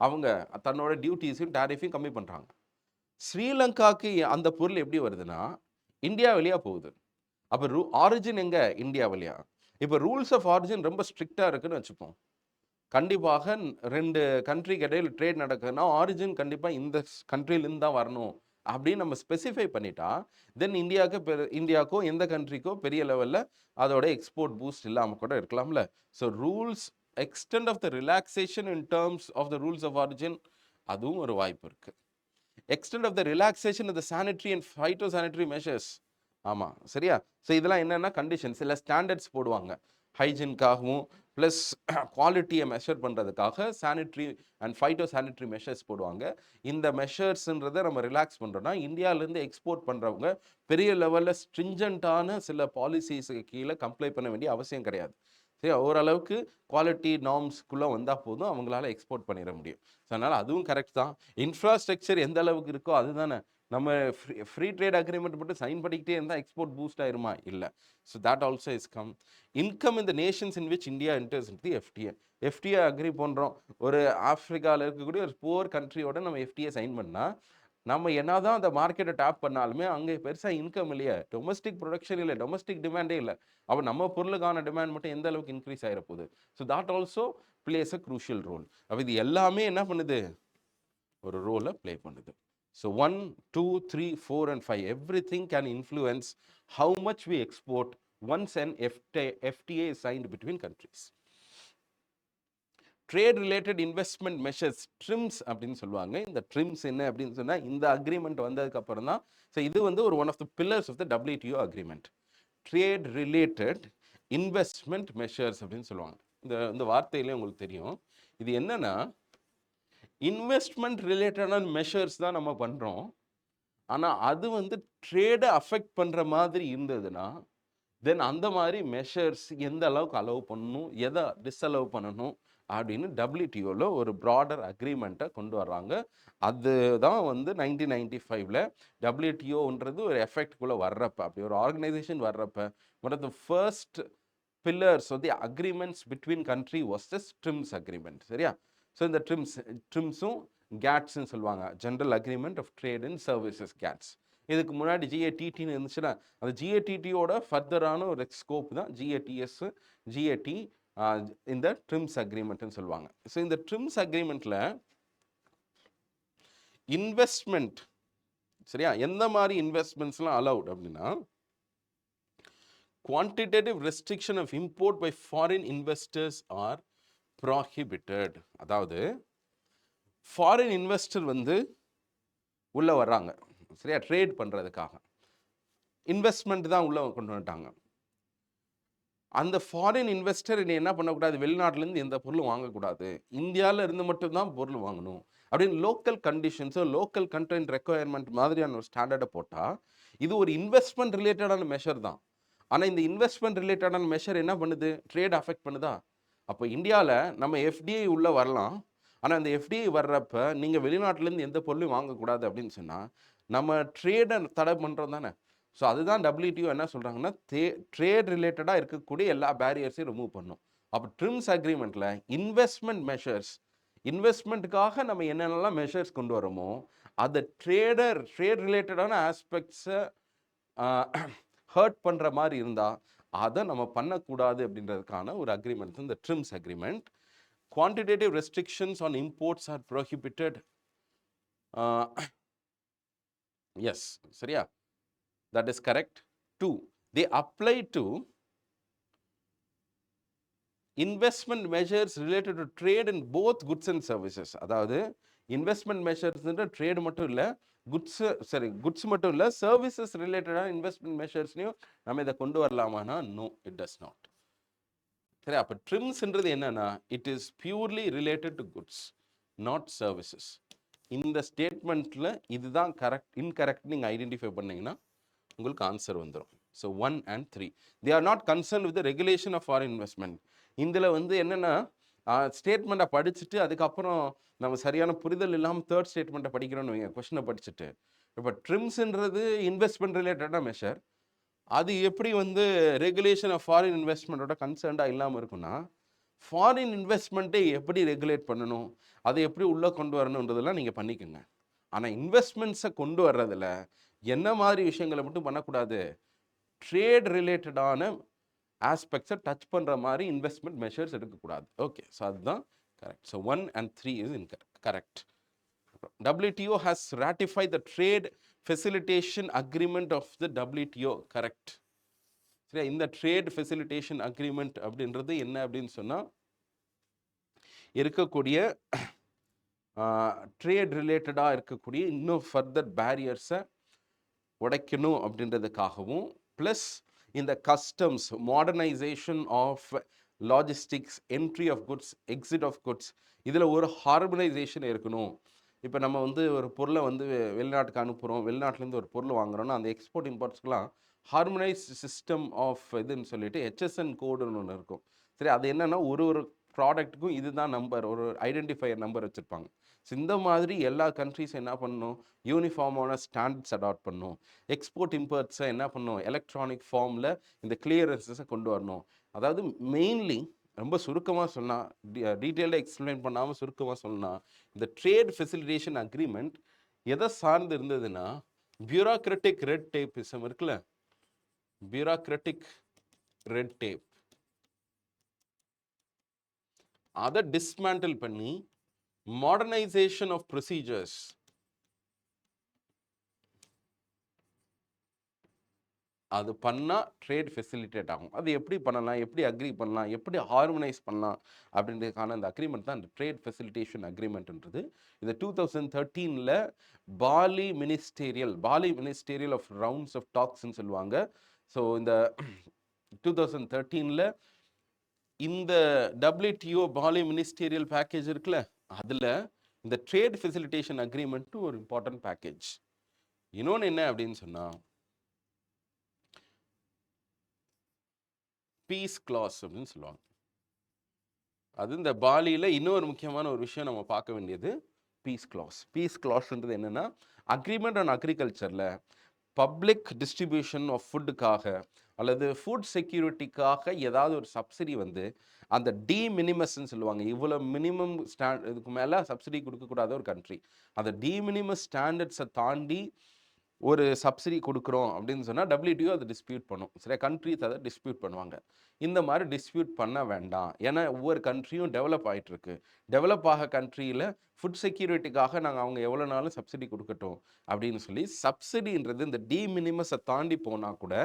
அவங்க தன்னோட டியூட்டிஸையும் டேரிஃபையும் கம்மி பண்ணுறாங்க. ஸ்ரீலங்காவுக்கு அந்த பொருள் எப்படி வருதுன்னா, இந்தியா வழியாக போகுது. அப்போ ஆரிஜின் எங்கே, இந்தியா வழியா. இப்போ ரூல்ஸ் ஆஃப் ஆரிஜின் ரொம்ப ஸ்ட்ரிக்டாக இருக்குன்னு வச்சுப்போம். கண்டிப்பாக 2 கண்ட்ரிக்கு இடையில் ட்ரேட் நடக்குதுன்னா ஆரிஜின் கண்டிப்பாக இந்த கண்ட்ரிலேருந்து தான் வரணும் அப்படின்னு நம்ம ஸ்பெசிஃபை பண்ணிட்டா, தென் இந்தியாவுக்கோ எந்த கண்ட்ரிக்கோ பெரிய லெவலில் அதோட எக்ஸ்போர்ட் பூஸ்ட் இல்லாமல் கூட இருக்கலாம்ல. So rules extent of the relaxation in terms of the rules of origin, அதுவும் ஒரு வாய்ப்பு இருக்குது. Extent of the relaxation of the sanitary and phyto sanitary measures. ஆமாம், சரியா. ஸோ இதெல்லாம் என்னென்னா கண்டிஷன்ஸ், இல்லை ஸ்டாண்டர்ட்ஸ் போடுவாங்க ஹைஜின்காகவும் ப்ளஸ் குவாலிட்டியை மெஷர் பண்ணுறதுக்காக sanitary and phyto sanitary measures போடுவாங்க. இந்த மெஷர்ஸ்ன்றதை நம்ம ரிலாக்ஸ் பண்ணுறோன்னா இந்தியாவிலேருந்து எக்ஸ்போர்ட் பண்ணுறவங்க பெரிய லெவலில் ஸ்ட்ரிஞ்சண்ட்டான சில பாலிசிஸுக்கு கீழே கம்ப்ளை பண்ண வேண்டிய அவசியம் கிடையாது. சரி, ஓரளவுக்கு குவாலிட்டி நார்ம்ஸ்க்குள்ளே வந்தால் போதும், அவங்களால எக்ஸ்போர்ட் பண்ணிட முடியும். ஸோ அதனால் அதுவும் கரெக்ட் தான். இன்ஃப்ராஸ்ட்ரக்சர் எந்த அளவுக்கு இருக்கோ அதுதானே. நம்ம ஃப்ரீ ட்ரேட் அக்ரிமெண்ட் மட்டும் சைன் பண்ணிக்கிட்டே இருந்தால் எக்ஸ்போர்ட் பூஸ்ட் ஆயிருமா? இல்லை. So that also is come. Income in the nations in which India enters in the FTA. FTA agree பண்ணுறோம், ஒரு ஆஃப்ரிக்காவில் இருக்கக்கூடிய ஒரு புவர் கண்ட்ரியோட நம்ம எஃப்டிஏ சைன் பண்ணால், நம்ம என்ன தான் அந்த மார்க்கெட்டை டேப் பண்ணாலுமே அங்கே பெருசாக இன்கம் இல்லையே, டொமஸ்டிக் ப்ரொடக்ஷன் இல்லை, டொமஸ்டிக் டிமாண்டே இல்லை. அப்போ நம்ம பொருளுக்கான டிமாண்ட் மட்டும் எந்த அளவுக்கு இன்க்ரீஸ் ஆகிட போகுது. So that also plays a crucial role. அப்போ இது எல்லாமே என்ன பண்ணுது, ஒரு ரோலை ப்ளே பண்ணுது. So 1, 2, 3, 4 and 5, everything can influence how much we export once an FTA is signed between countries. Trade related investment measures, TRIMS அப்படின்னு சொல்லுவாங்க. இந்த TRIMS என்ன அப்படின்னு சொன்னால், இந்த அக்ரிமெண்ட் வந்ததுக்கு அப்புறம் தான். ஸோ இது வந்து ஒரு one of the pillars of the WTO agreement. Trade related investment measures அப்படின்னு சொல்லுவாங்க. இந்த வார்த்தையிலே உங்களுக்கு தெரியும். இது என்னன்னா, இன்வெஸ்ட்மெண்ட் ரிலேட்டடான மெஷர்ஸ் தான் நம்ம பண்ணுறோம். ஆனால் அது வந்து ட்ரேடை அஃபெக்ட் பண்ணுற மாதிரி இருந்ததுன்னா, தென் அந்த மாதிரி மெஷர்ஸ் எந்த அளவுக்கு அலோவ் பண்ணணும், எதை டிஸ்அலோவ் பண்ணணும் அப்படின்னு WTOவில் ஒரு ப்ராடர் அக்ரிமெண்ட்டை கொண்டு வர்றாங்க. அதுதான் வந்து 1995 WTOன்றது ஒரு எஃபெக்ட்குள்ளே வர்றப்ப, அப்படி ஒரு ஆர்கனைசேஷன் வர்றப்ப, one of the first pillars of the agreements between country was the TRIMS agreement. சரியா. ஸோ இந்த ட்ரிம்ஸும் கேட்ஸ்ன்னு சொல்லுவாங்க, general agreement of trade and services, GATS. இதுக்கு முன்னாடி GATTன்னு இருந்துச்சுன்னா, அந்த GATTயோட ஃபர்தரான ஒரு ஸ்கோப் தான் GATS, GAT, இந்த ட்ரிம்ஸ் அக்ரிமெண்ட்னு சொல்லுவாங்க. ஸோ இந்த ட்ரிம்ஸ் அக்ரிமெண்ட்டில் இன்வெஸ்ட்மெண்ட், சரியா, எந்த மாதிரி இன்வெஸ்ட்மெண்ட்ஸ்லாம் அலவுட் அப்படின்னா, quantitative restriction of import by foreign investors are prohibited. அதாவது ஃபாரின் இன்வெஸ்டர் வந்து உள்ள வர்றாங்க, சரியா, ட்ரேட் பண்றதுக்காக இன்வெஸ்ட்மெண்ட் தான் உள்ள கொண்டு வந்துட்டாங்க. அந்த ஃபாரின் இன்வெஸ்டர் இனி என்ன பண்ணக்கூடாது, வெளிநாட்டிலேருந்து எந்த பொருளும் வாங்கக்கூடாது, இந்தியாவில் இருந்து மட்டும்தான் பொருள் வாங்கணும் அப்படின்னு லோக்கல் கண்டிஷன்ஸோ லோக்கல் கண்டென்ட் ரெக்குயர்மெண்ட் மாதிரியான ஒரு ஸ்டாண்டர்டை போட்டால் இது ஒரு இன்வெஸ்ட்மெண்ட் ரிலேட்டடான மெஷர் தான். ஆனால் இந்த இன்வெஸ்ட்மெண்ட் ரிலேட்டடான மெஷர் என்ன பண்ணுது, ட்ரேட் அஃபெக்ட் பண்ணுதா? அப்போ இந்தியாவில் நம்ம எஃப்டிஐ உள்ளே வரலாம், ஆனால் அந்த எஃப்டிஐ வர்றப்ப நீங்கள் வெளிநாட்டிலேருந்து எந்த பொருளையும் வாங்கக்கூடாது அப்படின்னு சொன்னால் நம்ம ட்ரேடை தடை பண்ணுறோம் தானே. ஸோ அதுதான் WTO என்ன சொல்கிறாங்கன்னா, ட்ரேட் ரிலேட்டடாக இருக்கக்கூடிய எல்லா பேரியர்ஸையும் ரிமூவ் பண்ணும். அப்போ ட்ரிம்ஸ் அக்ரிமெண்ட்டில் இன்வெஸ்ட்மெண்ட் மெஷர்ஸ், இன்வெஸ்ட்மெண்ட்டுக்காக நம்ம என்னென்னலாம் மெஷர்ஸ் கொண்டு வரோமோ அதை ட்ரேட் ரிலேட்டடான ஆஸ்பெக்ட்ஸை ஹர்ட் பண்ணுற மாதிரி இருந்தால் அதை நம்ம பண்ணக்கூடாது அப்படின்றதுக்கான ஒரு அக்ரிமெண்ட் தான் இந்த trims agreement. Quantitative restrictions on imports are prohibited. Yes, சரியா, that is correct. 2, they apply to investment measures related to trade in both goods and services. அதாவது இன்வெஸ்ட்மெண்ட் மெஷர்ஸ்ன்ற ட்ரேட் மட்டும் இல்லை, குட்ஸ் மட்டும் இல்லை, சர்வீசஸ் ரிலேட்டடான இன்வெஸ்ட்மெண்ட் மெஷர்ஸ்லையும் நம்ம இதை கொண்டு வரலாமானா நோ, இட் டஸ் நாட். சரி, அப்போ ட்ரிம்ஸ்ன்றது என்னன்னா, it is purely related to goods, not services. இந்த ஸ்டேட்மெண்ட்டில் இதுதான் கரெக்ட் இன்கரெக்ட் நீங்கள் ஐடென்டிஃபை பண்ணிங்கன்னா உங்களுக்கு ஆன்சர் வந்துடும். So 1 and 3 they are not concern with regulation of foreign investment. இதில் வந்து என்னென்னா, ஸ்டேட்மெண்ட்டை படிச்சுட்டு அதுக்கப்புறம் நம்ம சரியான புரிதல் இல்லாமல் தேர்ட் ஸ்டேட்மெண்ட்டை படிக்கிறோன்னு வைங்க, கொஸ்டினை படிச்சுட்டு. இப்போ ட்ரிம்ஸ்ன்றது இன்வெஸ்ட்மெண்ட் ரிலேட்டடான மெஷர், அது எப்படி வந்து ரெகுலேஷன் ஆஃப் ஃபாரின் இன்வெஸ்ட்மெண்ட்டோட கன்சர்ன்டாக இல்லாமல் இருக்குன்னா, ஃபாரின் இன்வெஸ்ட்மெண்ட்டை எப்படி ரெகுலேட் பண்ணணும், அதை எப்படி உள்ளே கொண்டு வரணுன்றதெல்லாம் நீங்கள் பண்ணிக்கோங்க. ஆனால் இன்வெஸ்ட்மெண்ட்ஸை கொண்டு வர்றதில் என்ன மாதிரி விஷயங்களை மட்டும் பண்ணக்கூடாது, ட்ரேட் ரிலேட்டடான ஆஸ்பெக்ட்ஸை டச் பண்ணுற மாதிரி இன்வெஸ்ட்மெண்ட் மெஷர்ஸ் எடுக்கக்கூடாது. ஓகே, ஸோ அதுதான் correct. So 1 and 3 is correct. WTO has ratified the trade facilitation agreement of the WTO. Correct. சரி, இந்த ட்ரேட் ஃபெசிலிட்டேஷன் அக்ரிமெண்ட் அப்படின்றது என்ன அப்படின்னு சொன்னால், இருக்கக்கூடிய ட்ரேட் ரிலேட்டடாக இருக்கக்கூடிய இன்னும் ஃபர்தர் பேரியர்ஸை உடைக்கணும் அப்படின்றதுக்காகவும், ப்ளஸ் இந்த customs, modernisation of logistics, entry of goods, exit of goods, இதில் ஒரு ஹார்மனைசேஷன் இருக்கணும். இப்போ நம்ம வந்து ஒரு பொருளை வந்து வெளிநாட்டுக்கு அனுப்புகிறோம், வெளிநாட்டிலேருந்து ஒரு பொருள் வாங்குறோன்னா அந்த எக்ஸ்போர்ட் இம்போர்ட்ஸ்க்கெலாம் ஹார்மனைஸ் சிஸ்டம் ஆஃப் இதுன்னு சொல்லிட்டு HSN கோடுன்னு ஒன்று இருக்கும். சரி, அது என்னென்னா ஒரு ப்ராடக்ட்டுக்கும் இதுதான் நம்பர், ஒரு ஐடென்டிஃபையர் நம்பர் வச்சுருப்பாங்க. ஸோ இந்த மாதிரி எல்லா கண்ட்ரிஸும் என்ன பண்ணணும், யூனிஃபார்மான ஸ்டாண்டர்ட்ஸ் அடாப்ட் பண்ணணும். எக்ஸ்போர்ட் இம்போர்ட்ஸை என்ன பண்ணணும், எலக்ட்ரானிக் ஃபார்மில் இந்த கிளியரன்ஸஸை கொண்டு வரணும். அதாவது மெயின்லி ரொம்ப சுருக்கமாக சொன்னால், டீட்டெயிலாக எக்ஸ்பிளைன் பண்ணாமல் சுருக்கமாக சொன்னால், இந்த ட்ரேட் ஃபெசிலிட்டேஷன் அக்ரிமெண்ட் எதை சார்ந்து இருந்ததுன்னா, பியூரோக்ராட்டிக் ரெட் டேப்பிசம் இருக்குல்ல, பியூரோக்ராட்டிக் ரெட் டேப், அதை டிஸ்மேண்டில் பண்ணி மாடர்னைசேஷன் ஆஃப் ப்ரொசீஜர்ஸ், அது பண்ணால் ட்ரேட் ஃபெசிலிட்டேட் ஆகும். அது எப்படி பண்ணலாம், எப்படி அக்ரி பண்ணலாம், எப்படி ஹார்மனைஸ் பண்ணலாம் அப்படின்றதுக்கான அந்த அக்ரிமெண்ட் தான் அந்த ட்ரேட் ஃபெசிலிட்டேஷன் அக்ரிமெண்ட்ன்றது. இது 2013 Bali ministerial of rounds of டாக்ஸ்ன்னு சொல்லுவாங்க. ஸோ இந்த 2013 இந்த WTO பாலி மினிஸ்டீரியல் பேக்கேஜ் இருக்குல்ல, அதில் இந்த ட்ரேட் ஃபெசிலிட்டேஷன் அக்ரிமெண்ட்டு ஒரு இம்பார்ட்டன்ட் பேக்கேஜ். இன்னொன்று என்ன அப்படின்னு சொன்னால், பீஸ் கிளாஸ் அப்படின்னு சொல்லுவாங்க. அது இந்த பாலியில் இன்னொரு முக்கியமான ஒரு விஷயம் நம்ம பார்க்க வேண்டியது பீஸ் கிளாஸ். பீஸ் கிளாஸ்ன்றது என்னென்னா, அக்ரிமெண்ட் ஆன் அக்ரிகல்ச்சரில் பப்ளிக் டிஸ்ட்ரிபியூஷன் ஆஃப் ஃபுட்டுக்காக அல்லது ஃபுட் செக்யூரிட்டிக்காக ஏதாவது ஒரு சப்சிடி வந்து அந்த மினிமஸ்ன்னு சொல்லுவாங்க, இவ்வளோ மினிமம் இதுக்கு மேலே சப்சிடி கொடுக்கக்கூடாத ஒரு கண்ட்ரி, அந்த மினிமஸ் ஸ்டாண்டர்ட்ஸை தாண்டி ஒரு சப்சிடி கொடுக்குறோம் அப்படின்னு சொன்னால் WTO அதை டிஸ்பியூட் பண்ணும். சில கண்ட்ரிஸ் அதை டிஸ்பியூட் பண்ணுவாங்க. இந்த மாதிரி டிஸ்பியூட் பண்ண வேண்டாம். ஏன்னா ஒவ்வொரு கண்ட்ரியும் டெவலப் ஆகிட்டு இருக்கு. டெவலப் ஆக கண்ட்ரியில் ஃபுட் செக்யூரிட்டிக்காக நாங்கள் அவங்க எவ்வளோ நாளும் சப்சிடி கொடுக்கட்டும் அப்படின்னு சொல்லி, சப்சிடின்றது இந்த மினிமஸை தாண்டி போனால் கூட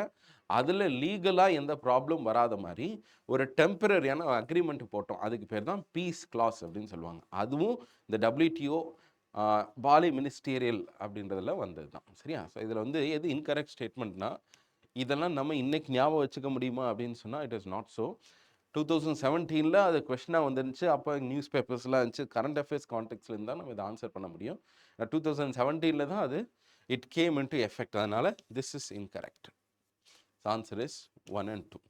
அதில் லீகலாக எந்த ப்ராப்ளம் வராத மாதிரி ஒரு டெம்பரரியான அக்ரிமெண்ட் போட்டோம். அதுக்கு பேர் தான் பீஸ் கிளாஸ் அப்படின்னு சொல்லுவாங்க. அதுவும் இந்த WTO பாலி மினிஸ்டீரியல் அப்படின்றதுல வந்தது தான். சரியா? ஸோ இதில் வந்து எது இன்கரெக்ட் ஸ்டேட்மெண்ட்னா, இதெல்லாம் நம்ம இன்னைக்கு ஞாபகம் வச்சுக்க முடியுமா அப்படின்னு சொன்னால் இட் இஸ் நாட் ஸோ. 2017 அது கொஸ்டினாக வந்துருந்துச்சு. அப்போ நியூஸ் பேப்பர்ஸ்லாம் இருந்துச்சு. கரண்ட் அஃபேர்ஸ் கான்டெக்ட்ல இருந்தால் நம்ம இதை ஆன்சர் பண்ண முடியும். 2017 தான் அது it came in to effect. அதனால் this is incorrect. Answer is 1 and 2.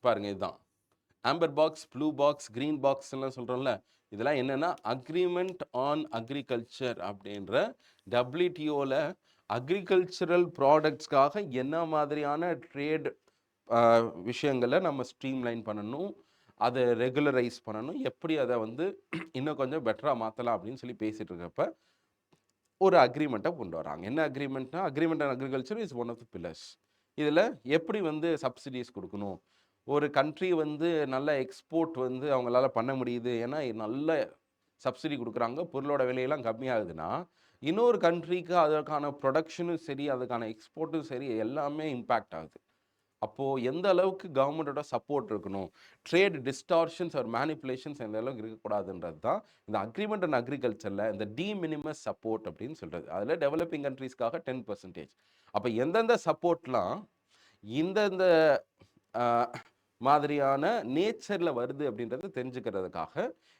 பாருங்க, இதுதான் amber box, blue box, green box எல்லாம் சொல்கிறோம்ல. இதெல்லாம் என்னென்னா அக்ரிமெண்ட் ஆன் அக்ரிகல்ச்சர் அப்படின்ற WTOவில் அக்ரிகல்ச்சரல் ப்ராடக்ட்ஸ்க்காக என்ன மாதிரியான ட்ரேட் விஷயங்களை நம்ம ஸ்ட்ரீம்லைன் பண்ணணும், அதை ரெகுலரைஸ் பண்ணணும், எப்படி அதை வந்து இன்னும் கொஞ்சம் பெட்டராக மாற்றலாம் அப்படின்னு சொல்லி பேசிகிட்டு இருக்கப்ப ஒரு அக்ரிமெண்ட்டை கொண்டு வராங்க. என்ன அக்ரிமெண்ட்னா, agreement on agriculture is one of the pillars. இதில் எப்படி வந்து சப்சிடிஸ் கொடுக்கணும், ஒரு கண்ட்ரி வந்து நல்ல எக்ஸ்போர்ட் வந்து அவங்களால பண்ண முடியுது, ஏன்னா நல்ல சப்சிடி கொடுக்குறாங்க, பொருளோட விலையெல்லாம் கம்மியாகுதுன்னா, இன்னொரு கண்ட்ரிக்கு அதற்கான ப்ரொடக்ஷனும் சரி, அதுக்கான எக்ஸ்போர்ட்டும் சரி, எல்லாமே இம்பேக்ட் ஆகுது. அப்போது எந்த அளவுக்கு கவர்மெண்ட்டோட சப்போர்ட் இருக்கணும், ட்ரேட் டிஸ்டார்ஷன்ஸ் ஆர் மேனிப்புலேஷன்ஸ் எந்த அளவுக்கு இருக்கக்கூடாதுன்றது தான் இந்த அக்ரிமெண்ட் அண்ட் அக்ரிகல்ச்சரில் இந்த மினிமஸ் சப்போர்ட் அப்படின்னு சொல்கிறது. அதில் டெவலப்பிங் கண்ட்ரீஸ்க்காக 10%. அப்போ எந்தெந்த சப்போர்ட்லாம் இந்தந்த மாதிரியான நேச்சரில் வருது அப்படின்றது தெரிஞ்சுக்கிறதுக்காக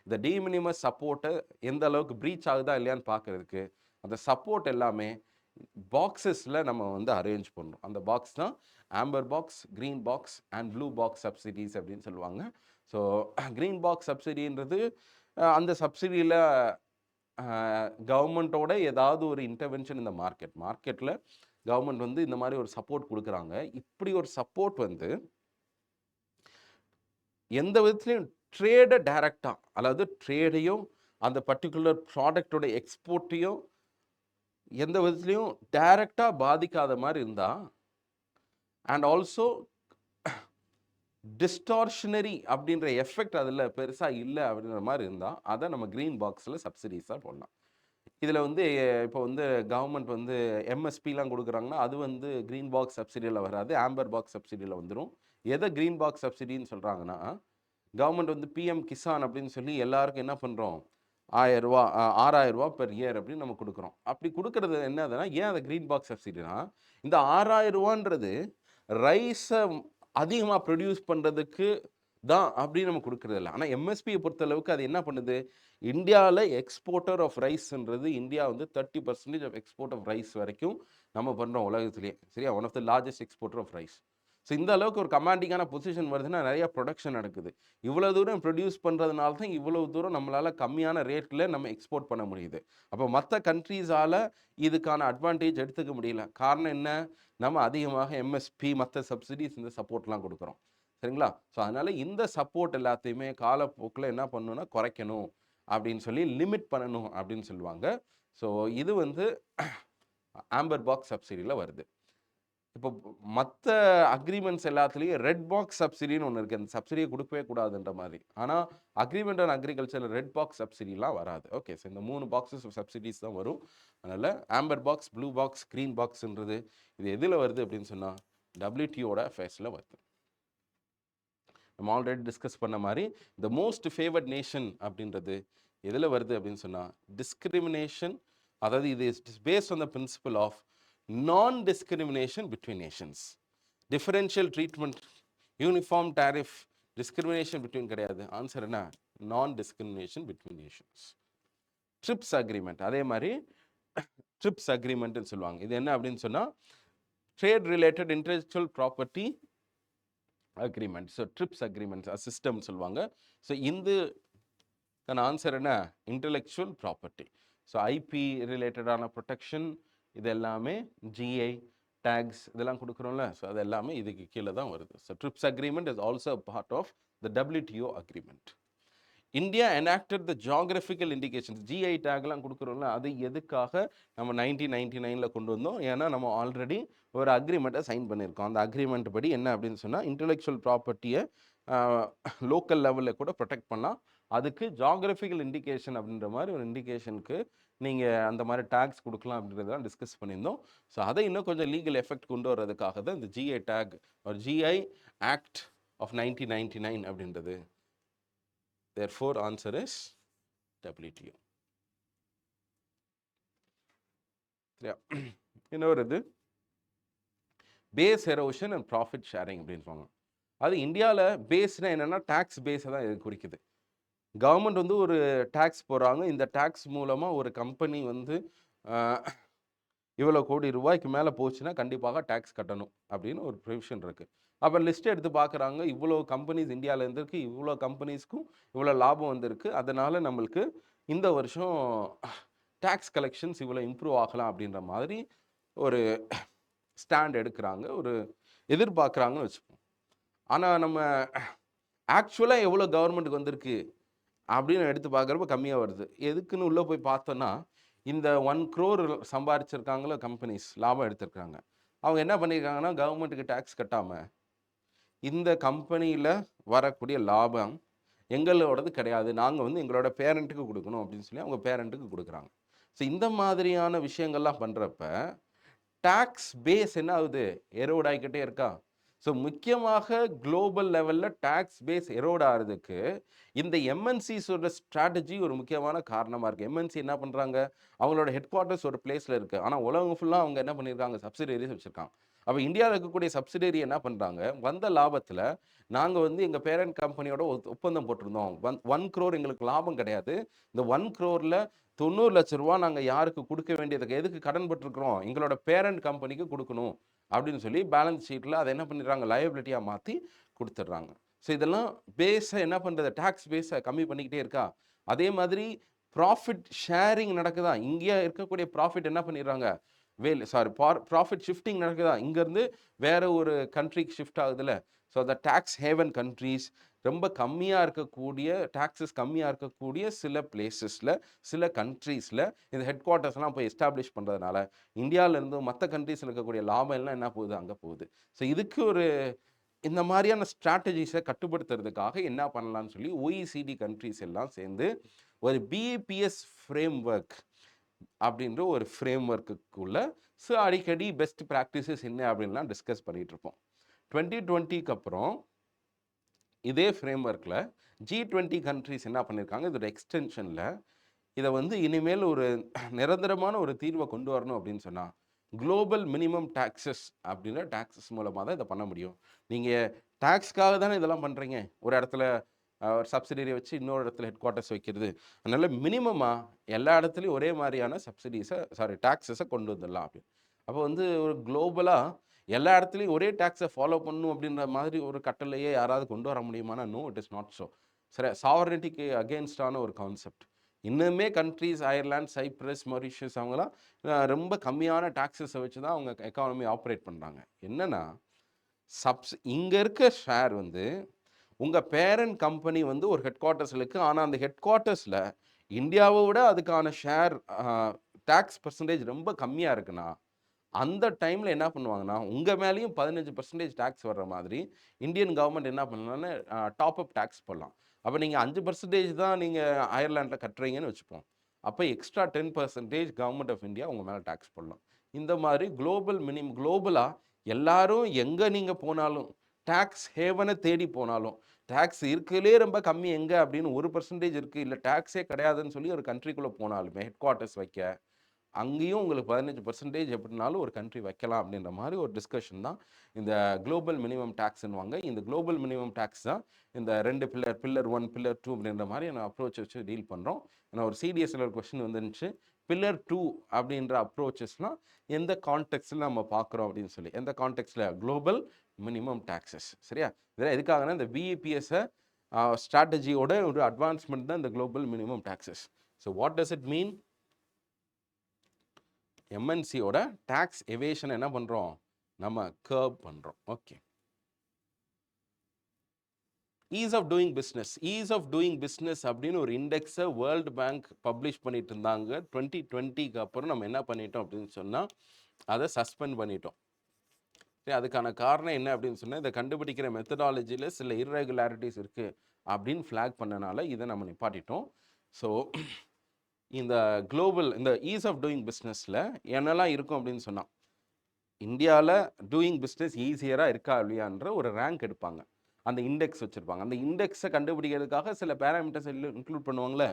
இந்த மினிமஸ் சப்போர்ட்டை எந்த அளவுக்கு ப்ரீச் ஆகுதா இல்லையான்னு பார்க்குறதுக்கு அந்த சப்போர்ட் எல்லாமே பாக்ஸஸில் நம்ம வந்து அரேஞ்ச் பண்ணணும். அந்த பாக்ஸ் தான் Amber box, green box and blue box subsidies அப்படின்னு சொல்லுவாங்க. ஸோ க்ரீன் பாக்ஸ் சப்சிடின்றது அந்த சப்சிடியில் கவர்மெண்ட்டோட ஏதாவது ஒரு இன்டர்வென்ஷன் இந்த மார்க்கெட்டில் கவர்மெண்ட் வந்து இந்த மாதிரி ஒரு சப்போர்ட் கொடுக்குறாங்க. இப்படி ஒரு சப்போர்ட் வந்து எந்த விதத்துலையும் ட்ரேடை டைரக்டாக, அதாவது ட்ரேடையும் அந்த பர்டிகுலர் ப்ராடக்டோட எக்ஸ்போர்ட்டையும் எந்த விதத்துலையும் டைரக்டாக பாதிக்காத மாதிரி இருந்தால், அண்ட் ஆல்சோ டிஸ்டார்ஷனரி அப்படின்ற எஃபெக்ட் அதில் பெருசாக இல்லை அப்படின்ற மாதிரி இருந்தால், அதை நம்ம க்ரீன் பாக்ஸில் சப்சிடிஸாக போடலாம். இதில் வந்து இப்போ வந்து கவர்மெண்ட் வந்து MSPலாம் கொடுக்குறாங்கன்னா அது வந்து க்ரீன் பாக்ஸ் சப்சிடியில் வராது, ஆம்பர் பாக்ஸ் சப்சிடியில் வந்துடும். எதை க்ரீன் பாக்ஸ் சப்சிடின்னு சொல்கிறாங்கன்னா, கவர்மெண்ட் வந்து PM கிசான் அப்படின்னு சொல்லி எல்லாருக்கும் என்ன பண்ணுறோம், 1000 ரூபா 6000 ரூபா பெர் இயர் அப்படின்னு நம்ம கொடுக்குறோம். அப்படி கொடுக்கறது என்னதுன்னா, ஏன் அதை க்ரீன் பாக்ஸ் சப்சிடினா, இந்த 6000 ரூபான்றது ரைஸை அதிகமாக ப்ரொடியூஸ் பண்ணுறதுக்கு தான் அப்படின்னு நம்ம கொடுக்குறது இல்லை. ஆனால் MSPயை பொறுத்தளவுக்கு அது என்ன பண்ணுது, இந்தியாவில் எக்ஸ்போர்ட்டர் ஆஃப் ரைஸ்ன்றது இந்தியா வந்து 30% ஆஃப் எக்ஸ்போர்ட் ஆஃப் ரைஸ் வரைக்கும் நம்ம பண்ணுறோம் உலகத்திலேயே. சரியா? One of the largest exporter of rice. So இந்த அளவுக்கு ஒரு கமாண்டிங்கான பொசிஷன் வருதுன்னா நிறையா ப்ரொடக்ஷன் நடக்குது. இவ்வளோ தூரம் ப்ரொடியூஸ் பண்ணுறதுனால தான் இவ்வளோ தூரம் நம்மளால் கம்மியான ரேட்டில் நம்ம எக்ஸ்போர்ட் பண்ண முடியுது. அப்போ மற்ற கண்ட்ரீஸால் இதுக்கான அட்வான்டேஜ் எடுத்துக்க முடியல. காரணம் என்ன, நம்ம அதிகமாக MSP மற்ற சப்சிடிஸ் இந்த சப்போர்ட்லாம் கொடுக்குறோம். சரிங்களா? ஸோ அதனால் இந்த சப்போர்ட் எல்லாத்தையுமே காலப்போக்கில் என்ன பண்ணணும்னா குறைக்கணும் அப்படின்னு சொல்லி லிமிட் பண்ணணும் அப்படின்னு சொல்லுவாங்க. ஸோ இது வந்து ஆம்பர் பாக்ஸ் சப்சிடியில் வருது. இப்போ மற்ற அக்ரிமெண்ட்ஸ் எல்லாத்துலேயும் ரெட் பாக்ஸ் சப்சிடின்னு ஒன்று இருக்குது. அந்த சப்சிடியை கொடுக்கவே கூடாதுன்ற மாதிரி. ஆனால் அக்ரிமெண்ட் ஆன் அக்ரிகல்ச்சரில் ரெட் பாக்ஸ் சப்சிடிலாம் வராது. ஓகே, ஸோ இந்த 3 பாக்ஸஸ் சப்சிடிஸ் தான் வரும். அதனால் amber box, blue box, green பாக்ஸ்ன்றது இது எதில் வருது அப்படின்னு சொன்னால் WTOட அஃபேர்ஸில் வருது. நம்ம ஆல்ரெடி டிஸ்கஸ் பண்ண மாதிரி த மோஸ்ட் ஃபேவர்ட் நேஷன் அப்படின்றது எதில் வருது அப்படின்னு சொன்னால் டிஸ்கிரிமினேஷன், அதாவது இது is based on the principle of non-discrimination between nations. Differential treatment, uniform tariff, discrimination between கிடையாது. ஆன்சர் என்ன, non-discrimination between nations. Drips agreement, அதே மாதிரி ட்ரிப்ஸ் அக்ரிமெண்ட்னு சொல்லுவாங்க. இது என்ன அப்படின்னு சொன்னால் trade related intellectual property agreement. So TRIPS agreements system சொல்லுவாங்க. ஸோ இந்த ஆன்சர் என்ன, இன்டெலெக்சுவல் ப்ராப்பர்ட்டி. ஸோ IP ரிலேட்டடான ப்ரொடெக்ஷன், இது எல்லாமே GI டேக்ஸ் இதெல்லாம் கொடுக்குறோம்ல, ஸோ அது எல்லாமே இதுக்கு கீழே தான் வருது. So TRIPS agreement is also part of the WTO agreement. India enacted the geographical indications, GI டேக்லாம் கொடுக்குறோம்ல, அது எதுக்காக நம்ம 1999 கொண்டு வந்தோம்? ஏன்னா நம்ம ஆல்ரெடி ஒரு அக்ரிமெண்ட்டை சைன் பண்ணியிருக்கோம். அந்த அக்ரிமெண்ட் படி என்ன அப்படின்னு சொன்னால், இன்டெலெக்சுவல் ப்ராப்பர்ட்டியை லோக்கல் லெவலில் கூட ப்ரொடெக்ட் பண்ணலாம். அதுக்கு ஜாகிரபிக்கல் இண்டிகேஷன் அப்படின்ற மாதிரி ஒரு இண்டிகேஷனுக்கு நீங்கள் அந்த மாதிரி டேக்ஸ் கொடுக்கலாம் அப்படின்றதெல்லாம் டிஸ்கஸ் பண்ணியிருந்தோம். ஸோ அதை இன்னும் கொஞ்சம் லீகல் எஃபெக்ட் கொண்டு வர்றதுக்காக தான் இந்த ஜிஐ டேக் ஒரு ஜிஐ ஆக்ட் ஆஃப் 1999 அப்படின்றது. Therefore, answer is WTO. இன்னொரு இது base erosion and profit sharing அப்படின்னு சொல்லுவாங்க. அது இந்தியாவில் பேஸ்னால் என்னென்னா டேக்ஸ் பேஸை தான் இது குறிக்குது. கவர்மெண்ட் வந்து ஒரு டேக்ஸ் போடுறாங்க. இந்த டேக்ஸ் மூலமாக ஒரு கம்பெனி வந்து இவ்வளோ கோடி ரூபாய்க்கு மேலே போச்சுன்னா கண்டிப்பாக டேக்ஸ் கட்டணும் அப்படின்னு ஒரு ப்ரொவிஷன் இருக்குது. அப்போ லிஸ்ட் எடுத்து பார்க்குறாங்க, இவ்வளோ கம்பெனிஸ் இந்தியாவில் இருந்திருக்கு, இவ்வளோ கம்பெனிஸ்க்கும் இவ்வளோ லாபம் வந்திருக்கு, அதனால் நம்மளுக்கு இந்த வருஷம் டேக்ஸ் கலெக்ஷன்ஸ் இவ்வளோ இம்ப்ரூவ் ஆகலாம் அப்படின்ற மாதிரி ஒரு ஸ்டாண்ட் எடுக்கிறாங்க, ஒரு எதிர்பார்க்குறாங்கன்னு வச்சுப்போம். ஆனால் நம்ம ஆக்சுவலாக எவ்வளோ கவர்மெண்ட்டுக்கு வந்திருக்கு அப்படின்னு எடுத்து பார்க்குறப்ப கம்மியாக வருது. எதுக்குன்னு உள்ளே போய் பார்த்தோன்னா, இந்த 1 crore சம்பாரிச்சிருக்காங்களோ கம்பெனிஸ், லாபம் எடுத்திருக்காங்க. அவங்க என்ன பண்ணியிருக்காங்கன்னா, கவர்மெண்ட்டுக்கு டேக்ஸ் கட்டாமல் இந்த கம்பெனியில் வரக்கூடிய லாபம் எங்களோடது கிடையாது, நாங்கள் வந்து எங்களோட பேரண்ட்டுக்கு கொடுக்கணும் அப்படின்னு சொல்லி அவங்க பேரண்ட்டுக்கு கொடுக்குறாங்க. ஸோ இந்த மாதிரியான விஷயங்கள்லாம் பண்ணுறப்ப டேக்ஸ் பேஸ் என்ன ஆகுது? எரோட் ஆகிக்கிட்டே இருக்கா? ஸோ முக்கியமாக குளோபல் லெவலில் டேக்ஸ் பேஸ் எரோட் ஆகிறதுக்கு இந்த எம்என்சிஸோட ஸ்ட்ராட்டஜி ஒரு முக்கியமான காரணமாக இருக்குது. எம்என்சி என்ன பண்ணுறாங்க? அவங்களோட ஹெட் குவார்ட்டர்ஸ் ஒரு பிளேஸில் இருக்குது. ஆனால் உலகம் ஃபுல்லாக அவங்க என்ன பண்ணியிருக்காங்க? சப்சிடரிஸ் வச்சுருக்காங்க. அப்போ இந்தியாவில் இருக்கக்கூடிய சப்சிடரி என்ன பண்ணுறாங்க? வந்த லாபத்தில் நாங்கள் வந்து எங்கள் பேரண்ட் கம்பெனியோட ஒப்பந்தம் போட்டிருந்தோம். 1 crore எங்களுக்கு லாபம் கிடையாது. இந்த 1 crore 90 லட்ச ரூபா நாங்கள் யாருக்கு கொடுக்க வேண்டியதுக்கு எதுக்கு கடன் பட்டிருக்கிறோம்? எங்களோட பேரண்ட் கம்பெனிக்கு கொடுக்கணும் அப்படின்னு சொல்லி பேலன்ஸ் ஷீட்டில் அதை என்ன பண்ணிடுறாங்க? லயபிலிட்டியாக மாற்றி கொடுத்துட்றாங்க. ஸோ இதெல்லாம் பேஸை என்ன பண்ணுறது? டேக்ஸ் பேஸை கம்மி பண்ணிக்கிட்டே இருக்கா? அதே மாதிரி ப்ராஃபிட் ஷேரிங் நடக்குதா? இங்கே இருக்கக்கூடிய ப்ராஃபிட் என்ன பண்ணிடுறாங்க? ப்ராஃபிட் ஷிஃப்டிங் நடக்குதா? இங்கேருந்து வேற ஒரு கண்ட்ரிக்கு ஷிஃப்ட் ஆகுதுல்ல. ஸோ அந்த டேக்ஸ் ஹேவன் கண்ட்ரீஸ், ரொம்ப கம்மியாக இருக்கக்கூடிய டேக்ஸஸ் கம்மியாக இருக்கக்கூடிய சில பிளேசஸில், சில கண்ட்ரீஸில் இந்த ஹெட் குவார்ட்டர்ஸ்லாம் போய் எஸ்டாப்ளிஷ் பண்ணுறதுனால இந்தியாவிலேருந்து மற்ற கண்ட்ரீஸில் இருக்கக்கூடிய லாபம் எல்லாம் என்ன போகுது? அங்கே போகுது. ஸோ இதுக்கு ஒரு இந்த மாதிரியான ஸ்ட்ராட்டஜிஸை கட்டுப்படுத்துறதுக்காக என்ன பண்ணலான்னு சொல்லி OECD கண்ட்ரீஸ் எல்லாம் சேர்ந்து ஒரு பிஇபிஎஸ் ஃப்ரேம் ஒர்க் அப்படின்ற ஒரு ஃப்ரேம் ஒர்க்குள்ள ஸோ அடிக்கடி பெஸ்ட் ப்ராக்டிசஸ் என்ன அப்படின்லாம் டிஸ்கஸ் பண்ணிகிட்டு இருப்போம். 2020க்கு அப்புறம் இதே ஃப்ரேம் ஒர்க்கில் G20 கண்ட்ரிஸ் என்ன பண்ணியிருக்காங்க? இதோட எக்ஸ்டென்ஷனில் இதை வந்து இனிமேல் ஒரு நிரந்தரமான ஒரு தீர்வை கொண்டு வரணும் அப்படின்னு சொன்னால் குளோபல் மினிமம் டேக்ஸஸ் அப்படின்ற டேக்ஸஸ் மூலமாக தான் இதை பண்ண முடியும். நீங்கள் டேக்ஸ்க்காக தானே இதெல்லாம் பண்ணுறீங்க. ஒரு இடத்துல ஒரு சப்சிடியை வச்சு இன்னொரு இடத்துல ஹெட் குவார்ட்டர்ஸ் வைக்கிறது. அதனால் மினிமமாக எல்லா இடத்துலையும் ஒரே மாதிரியான டேக்ஸஸை கொண்டு வந்துடலாம் அப்படின்னு. அப்போ வந்து ஒரு குளோபலாக எல்லா இடத்துலையும் ஒரே டேக்ஸை ஃபாலோ பண்ணணும் அப்படின்ற மாதிரி ஒரு கட்டளையே யாராவது கொண்டு வர முடியுமானா? No, it is not so. சரி, சாவரனிட்டிக்கு அகெயின்ஸ்டான ஒரு கான்செப்ட். இன்னுமே கண்ட்ரீஸ் அயர்லாந்து, சைப்ரஸ், மொரிஷியஸ் அவங்களாம் ரொம்ப கம்மியான டாக்ஸஸை வச்சு தான் அவங்க எக்கானமி ஆப்ரேட் பண்ணுறாங்க. என்னென்னா இங்கே இருக்க ஷேர் வந்து உங்கள் பேரண்ட் கம்பெனி வந்து ஒரு ஹெட் குவார்ட்டர்ஸில் இருக்குது. ஆனால் அந்த ஹெட் குவார்ட்டர்ஸில் இந்தியாவை விட அதுக்கான ஷேர் டேக்ஸ் பர்சன்டேஜ் ரொம்ப கம்மியாக இருக்குன்னா அந்த டைமில் என்ன பண்ணுவாங்கன்னா உங்கள் மேலேயும் 15% டேக்ஸ் வர்ற மாதிரி இந்தியன் கவர்மெண்ட் என்ன பண்ணலாம்னு டாப் அப் டேக்ஸ் போடலாம். அப்போ நீங்கள் 5% தான் நீங்கள் அயர்லாண்டில் கட்டுறீங்கன்னு வச்சுப்போம். அப்போ எக்ஸ்ட்ரா 10% கவர்மெண்ட் ஆஃப் இந்தியா உங்கள் மேலே டேக்ஸ் போடலாம். இந்த மாதிரி குளோபலாக எல்லாரும் எங்கே நீங்கள் போனாலும் டேக்ஸ் ஹேவனை தேடி போனாலும் டேக்ஸ் இருக்கிறதுலே ரொம்ப கம்மி எங்கே அப்படின்னு 1% இருக்குது, இல்லை டேக்ஸே கிடையாதுன்னு சொல்லி ஒரு கண்ட்ரிக்குள்ளே போனாலுமே ஹெட் குவார்ட்டர்ஸ் வைக்க அங்கேயும் உங்களுக்கு 15% எப்படினாலும் ஒரு கண்ட்ரி வைக்கலாம் அப்படின்ற மாதிரி ஒரு டிஸ்கஷன் தான் இந்த குளோபல் மினிமம் டேக்ஸ்ன்னுவாங்க. இந்த குளோபல் மினிமம் டேக்ஸ் தான் இந்த 2 பில்லர் 1 பில்லர் 2 அப்படின்ற மாதிரி நான் அப்ரோச் வச்சு டீல் பண்ணுறோம். நான் ஒரு சிடிஎஸ்ல ஒரு கொஸ்டின் வந்துருந்துச்சு, பில்லர் 2 அப்படின்ற அப்ரோச்சஸ்னால் எந்த கான்டெக்ட்ஸில் நம்ம பார்க்குறோம் அப்படின்னு சொல்லி. எந்த கான்டெக்ட்ஸில்? Global minimum taxes. சரியா? இதெல்லாம் எதுக்காகனா இந்த பிஇபிஎஸ்ஸை ஸ்ட்ராட்டஜியோட ஒரு அட்வான்ஸ்மெண்ட் தான் இந்த global minimum taxes. So what does it mean? எம்என்சியோட டேக்ஸ் எவேஷன் என்ன பண்ணுறோம்? நம்ம கர்ப் பண்ணுறோம். Okay, ease of doing business. Ease of doing business அப்படின்னு ஒரு இண்டெக்ஸை வேர்ல்டு பேங்க் பப்ளிஷ் பண்ணிட்டு இருந்தாங்க. 2020க்கு அப்புறம் நம்ம என்ன பண்ணிட்டோம் அப்படின்னு சொன்னால் அதை சஸ்பெண்ட் பண்ணிட்டோம். சரி, அதுக்கான காரணம் என்ன அப்படின்னு சொன்னால் இதை கண்டுபிடிக்கிற மெத்தடாலஜியில் சில இர்ரெகுலாரிட்டிஸ் இருக்குது அப்படின்னு ஃப்ளாக் பண்ணனால இதை நம்ம நிப்பாட்டிட்டோம். ஸோ இந்த குளோபல் இந்த ஈஸ் ஆஃப் டூயிங் பிஸ்னஸில் என்னெல்லாம் இருக்கும் அப்படின்னு சொன்னால் இந்தியாவில் டூயிங் பிஸ்னஸ் ஈஸியராக இருக்கா இல்லையான்ற ஒரு ரேங்க் எடுப்பாங்க. அந்த இண்டெக்ஸ் வச்சுருப்பாங்க. அந்த இண்டெக்ஸை கண்டுபிடிக்கிறதுக்காக சில பேராமீட்டர்ஸ் இன்க்ளூட் பண்ணுவாங்களே,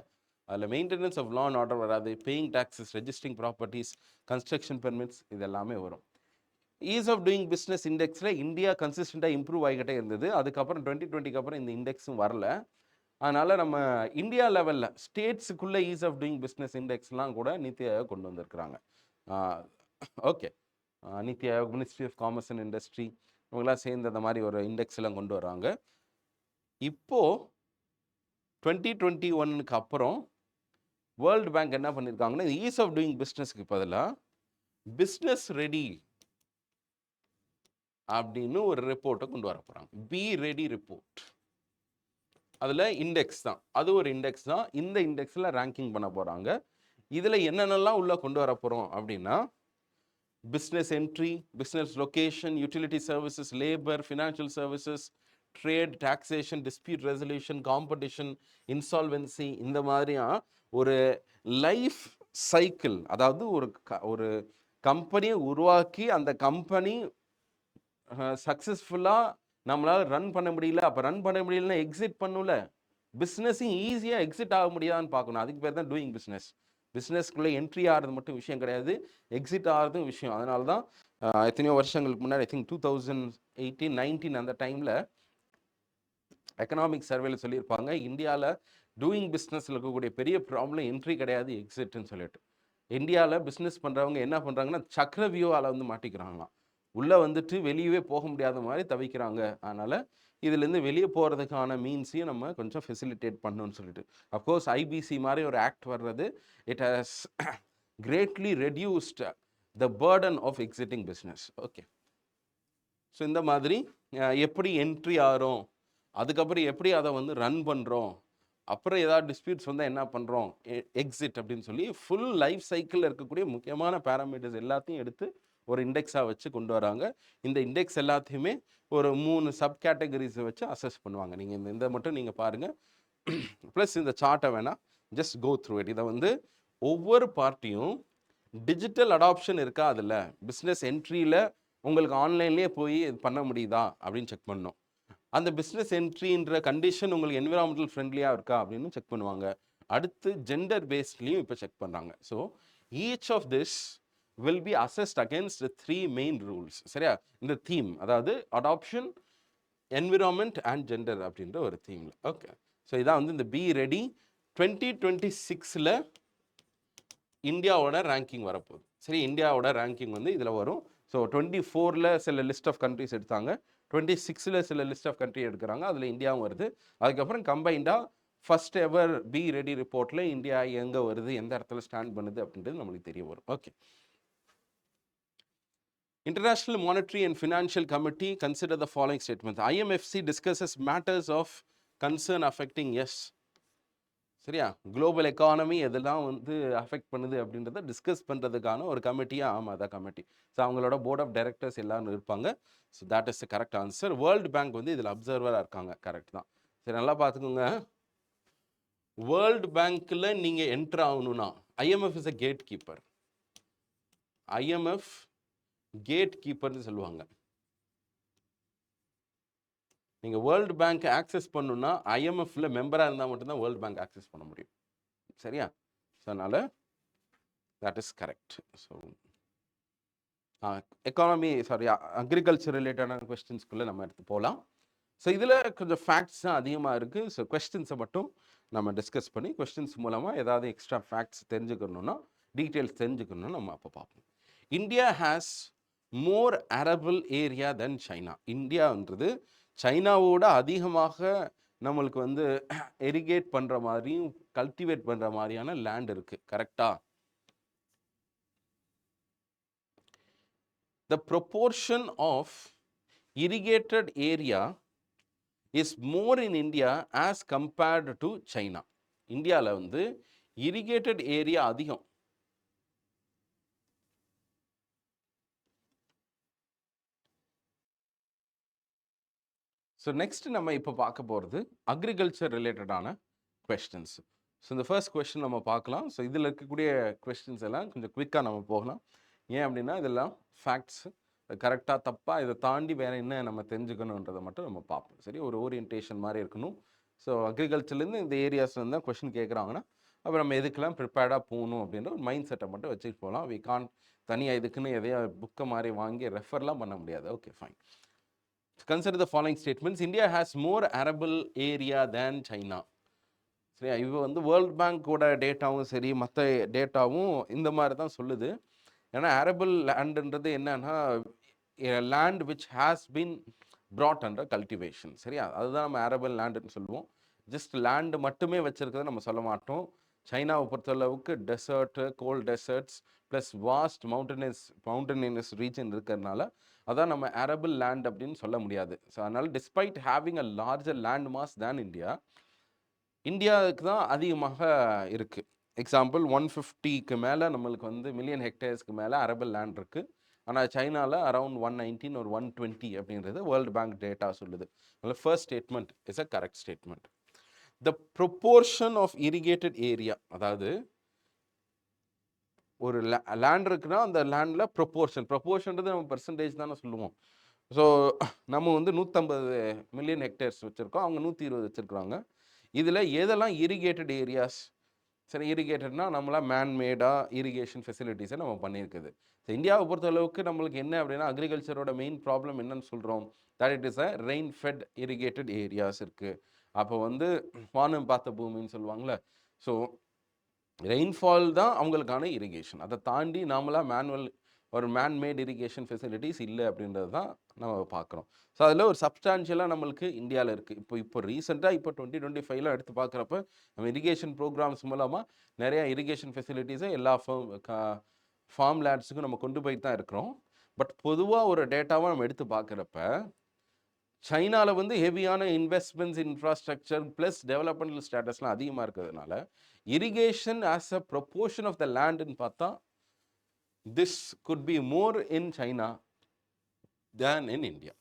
அதில் maintenance of law and order வராது, paying taxes, registering properties, construction permits, இது எல்லாமே வரும். ஈஸ் ஆஃப் டூயிங் பிஸ்னஸ் இண்டெக்ஸில் இந்தியா கன்சிஸ்டண்ட்டாக இம்ப்ரூவ் ஆகிக்கிட்டே இருந்தது. அதுக்கப்புறம் 2020க்கு அப்புறம் இந்த இண்டெக்ஸும் வரல. அதனால் நம்ம இந்தியா லெவலில் ஸ்டேட்ஸுக்குள்ளே ஈஸ் ஆஃப் டூயிங் பிஸ்னஸ் இண்டெக்ஸ்லாம் கூட நித்தி ஆயோக் கொண்டு வந்திருக்கிறாங்க. Okay, NITI Aayog, ministry of commerce and industry இவங்களாம் சேர்ந்து அந்த மாதிரி ஒரு இண்டெக்ஸ் எல்லாம் கொண்டு வராங்க. இப்போது 2021க்கு அப்புறம் வேர்ல்டு பேங்க் என்ன பண்ணியிருக்காங்கன்னா ஈஸ் ஆஃப் டூயிங் பிஸ்னஸ்க்கு பதிலாக பிஸ்னஸ் ரெடி அப்படின்னு ஒரு ரிப்போர்ட்டை கொண்டு வர போகிறாங்க. Be ready report. அதில் இண்டெக்ஸ் தான், அது ஒரு இண்டெக்ஸ் தான். இந்த இண்டெக்ஸில் ரேங்கிங் பண்ண போகிறாங்க. இதில் என்னென்னலாம் உள்ளே கொண்டு வர போகிறோம் அப்படின்னா business entry, business location, utility services, labour, financial services, trade, taxation, dispute resolution, competition, insolvency, இந்த மாதிரியாக ஒரு லைஃப் சைக்கிள். அதாவது ஒரு கம்பெனியை உருவாக்கி அந்த கம்பெனி சக்ஸஸ்ஃபுல்லாக நம்மளால் ரன் பண்ண முடியல. அப்போ ரன் பண்ண முடியலன்னா எக்ஸிட் பண்ணல. பிஸ்னஸையும் ஈஸியாக எக்ஸிட் ஆக முடியாதான்னு பார்க்கணும். அதுக்கு பேர் தான் டூயிங் பிஸ்னஸ். பிஸ்னஸ்க்குள்ளே என்ட்ரி ஆகிறது மட்டும் விஷயம் கிடையாது, எக்ஸிட் ஆகிறதும் விஷயம். அதனால தான் எத்தனையோ வருஷங்களுக்கு முன்னாடி, ஐ திங்க் 2018-19 அந்த டைமில் எக்கனாமிக் சர்வேல சொல்லியிருப்பாங்க, இந்தியாவில் டூயிங் பிஸ்னஸில் இருக்கக்கூடிய பெரிய ப்ராப்ளம் என்ட்ரி கிடையாது, எக்ஸிட்னு சொல்லிட்டு. இந்தியாவில் பிஸ்னஸ் பண்ணுறவங்க என்ன பண்ணுறாங்கன்னா சக்கரவியூவால் வந்து மாட்டிக்கிறாங்களாம். உள்ளே வந்துட்டு வெளியவே போக முடியாத மாதிரி தவிக்கிறாங்க. அதனால் இதுலேருந்து வெளியே போகிறதுக்கான மீன்ஸையும் நம்ம கொஞ்சம் ஃபெசிலிட்டேட் பண்ணணும்னு சொல்லிட்டு. அஃப்கோர்ஸ் ஐபிசி மாதிரி ஒரு ஆக்ட் வர்றது, it has greatly reduced the burden of exiting business. Okay, so இந்த மாதிரி எப்படி என்ட்ரி ஆகிறோம், அதுக்கப்புறம் எப்படி அதை வந்து ரன் பண்ணுறோம், அப்புறம் ஏதாவது டிஸ்பியூட்ஸ் வந்தால் என்ன பண்ணுறோம், எக்ஸிட் அப்படின்னு சொல்லி ஃபுல் லைஃப் சைக்கிளில் இருக்கக்கூடிய முக்கியமான பேராமீட்டர்ஸ் எல்லாத்தையும் எடுத்து ஒரு இண்டெக்ஸாக வச்சு கொண்டு வராங்க. இந்த இண்டெக்ஸ் எல்லாத்தையுமே ஒரு 3 சப் கேட்டகரிஸை வச்சு அசஸ் பண்ணுவாங்க. நீங்கள் இந்த மட்டும் நீங்கள் பாருங்கள். ப்ளஸ் இந்த சார்ட்டை வேணால் ஜஸ்ட் கோ த்ரூ இட். இதை வந்து ஒவ்வொரு பார்ட்டியும் டிஜிட்டல் அடாப்ஷன் இருக்கா, அதில் பிஸ்னஸ் என்ட்ரியில் உங்களுக்கு ஆன்லைன்லேயே போய் இது பண்ண முடியுதா அப்படின்னு செக் பண்ணணும். அந்த பிஸ்னஸ் என்ட்ரின்ற கண்டிஷன் உங்களுக்கு என்விரான்மெண்டல் ஃப்ரெண்ட்லியாக இருக்கா அப்படின்னு செக் பண்ணுவாங்க. அடுத்து ஜெண்டர் பேஸ்ட்லேயும் இப்போ செக் பண்ணுறாங்க. So each of this will be assessed against the 3 main rules. சரியா? இந்த தீம், அதாவது அடாப்ஷன், என்விரான்மெண்ட் அண்ட் ஜெண்டர் அப்படின்ற ஒரு தீமில். ஓகே, ஸோ இதான் வந்து இந்த பி ரெடி 2026ல் இந்தியாவோட ரேங்கிங் வரப்போகுது. சரி, இந்தியாவோட ரேங்கிங் வந்து இதில் வரும். ஸோ 24ல் சில லிஸ்ட் ஆஃப் கண்ட்ரிஸ் எடுத்தாங்க, 26ல் சில லிஸ்ட் ஆஃப் கண்ட்ரி எடுக்கிறாங்க, அதில் இந்தியாவும் வருது. அதுக்கப்புறம் கம்பைண்டாக ஃபர்ஸ்ட் எவர் பி ரெடி ரிப்போர்ட்டில் இந்தியா எங்கே வருது, எந்த இடத்துல ஸ்டாண்ட் பண்ணுது அப்படின்றது நம்மளுக்கு தெரிய வரும். Okay, International Monetary and Financial Committee consider the following statements. IMFC discusses matters of concern affecting yes. சரியா? குளோபல் எக்கானமி எதெல்லாம் வந்து அஃபெக்ட் பண்ணுது அப்படின்றத டிஸ்கஸ் பண்ணுறதுக்கான ஒரு கமிட்டியாக, ஆமாம் அதான் கமிட்டி. ஸோ அவங்களோட போர்ட் ஆஃப் டைரக்டர்ஸ் எல்லாரும் இருப்பாங்க. So that is the correct answer. World bank வந்து இதில் அப்சர்வராக இருக்காங்க. கரெக்ட் தான். சரி, நல்லா பார்த்துக்கோங்க. வேர்ல்டு பேங்க்கில் நீங்கள் என்ட்ரு ஆகணும்னா IMF is a gate keeper. IMF gate கீப்பர்னு சொல்லுவாங்க. நீங்கள் வேர்ல்டு பேங்க் ஆக்சஸ் பண்ணணுன்னா ஐஎம்எஃப்ல மெம்பராக இருந்தால் மட்டும்தான் வேர்ல்டு பேங்க் ஆக்சஸ் பண்ண முடியும். சரியா? ஸோ அதனால் that is correct. So economy, sorry, agriculture ரிலேட்டடான கொஸ்டின்ஸ்குள்ளே நம்ம எடுத்து போகலாம். ஸோ இதில் கொஞ்சம் ஃபேக்ட்ஸ் தான் அதிகமாக இருக்குது. ஸோ கொஸ்டின்ஸை மட்டும் நம்ம டிஸ்கஸ் பண்ணி கொஸ்டின்ஸ் மூலமாக ஏதாவது எக்ஸ்ட்ரா ஃபேக்ட்ஸ் தெரிஞ்சுக்கணுன்னா, டீட்டெயில்ஸ் தெரிஞ்சுக்கணுன்னா நம்ம அப்போ பார்ப்போம். India has more arable area than China. இந்தியான்றது சைனாவோட அதிகமாக நம்மளுக்கு வந்து எரிகேட் பண்ணுற மாதிரியும் கல்டிவேட் பண்ணுற மாதிரியான லேண்ட் இருக்குது. கரெக்டா? The proportion of irrigated area is more in India as compared to China. இந்தியாவில் வந்து இரிகேட்டட் ஏரியா அதிகம். ஸோ நெக்ஸ்ட் நம்ம இப்போ பார்க்க போகிறது அக்ரிகல்ச்சர் ரிலேட்டடான கொஸ்டின்ஸ். ஸோ இந்த ஃபர்ஸ்ட் கொஸ்டின் நம்ம பார்க்கலாம். ஸோ இதில் இருக்கக்கூடிய கொஸ்டின்ஸ் எல்லாம் கொஞ்சம் குவிக்காக நம்ம போகலாம். ஏன் அப்படின்னா இதெல்லாம் ஃபேக்ட்ஸ், கரெக்டாக தப்பாக இதை தாண்டி வேறு என்ன நம்ம தெரிஞ்சுக்கணுன்றதை மட்டும் நம்ம பார்ப்போம். சரி, ஒரு ஓரியன்டேஷன் மாதிரி இருக்கணும். ஸோ அக்ரிகல்ச்சர்லேருந்து இந்த ஏரியாஸ்லேருந்து தான் கொஸ்டின் கேட்குறாங்கன்னா அப்போ நம்ம எதுக்கெல்லாம் ப்ரிப்பேர்டாக போகணும் அப்படின்ற ஒரு மைண்ட் செட்டை மட்டும் வச்சுட்டு போகலாம். வி கான் தனியாக இதுக்குன்னு எதையா புக்கை மாதிரி வாங்கி ரெஃபர்லாம் பண்ண முடியாது. Okay, fine. Consider the following statements. India has more arable area than China. சரியா, இப்போ வந்து வேர்ல்ட் பேங்கோட டேட்டாவும் சரி மற்ற டேட்டாவும் இந்த மாதிரி தான் சொல்லுது. ஏன்னா அரபிள் லேண்டுன்றது என்னன்னா land which has been brought under cultivation. சரியா, அதுதான் நம்ம அரபிள் லேண்டுன்னு சொல்லுவோம். ஜஸ்ட் லேண்டு மட்டுமே வச்சுருக்கிறத நம்ம சொல்ல மாட்டோம். சைனாவை பொறுத்தளவுக்கு desert, cold deserts plus vast mountainous region இருக்கிறதுனால அதான் நம்ம அரபிள் லேண்ட் அப்படின்னு சொல்ல முடியாது. ஸோ அதனால் despite having a larger land mass than இந்தியாவுக்கு தான் அதிகமாக இருக்குது. எக்ஸாம்பிள் 150க்கு மேலே நம்மளுக்கு வந்து மில்லியன் ஹெக்டேர்ஸ்க்கு மேலே அரபிள் லேண்ட் இருக்குது. ஆனால் சைனாவில் அரவுண்ட் 119 ஒரு 120 அப்படின்றது வேர்ல்டு பேங்க் டேட்டா சொல்லுது. அதில் first statement is a correct statement. The proportion of irrigated area, அதாவது ஒரு லேண்ட் இருக்குன்னா அந்த லேண்டில் ப்ரொப்போர்ஷன்றது நம்ம பர்சன்டேஜ் தானே சொல்லுவோம். ஸோ நம்ம வந்து 150 மில்லியன் ஹெக்டேர்ஸ் வச்சுருக்கோம், அவங்க 120 வச்சுருக்குறாங்க. இதில் எதெல்லாம் இரிகேட்டட் ஏரியாஸ்? சரி, இரிகேட்டட்னா நம்மளா மேன்மேடாக இரிகேஷன் ஃபெசிலிட்டிஸை நம்ம பண்ணியிருக்குது. ஸோ இந்தியாவை பொறுத்தளவுக்கு நம்மளுக்கு என்ன அப்படின்னா அக்ரிகல்ச்சரோட மெயின் ப்ராப்ளம் என்னன்னு சொல்கிறோம், that it is a rain fed irrigated areas இருக்குது. அப்போ வந்து வானம் பார்த்த பூமின்னு சொல்லுவாங்களே, ஸோ ரெயின்ஃபால் தான் அவங்களுக்கான இரிகேஷன். அதை தாண்டி நாமளாக ஒரு மேன்மேட் இரிகேஷன் ஃபெசிலிட்டிஸ் இல்லை அப்படின்றது தான் நம்ம பார்க்குறோம். ஸோ அதில் ஒரு சப்ஸ்டான்ஷியலாக நம்மளுக்கு இந்தியாவில் இருக்குது. இப்போ ரீசெண்டாக 2025 எடுத்து பார்க்குறப்ப நம்ம இரிகேஷன் ப்ரோக்ராம்ஸ் மூலமாக நிறையா இரிகேஷன் ஃபெசிலிட்டிஸை எல்லா ஃபார்ம் லேண்ட்ஸுக்கும் நம்ம கொண்டு போய் தான் இருக்கிறோம். பட் பொதுவாக ஒரு டேட்டாவை நம்ம எடுத்து பார்க்குறப்ப சைனாவில் வந்து ஹெவியான இன்வெஸ்ட்மெண்ட்ஸ் இன்ஃப்ராஸ்ட்ரக்சர் ப்ளஸ் டெவலப்மெண்டல் ஸ்டேட்டஸ்லாம் அதிகமாக இருக்கிறதுனால irrigation as a proportion of the லேண்டுன்னு பார்த்தா this could be more in China than in India.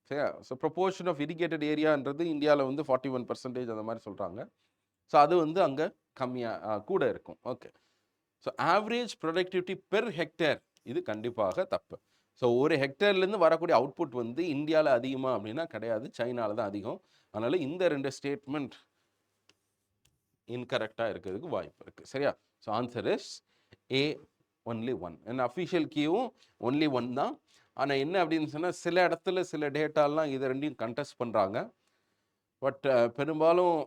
சரியா, ஸோ ப்ரொப்போர்ஷன் ஆஃப் இரிகேட்டட் ஏரியான்றது இந்தியாவில் வந்து 41% அந்த மாதிரி சொல்கிறாங்க. ஸோ அது வந்து அங்கே கம்மியாக கூட இருக்கும். Okay, so average productivity per hectare இது கண்டிப்பாக தப்பு. ஸோ ஒரு ஹெக்டேர்லேருந்து வரக்கூடிய அவுட்புட் வந்து இந்தியாவில் அதிகமாக அப்படின்னா கிடையாது, சைனாவில் தான் அதிகம். அதனால் இந்த 2 ஸ்டேட்மெண்ட் இன்கரெக்டாக இருக்கிறதுக்கு வாய்ப்பு இருக்குது. சரியா, so answer is A, only 1. And official கீவும் ஒன்லி 1 தான். ஆனால் என்ன அப்படின்னு சொன்னால் சில இடத்துல சில டேட்டாலாம் இதை ரெண்டையும் கண்டெஸ்ட் பண்ணுறாங்க. பட் பெரும்பாலும்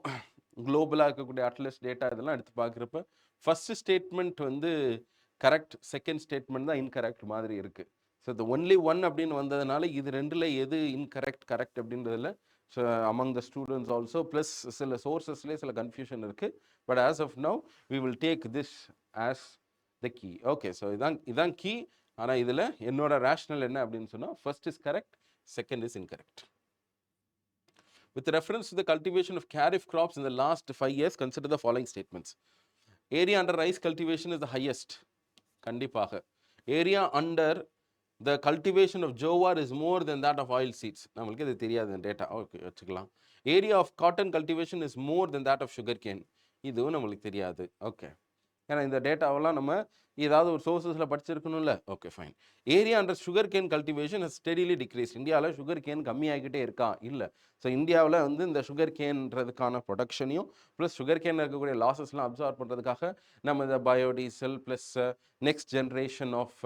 குளோபலாக இருக்கக்கூடிய அட்லஸ் டேட்டா இதெல்லாம் எடுத்து பார்க்குறப்ப ஃபஸ்ட்டு ஸ்டேட்மெண்ட் வந்து கரெக்ட், செகண்ட் ஸ்டேட்மெண்ட் தான் இன்கரெக்ட் மாதிரி இருக்குது. ஸோ இது ஒன்லி 1 அப்படின்னு வந்ததுனால இது ரெண்டில் எது இன்கரெக்ட் கரெக்ட் அப்படின்றதில் so among the students also plus சில சோர்ஸஸ்லேயே சில கன்ஃபியூஷன் இருக்குது. But as of now we will take this as the key. Okay, so இதான் கீ. ஆனால் இதில் என்னோட ரேஷ்னல் என்ன அப்படின்னு சொன்னால் first is correct, second is incorrect. With reference to the cultivation of kharif crops in the last 5 years, consider the following statements. Area under rice cultivation is the highest. கண்டிப்பாக. Area under the cultivation of jowar is more than that of oilseeds. நம்மளுக்கு இது தெரியாது data. Okay, வச்சுக்கலாம். Area of cotton cultivation is more than that of sugarcane. இதுவும் நம்மளுக்கு தெரியாது. Okay, ஏன்னா இந்த டேட்டாவெல்லாம் நம்ம ஏதாவது ஒரு சோர்ஸஸில் படிச்சிருக்கணும்ல. Okay, fine. Area under sugar cane cultivation has steadily decrease. இந்தியாவில் சுகர் கேன் கம்மியாகிக்கிட்டே இருக்கா? இல்லை. ஸோ இந்தியாவில் வந்து இந்த சுகர் கேன்றதுக்கான ப்ரொடக்ஷனையும் ப்ளஸ் சுகர் கேனில் இருக்கக்கூடிய லாஸஸ்லாம் அப்சார்ப் பண்ணுறதுக்காக நம்ம இந்த biodiesel plus next generation of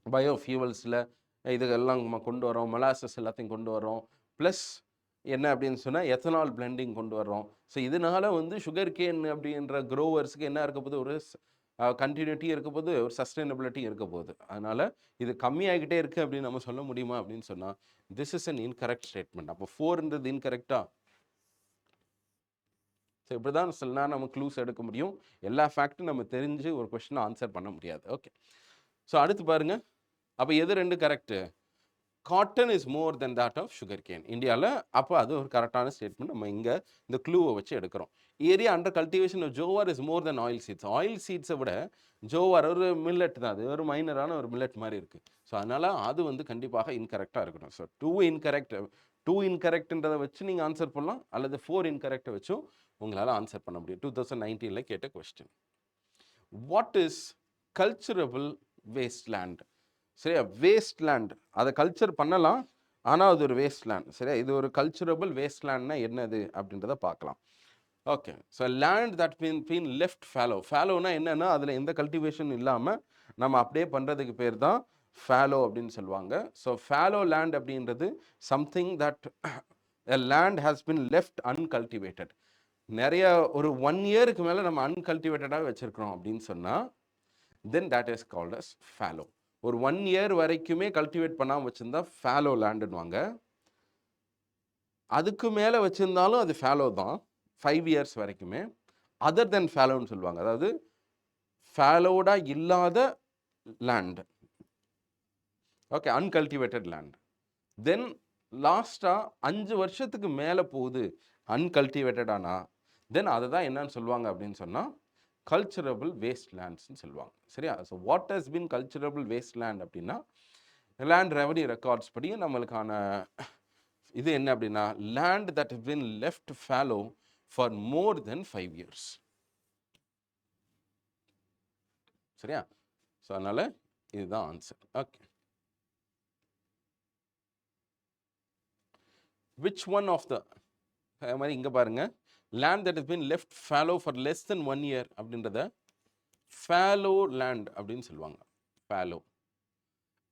பயோஃபியூவல்ஸில் இதுகெல்லாம் நம்ம கொண்டு வரோம், மொலாசஸ் எல்லாத்தையும் கொண்டு வரோம். ப்ளஸ் என்ன அப்படின்னு சொன்னால் எத்தனால் பிளெண்டிங் கொண்டு வர்றோம். ஸோ இதனால் வந்து சுகர் கேன் அப்படின்ற க்ரோவர்ஸுக்கு என்ன இருக்க போது, ஒரு கண்டினியூட்டி இருக்க போது, ஒரு சஸ்டைனபிலிட்டி இருக்க போகுது. அதனால் இது கம்மியாகிட்டே இருக்குது அப்படின்னு நம்ம சொல்ல முடியுமா அப்படின்னு சொன்னால் this is an incorrect statement. அப்போ 4ன்றது இன்கரெக்டா? ஸோ இப்படி தான் சில நேரம் நம்ம க்ளூஸ் எடுக்க முடியும். எல்லா ஃபேக்ட்டும் நம்ம தெரிஞ்சு ஒரு கொஸ்டினை ஆன்சர் பண்ண முடியாது. ஓகே, ஸோ அடுத்து பாருங்கள். அப்போ எது 2 correct? Cotton is more than that of sugar cane. இந்தியாவில் அப்போ அது ஒரு கரெக்டான ஸ்டேட்மெண்ட். நம்ம இங்கே இந்த க்ளூவை வச்சு எடுக்கிறோம். Area under cultivation of jowar is more than oil seeds. Oil சீட்ஸை விட ஜோவார் ஒரு மில்லட் தான், அது ஒரு மைனரான ஒரு மில்லட் மாதிரி இருக்குது. ஸோ அதனால் அது வந்து கண்டிப்பாக இன்கரெக்டாக இருக்கணும். ஸோ டூ இன்கரெக்ட்ன்றதை வச்சு நீங்கள் ஆன்சர் பண்ணலாம், அல்லது 4 இன்கரெக்டை வச்சும் உங்களால் ஆன்சர் பண்ண முடியும். 2019 கேட்ட question. What is culturable waste land? சரியா, வேஸ்ட் லேண்ட் அதை கல்ச்சர் பண்ணலாம், ஆனால் அது ஒரு வேஸ்ட் லேண்ட். சரியா, இது ஒரு கல்ச்சரபிள் வேஸ்ட் லேண்ட்னா என்னது அப்படின்றத பார்க்கலாம். Okay, so land that been left fallow. ஃபேலோனா என்னன்னா அதில் எந்த கல்டிவேஷன் இல்லாமல் நம்ம அப்படியே பண்ணுறதுக்கு பேர் தான் ஃபேலோ அப்படின்னு சொல்லுவாங்க. ஸோ ஃபேலோ லேண்ட் அப்படின்றது something that a land has been left uncultivated. நிறைய ஒரு 1 இயருக்கு மேலே நம்ம அன்கல்டிவேட்டடாக வச்சுருக்கிறோம் அப்படின்னு சொன்னால் then that is called as fallow. ஒரு 1 இயர் வரைக்குமே கல்டிவேட் பண்ணாமல் வச்சுருந்தா ஃபேலோ லேண்டுன்னுவாங்க. அதுக்கு மேலே வச்சுருந்தாலும் அது ஃபேலோ தான், 5 இயர்ஸ் வரைக்குமே. அதர் தென் ஃபேலோன்னு சொல்லுவாங்க, அதாவது ஃபேலோடாக இல்லாத land. Okay, uncultivated land. Then லாஸ்ட்டாக 5 வருஷத்துக்கு மேலே போகுது அன்கல்டிவேட்டடானா, தென் அதை தான் என்னன்னு சொல்லுவாங்க அப்படின்னு சொன்னால் கல்ச்சரபிள் வேஸ்ட் லேண்ட்ஸ்ன்னு சொல்லுவாங்க. சரியா, so what has been culturable waste land அப்படின்னா, லேண்ட் ரெவன்யூ ரெக்கார்ட்ஸ் படி நம்மளுக்கான இது என்ன அப்படின்னா, land that has been left fallow for more than 5 years. சரியா, ஸோ அதனால் இதுதான் answer. Okay, which one of the மாதிரி இங்கே பாருங்கள், land that has been left fallow for less than 1 year அப்படின்றத fallow land அப்படின்னு சொல்லுவாங்க. fallow.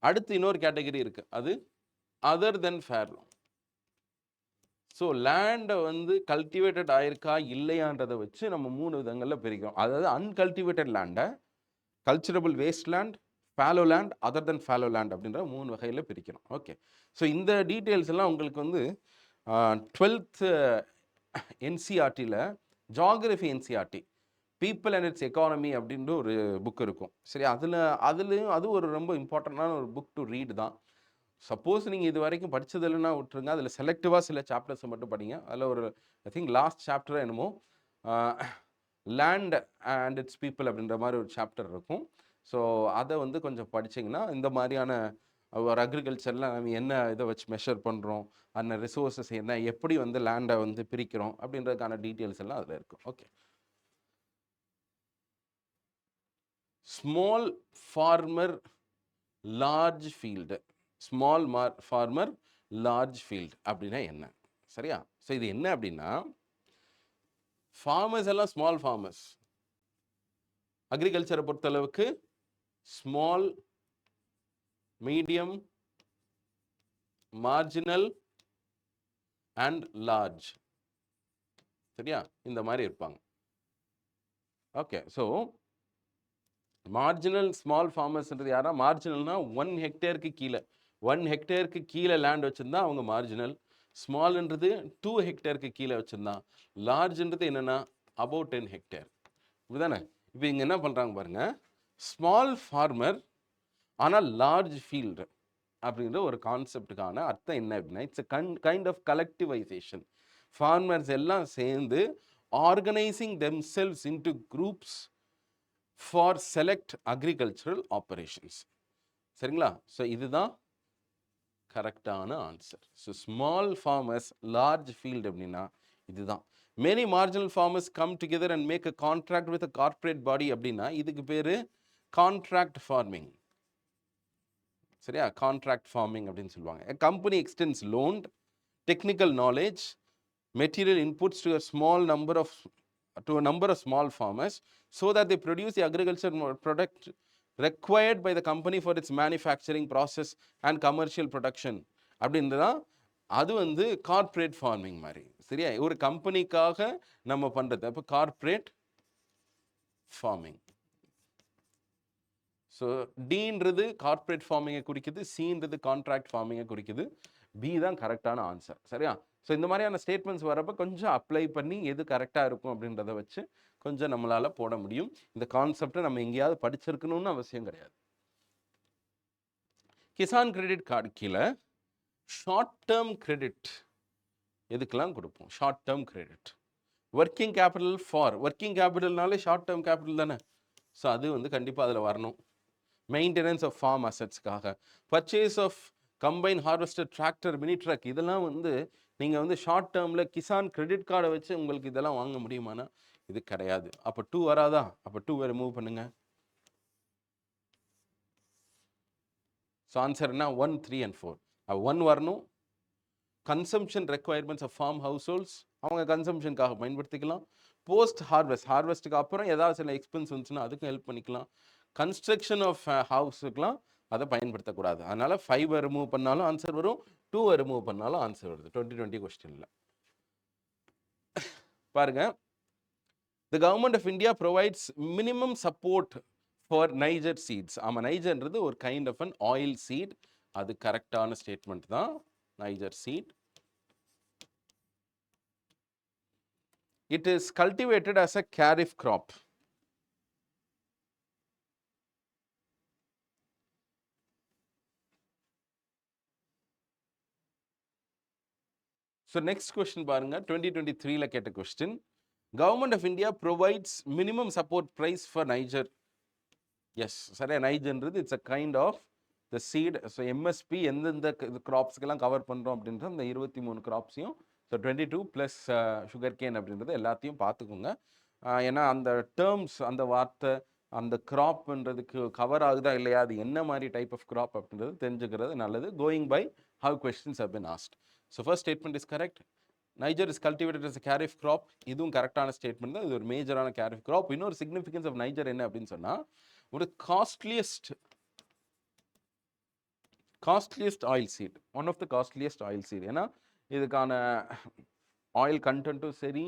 அடுத்து இன்னொரு கேட்டகரி இருக்குது, அது other than fallow. ஸோ லேண்டை வந்து கல்டிவேட்டட் ஆயிருக்கா இல்லையான்றதை வச்சு நம்ம 3 விதங்களில் பிரிக்கிறோம். அதாவது அன்கல்டிவேட்டட் லேண்டை கல்ச்சரபிள் waste land, Fallot land, other தென் ஃபேலோ லேண்ட் அப்படின்ற 3 வகையில் பிரிக்கணும். ஓகே, ஸோ இந்த டீட்டெயில்ஸ் எல்லாம் உங்களுக்கு வந்து 12th என்சிஆர்டியில் geography NCERT people and its economy அப்படின்ற ஒரு புக் இருக்கும். சரி, அதுலேயும் அது ஒரு ரொம்ப இம்பார்ட்டண்ட்டான ஒரு புக் டு ரீட் தான். சப்போஸ் நீங்கள் இது வரைக்கும் படித்தது இல்லைன்னா விட்டுருங்க, அதில் செலக்டிவாக சில சாப்டர்ஸை மட்டும் படிங்க. அதில் ஒரு ஐ திங்க் லாஸ்ட் சாப்டர் என்னமோ லேண்ட் அண்ட் இட்ஸ் பீப்புள் அப்படின்ற மாதிரி ஒரு சாப்டர் இருக்கும். ஸோ அதை வந்து கொஞ்சம் படிச்சிங்கன்னா இந்த மாதிரியான ஒரு அக்ரிகல்ச்சரில் நம்ம என்ன இதை வச்சு மெஷர் பண்ணுறோம், அந்த ரிசோர்ஸஸ் என்ன, எப்படி வந்து லேண்டை வந்து பிரிக்கிறோம் அப்படின்றதுக்கான டீட்டெயில்ஸ் எல்லாம் அதில் இருக்கும். Okay, small farmer large field. Small farmer large field அப்படின்னா என்ன? சரியா, ஸோ இது என்ன அப்படின்னா, ஃபார்மர்ஸ் எல்லாம் ஸ்மால் ஃபார்மர்ஸ். அக்ரிகல்ச்சரை பொறுத்தளவுக்கு small, medium, marginal and large. சரியா, இந்த மாதிரி இருப்பாங்க. ஓகே, ஸோ மார்ஜினல் ஸ்மால் ஃபார்மர்ஸ்ன்றது யாரா? மார்ஜினல்னா 1 ஹெக்டேருக்கு கீழே, 1 ஹெக்டேருக்கு கீழே லேண்ட் வச்சுருந்தா அவங்க மார்ஜினல். ஸ்மால்ன்றது 2 ஹெக்டேருக்கு கீழே வச்சுருந்தா. லார்ஜ்ன்றது என்னென்னா அபவுட் 10 ஹெக்டேர். இப்படிதானே? இப்போ இங்கே என்ன பண்ணுறாங்க பாருங்கள், ஸ்மால் ஃபார்மர் ஆனால் லார்ஜ் ஃபீல்டு அப்படின்ற ஒரு கான்செப்டுக்கான அர்த்தம் என்ன அப்படின்னா, it's kind of collectivisation. Farmers எல்லாம் சேர்ந்து organising themselves into groups for select agricultural operations. சரிங்களா, ஸோ இதுதான் கரெக்டான answer. So small farmers large field அப்படின்னா இதுதான். Many marginal farmers come together and make a contract with a corporate body அப்படின்னா இதுக்கு பேர் கான்ட்ராக்ட் ஃபார்மிங். சரியா, கான்ட்ராக்ட் ஃபார்மிங் அப்படின்னு சொல்லுவாங்க. A company extends loaned technical knowledge, material inputs to a number of small farmers so that they produce the agricultural product required by the company for its manufacturing process and commercial production அப்படின்றதான். அது வந்து corporate farming மாதிரி. சரியா, ஒரு கம்பெனிக்காக நம்ம பண்ணுறது அப்போ corporate farming. So டீன்றது corporate ஃபார்மிங்கை குறிக்குது, சீன்றது கான்ட்ராக்ட் ஃபார்மிங்கை குறிக்குது. பி தான் கரெக்டான ஆன்சர். சரியா, ஸோ இந்த மாதிரியான ஸ்டேட்மெண்ட்ஸ் வரப்போ கொஞ்சம் அப்ளை பண்ணி எது கரெக்டாக இருக்கும் அப்படின்றத வச்சு கொஞ்சம் நம்மளால் போட முடியும். இந்த கான்செப்டை நம்ம எங்கேயாவது படிச்சிருக்கணும்னு அவசியம் கிடையாது. கிசான் கிரெடிட் கார்டு கீழே ஷார்ட் டேர்ம் கிரெடிட் எதுக்கெல்லாம் கொடுப்போம்? Short term credit. Working capital for, working கேபிட்டல்னாலே ஷார்ட் டேர்ம் கேபிட்டல் தானே. ஸோ அது வந்து கண்டிப்பாக அதில் வரணும். மெயின்டெனன்ஸ் ஆஃப் ஃபார்ம் அசட்ஸ்க்காக, purchase of combine harvester tractor mini truck, இதெல்லாம் வந்து நீங்கள் வந்து ஷார்ட் டேர்மில் கிசான் கிரெடிட் கார்டை வச்சு உங்களுக்கு இதெல்லாம் வாங்க முடியுமானா இது கிடையாது. அப்போ 2 வராதா? அப்போ 2 ரிமூவ் பண்ணுங்க. So ஆன்சர்னா 1, 3 and 4. 1 வரணும். Consumption requirements of farm households, அவங்க கன்சம்ஷனுக்காக பயன்படுத்திக்கலாம். போஸ்ட் ஹார்வெஸ்ட், ஹார்வெஸ்ட்டுக்கு அப்புறம் ஏதாவது சில எக்ஸ்பென்ஸ் வந்துச்சுன்னா அதுக்கும் ஹெல்ப் பண்ணிக்கலாம். கன்ஸ்ட்ரக்ஷன் ஆஃப் ஹவுஸுக்கெலாம் அதை பயன்படுத்தக்கூடாது. அதனால் 5 ரிமூவ் பண்ணாலும் ஆன்சர் வரும், 2 ரிமூவ் பண்ணாலும் ஆன்சர் வருது 2020 கொஸ்டினில். பாருங்க, the government of India provides minimum support for niger seeds. ஆமாம், நைஜர்ன்றது ஒரு kind of an oil seed. அது கரெக்டான ஸ்டேட்மெண்ட் தான், niger seed. It is cultivated as a kharif crop. So next question பாருங்க, 2023ல கேட்ட question. Government of India provides minimum support price for Niger. Yes, சரியா, நைஜர்ன்றது it's a kind of the seed. So MSP எந்தெந்த கிராப்ஸ்க்கெல்லாம் cover பண்ணுறோம் அப்படின்ற அந்த 23 கிராப்ஸையும், so 22 plus sugar cane அப்படின்றது எல்லாத்தையும் பார்த்துக்கோங்க. ஏன்னா அந்த டேர்ம்ஸ், அந்த வார்த்தை, அந்த கிராப்ன்றதுக்கு கவர் ஆகுதா இல்லையா, அது என்ன மாதிரி டைப் ஆஃப் கிராப் அப்படின்றது தெரிஞ்சுக்கிறது நல்லது. Going by how questions have been asked. So first statement is correct. Niger is cultivated as a kharif crop. இதுவும் கரெக்டான ஸ்டேட்மெண்ட் தான். இது ஒரு மேஜரான kharif crop. இன்னொரு சிக்னிஃபிகன்ஸ் ஆஃப் நைஜர் என்ன அப்படின்னு சொன்னால், ஒரு costliest oil seed, one of the costliest oil seed. ஏன்னா இதுக்கான ஆயில் கண்டென்ட்டும் சரி,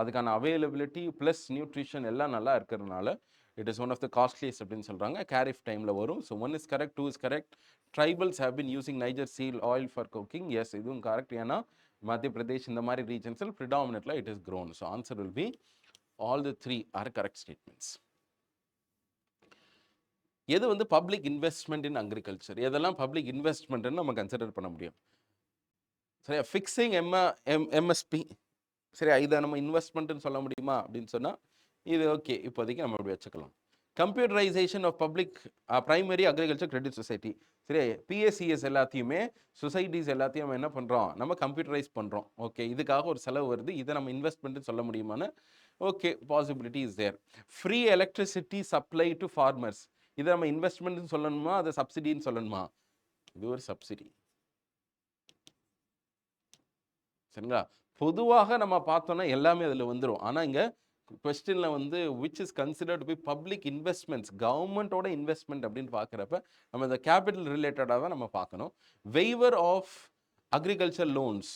அதுக்கான அவைலபிலிட்டி ப்ளஸ் நியூட்ரிஷன் எல்லாம் நல்லா இருக்கிறதுனால it is one of the costliest அப்படின்னு சொல்கிறாங்க. கேரிஃப் டைமில் வரும். So 1 is correct, 2 is correct. Tribals have been using niger seed oil for cooking. Yes, இதுவும் கரெக்ட். ஏன்னா மத்திய பிரதேஷ் இந்த மாதிரி ரீஜன்ஸில் ப்ரிடாமினெட்லாக it is grown. So answer will be all the 3 are correct statements. எது வந்து பப்ளிக் இன்வெஸ்ட்மெண்ட் இன் அக்ரிகல்ச்சர், எதெல்லாம் public இன்வெஸ்ட்மெண்ட்னு நம்ம கன்சிடர் பண்ண முடியும்? சரியா, ஃபிக்ஸிங் எம்எஸ்பி, சரியா, இதை நம்ம இன்வெஸ்ட்மெண்ட்னு சொல்ல முடியுமா அப்படின்னு சொன்னால் இது ஓகே, இப்போதைக்கு நம்ம அப்படி வச்சுக்கலாம். Computerisation of public primary agriculture credit society, சரி, பிஎஸ்சிஎஸ் எல்லாத்தையுமே சொசைட்டிஸ் எல்லாத்தையும் நம்ம என்ன பண்ணுறோம், நம்ம கம்ப்யூட்டரைஸ் பண்ணுறோம். ஓகே, இதுக்காக ஒரு செலவு வருது, இதை நம்ம இன்வெஸ்ட்மெண்ட்னு சொல்ல முடியுமான்னு? Okay, possibility is there. Free electricity supply to farmers, இதை நம்ம இன்வெஸ்ட்மெண்ட்னு சொல்லணுமா, அதை சப்சிடின்னு சொல்லணுமா? இது ஒரு சப்சிடி. சரிங்களா, பொதுவாக நம்ம பார்த்தோன்னா எல்லாமே அதில் வந்துடும். ஆனால் இங்கே கொஸ்டினில் வந்து which is considered to be public investments, கவர்மெண்ட்டோட இன்வெஸ்ட்மெண்ட் அப்படின்னு பார்க்குறப்ப நம்ம இந்த கேபிட்டல் ரிலேட்டடாக தான் நம்ம பார்க்கணும். வெய்வர் ஆஃப் அக்ரிகல்ச்சர் லோன்ஸ்,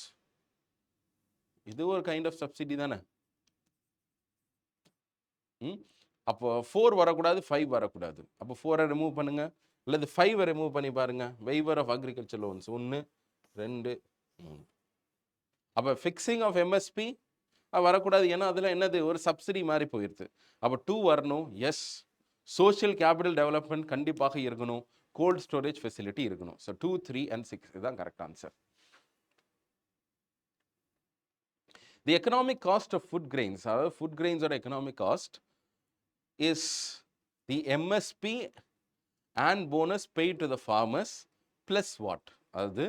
இது ஒரு கைண்ட் ஆஃப் சப்சிடி தானே. அப்போ 4 வரக்கூடாது, 5 வரக்கூடாது. அப்போ 4 ரிமூவ் பண்ணுங்க, அல்லது 5 ரிமூவ் பண்ணி பாருங்க. Waiver of agriculture loans 1, 2, 3. அப்போ ஃபிக்ஸிங் ஆஃப் எம்எஸ்பி வரக்கூடாது, ஏன்னா அதில் என்னது ஒரு சப்சிடி மாதிரி போயிடுது. அப்போ 2 வரணும். எஸ், சோஷியல் கேபிட்டல் டெவலப்மெண்ட் கண்டிப்பாக இருக்கணும், கோல்ட் ஸ்டோரேஜ் ஃபெசிலிட்டி இருக்கணும். ஸோ 2, 3 and 6 இதுதான் correct answer. The economic cost of food grains, அதாவது ஃபுட் கிரெயின்ஸோட economic cost is the MSP and bonus paid to the farmers plus what, அதாவது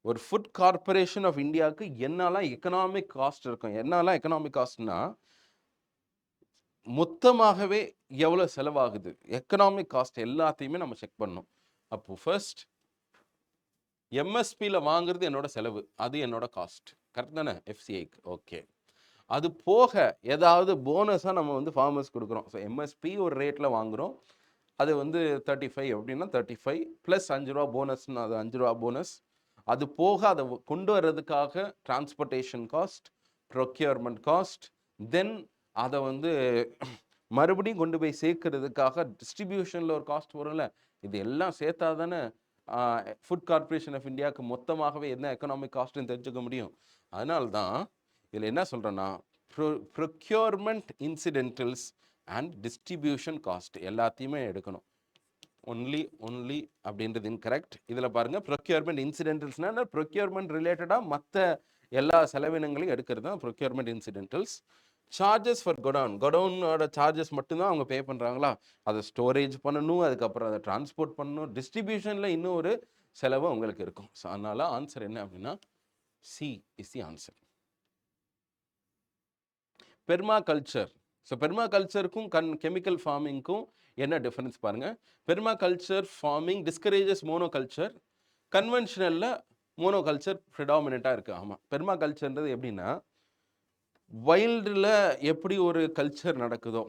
ஒரு food corporation of இந்தியாவுக்கு என்னெல்லாம் எக்கனாமிக் காஸ்ட் இருக்கும். என்னெல்லாம் எக்கனாமிக் காஸ்ட்னா மொத்தமாகவே எவ்வளோ செலவாகுது, எக்கனாமிக் காஸ்ட் எல்லாத்தையுமே நம்ம செக் பண்ணணும். அப்போ ஃபர்ஸ்ட் எம்எஸ்பியில் வாங்குறது என்னோட செலவு, அது என்னோட காஸ்ட், கரெக்ட் தானே, எஃப்சிஐக்கு. ஓகே, அது போக ஏதாவது போனஸாக நம்ம வந்து ஃபார்மர்ஸ் கொடுக்குறோம். ஸோ எம்எஸ்பி ஒரு ரேட்டில் வாங்குகிறோம், அது வந்து 35 அப்படின்னா 35 ப்ளஸ் 5 ரூபா போனஸ்னா அது 5 ரூபா போனஸ். அது போக அதை கொண்டு வர்றதுக்காக டிரான்ஸ்போர்ட்டேஷன் காஸ்ட், ப்ரொக்யூர்மெண்ட் காஸ்ட், தென் அதை வந்து மறுபடியும் கொண்டு போய் சேர்க்கறதுக்காக டிஸ்ட்ரிபியூஷனில் ஒரு காஸ்ட் வரும்ல, இது எல்லாம் சேர்த்தா தானே ஃபுட் கார்பரேஷன் ஆஃப் இந்தியாவுக்கு மொத்தமாகவே என்ன எக்கனாமிக் காஸ்ட்னு தெரிஞ்சுக்க முடியும். அதனால தான் இதில் என்ன சொல்கிறேன்னா, ப்ரொக்யூர்மெண்ட் இன்சிடென்டல்ஸ் அண்ட் டிஸ்ட்ரிபியூஷன் காஸ்ட் எல்லாத்தையுமே எடுக்கணும். ஒன்லி அப்படின்றது இன்கரெக்ட். இதில் பாருங்கள் ப்ரொக்யூர்மெண்ட் இன்சிடென்டல்ஸ்னால் ப்ரொக்யூர்மெண்ட் ரிலேட்டடாக மற்ற எல்லா செலவினங்களையும் எடுக்கிறது தான் ப்ரொக்யூர்மெண்ட் இன்சிடென்டல்ஸ். சார்ஜஸ் ஃபார் கொடவுனோட சார்ஜஸ் மட்டும்தான் அவங்க பே பண்ணுறாங்களா, அதை ஸ்டோரேஜ் பண்ணணும், அதுக்கப்புறம் அதை டிரான்ஸ்போர்ட் பண்ணணும், டிஸ்ட்ரிபியூஷனில் இன்னும் ஒரு செலவு உங்களுக்கு இருக்கும். ஸோ அதனால் ஆன்சர் என்ன அப்படின்னா C is the answer. Permaculture. So பெர்மா கல்ச்சருக்கும் கெமிக்கல் ஃபார்மிங்க்கும் என்ன டிஃபரன்ஸ் பாருங்கள். Permaculture farming discourages monoculture. கன்வென்ஷனலில் மோனோ கல்ச்சர் ப்ரிடாமினண்ட்டாக இருக்குது. ஆமாம், பெர்மா கல்ச்சர்ன்றது எப்படின்னா வைல்டில் எப்படி ஒரு கல்ச்சர் நடக்குதோ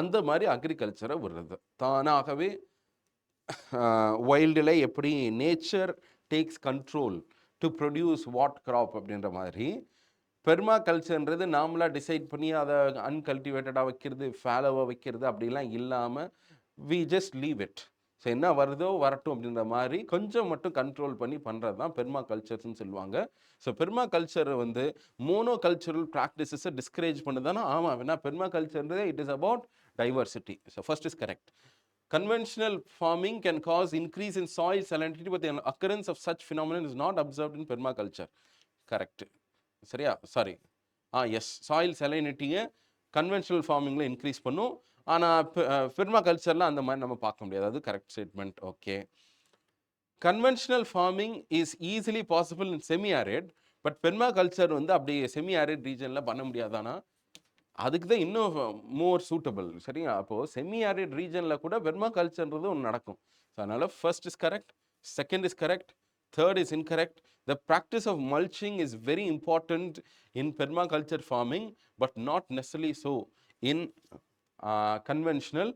அந்த மாதிரி அக்ரிகல்ச்சரை விடுறது. தானாகவே வைல்டில் எப்படி nature takes control to produce what crop அப்படின்ற மாதிரி பெர்மா கல்ச்சர்ன்றது நாமளாக டிசைட் பண்ணி அதை அன்கல்டிவேட்டடாக வைக்கிறது, ஃபேலோவாக வைக்கிறது அப்படிலாம் இல்லாமல் we just leave it. So என்ன வருதோ வரட்டும் அப்படின்ற மாதிரி கொஞ்சம் மட்டும் கண்ட்ரோல் பண்ணி பண்ணுறது தான் பெர்மா கல்ச்சர்ஸ்ன்னு சொல்லுவாங்க. ஸோ பெர்மா கல்ச்சரை வந்து மோனோ கல்ச்சரல் ப்ராக்டிசஸை டிஸ்கரேஜ் பண்ணுதானா? ஆமாம், ஏன்னா பெர்மா கல்ச்சர்ன்றது it is about diversity. So first is correct. Conventional farming can cause increase in soil salinity, but the occurrence of such phenomenon is not observed in permaculture. Correct. சரியா? Sorry. Yes, soil செலைனிட்டியை conventional ஃபார்மிங்கில் increase பண்ணும், ஆனால் பெர்மாகல்ச்சரில் அந்த மாதிரி நம்ம பார்க்க முடியாது. அது correct statement. Okay. Conventional farming is easily possible in semi arid, but permaculture வந்து அப்படி செமி ஆரிட் ரீஜனில் பண்ண முடியாதானா? அதுக்கு தான் இன்னும் மோர் சூட்டபிள். சரியா? அப்போது செமி ஆரிட் ரீஜனில் கூட பெர்மாகல்ச்சர்ன்றது ஒன்று நடக்கும். ஸோ அதனால் first is correct, second is correct, third is incorrect. The practice of mulching is very important in permaculture farming, but not necessarily so in conventional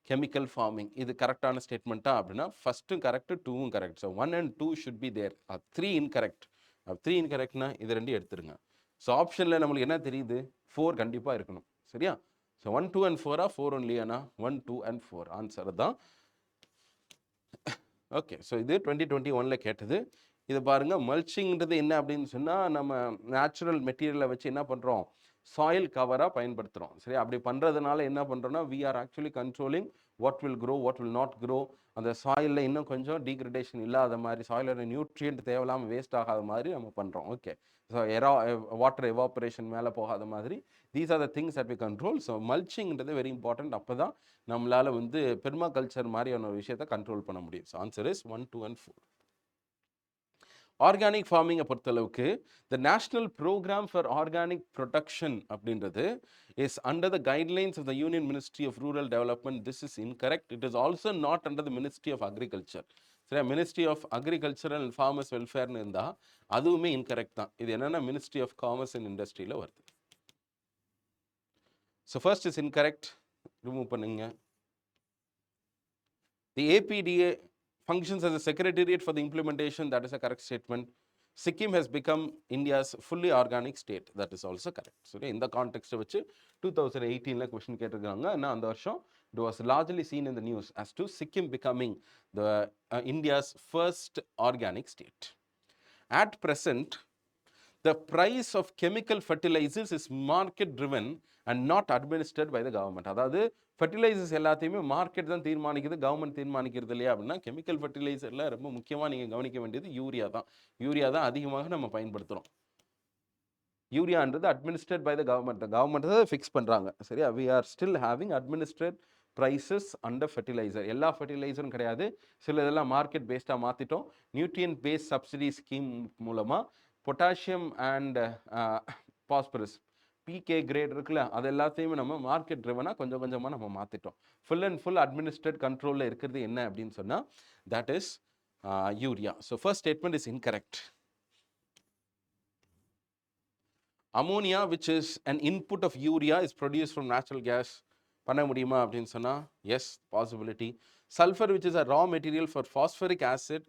chemical farming. இது கரெக்டான ஸ்டேட்மெண்ட்டா அப்படின்னா ஃபஸ்ட்டும் கரெக்டு, டூவும் correct. So 1 and 2 should be there. 3 incorrect. 3 incorrectனா இது ரெண்டு எடுத்துருங்க. So ஆப்ஷனில் நம்மளுக்கு என்ன தெரியுது? 4 கண்டிப்பாக இருக்கணும். சரியா? ஸோ 1, 2 and 4 4 only ஆனா 1, 2 and 4 ஆன்சர் தான். ஓகே. ஸோ இது 2021 கேட்டது. இதை பாருங்கள், மல்ச்சிங்கிறது என்ன அப்படின்னு சொன்னால் நம்ம நேச்சுரல் மெட்டீரியலை வச்சு என்ன பண்ணுறோம், சாயில் கவராக பயன்படுத்துகிறோம். சரி, அப்படி பண்ணுறதுனால என்ன பண்ணுறோன்னா we are actually controlling what will grow, what will not grow. அந்த சாயிலில் இன்னும் கொஞ்சம் டீக்ரடேஷன் இல்லாத மாதிரி, சாயிலோட நியூட்ரியன்ட் தேவையில்லாமல் வேஸ்ட் ஆகாத மாதிரி நம்ம பண்ணுறோம். ஓகே. ஸோ வாட்டர் எவாப்பரேஷன் மேலே போகாத மாதிரி these are the things that we control. So மல்ச்சிங்கிறது வெரி இம்பார்ட்டன்ட். அப்போ தான் நம்மளால் வந்து பெர்மாகல்ச்சர் மாதிரியான ஒரு விஷயத்தை கண்ட்ரோல் பண்ண முடியும். So answer is 1, 2 and 4. Organic ஃபார்மிங்கை பொறுத்தளவுக்கு the national programme for organic production அப்படின்றது is under the guidelines of the union ministry of rural development. This is incorrect. It is also not under the ministry of agriculture. சரியா? Ministry of agricultural and farmers வெல்ஃபேர்னு இருந்தால் அதுவுமே incorrect தான். இது என்னென்னா ministry of commerce and இண்டஸ்ட்ரியில் வருது. So first is incorrect, remove பண்ணுங்க. தி APDA functions as a secretariat for the implementation. That is a correct statement. Sikkim has become India's fully organic state. That is also correct. So in the context of which 2018 question கேட்டிருக்காங்க. ஆனால் அந்த வருஷம் it was largely seen in the news as to Sikkim becoming the India's first organic state. At present, the price of chemical fertilizers is market driven and not administered by the government. அதாவது fertilisers எல்லாத்தையுமே market தான் தீர்மானிக்குது, government தீர்மானிக்கிறது இல்லையா அப்படின்னா chemical ஃபர்டிலைசரில் ரொம்ப முக்கியமாக நீங்கள் கவனிக்க வேண்டியது யூரியா தான். யூரியா தான் அதிகமாக நம்ம பயன்படுத்துகிறோம். யூரியான்றது administrate by the government. Government தான் ஃபிக்ஸ் பண்ணுறாங்க. சரியா? We are still having administrate prices under fertiliser. எல்லா ஃபர்டிலைசரும் கிடையாது, சில இதெல்லாம் மார்க்கெட் பேஸ்டாக மாற்றிட்டோம். நியூட்ரியன்ட் பேஸ்ட் சப்சிடி ஸ்கீம் மூலமாக potassium and phosphorus PK grade இருக்குல்ல, அது எல்லாத்தையுமே நம்ம மார்க்கெட் ட்ரிவனாக கொஞ்சம் கொஞ்சமாக நம்ம மாற்றிட்டோம். ஃபுல் அண்ட் ஃபுல் அட்மினிஸ்ட்ரேட் கண்ட்ரோலில் இருக்கிறது என்ன அப்படின்னு சொன்னால் that is urea. So first statement is incorrect. Ammonia which is an input of urea is produce from natural gas. பண்ண முடியுமா அப்படின்னு சொன்னால் yes, possibility. Sulphur which is a raw material for phosphoric acid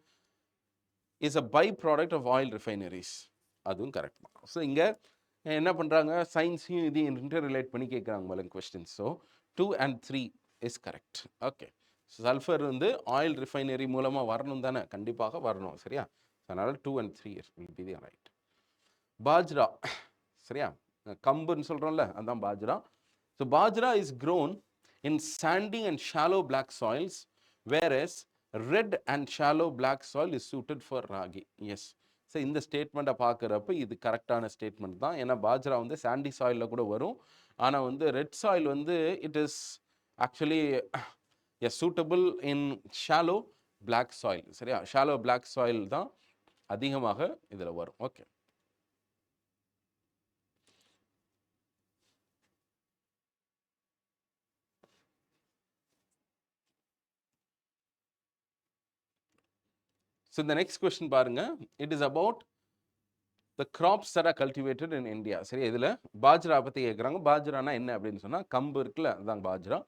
is a by product of oil refineries. அதுவும் correct தான். So இங்கே என்ன பண்ணுறாங்க, சயின்ஸையும் இதையும் இன்டர் ரிலேட் பண்ணி கேட்குறாங்க மேலும் questions. So 2 and 3 is correct. Okay. Sulphur வந்து ஆயில் ரிஃபைனரி மூலமாக வரணும் தானே? கண்டிப்பாக வரணும். சரியா? அதனால் 2 and 3 will be the right. Bajra, சரியா? கம்புன்னு சொல்கிறோம்ல, அதுதான் bajra. So bajra is grown in sandy and shallow black soils whereas red and shallow black soil is suited for ragi. Yes. So இந்த ஸ்டேட்மெண்ட்டை பார்க்குறப்ப இது கரெக்டான ஸ்டேட்மெண்ட் தான். ஏன்னா பாஜ்ரா வந்து சாண்டி சாயிலில் கூட வரும். ஆனால் வந்து ரெட் சாயில் வந்து it is actually suitable in shallow black soil. சரியா? ஷாலோ பிளாக் சாயில் தான் அதிகமாக இதில் வரும். Okay. So the next question பாருங்க, it is about the crops that are cultivated in India. சரி, இதில் பாஜ்ரா பற்றி கேட்குறாங்க. பாஜ்ரானா என்ன அப்படின்னு சொன்னால் கம்பு இருக்குல்ல, அதுதான் bajra.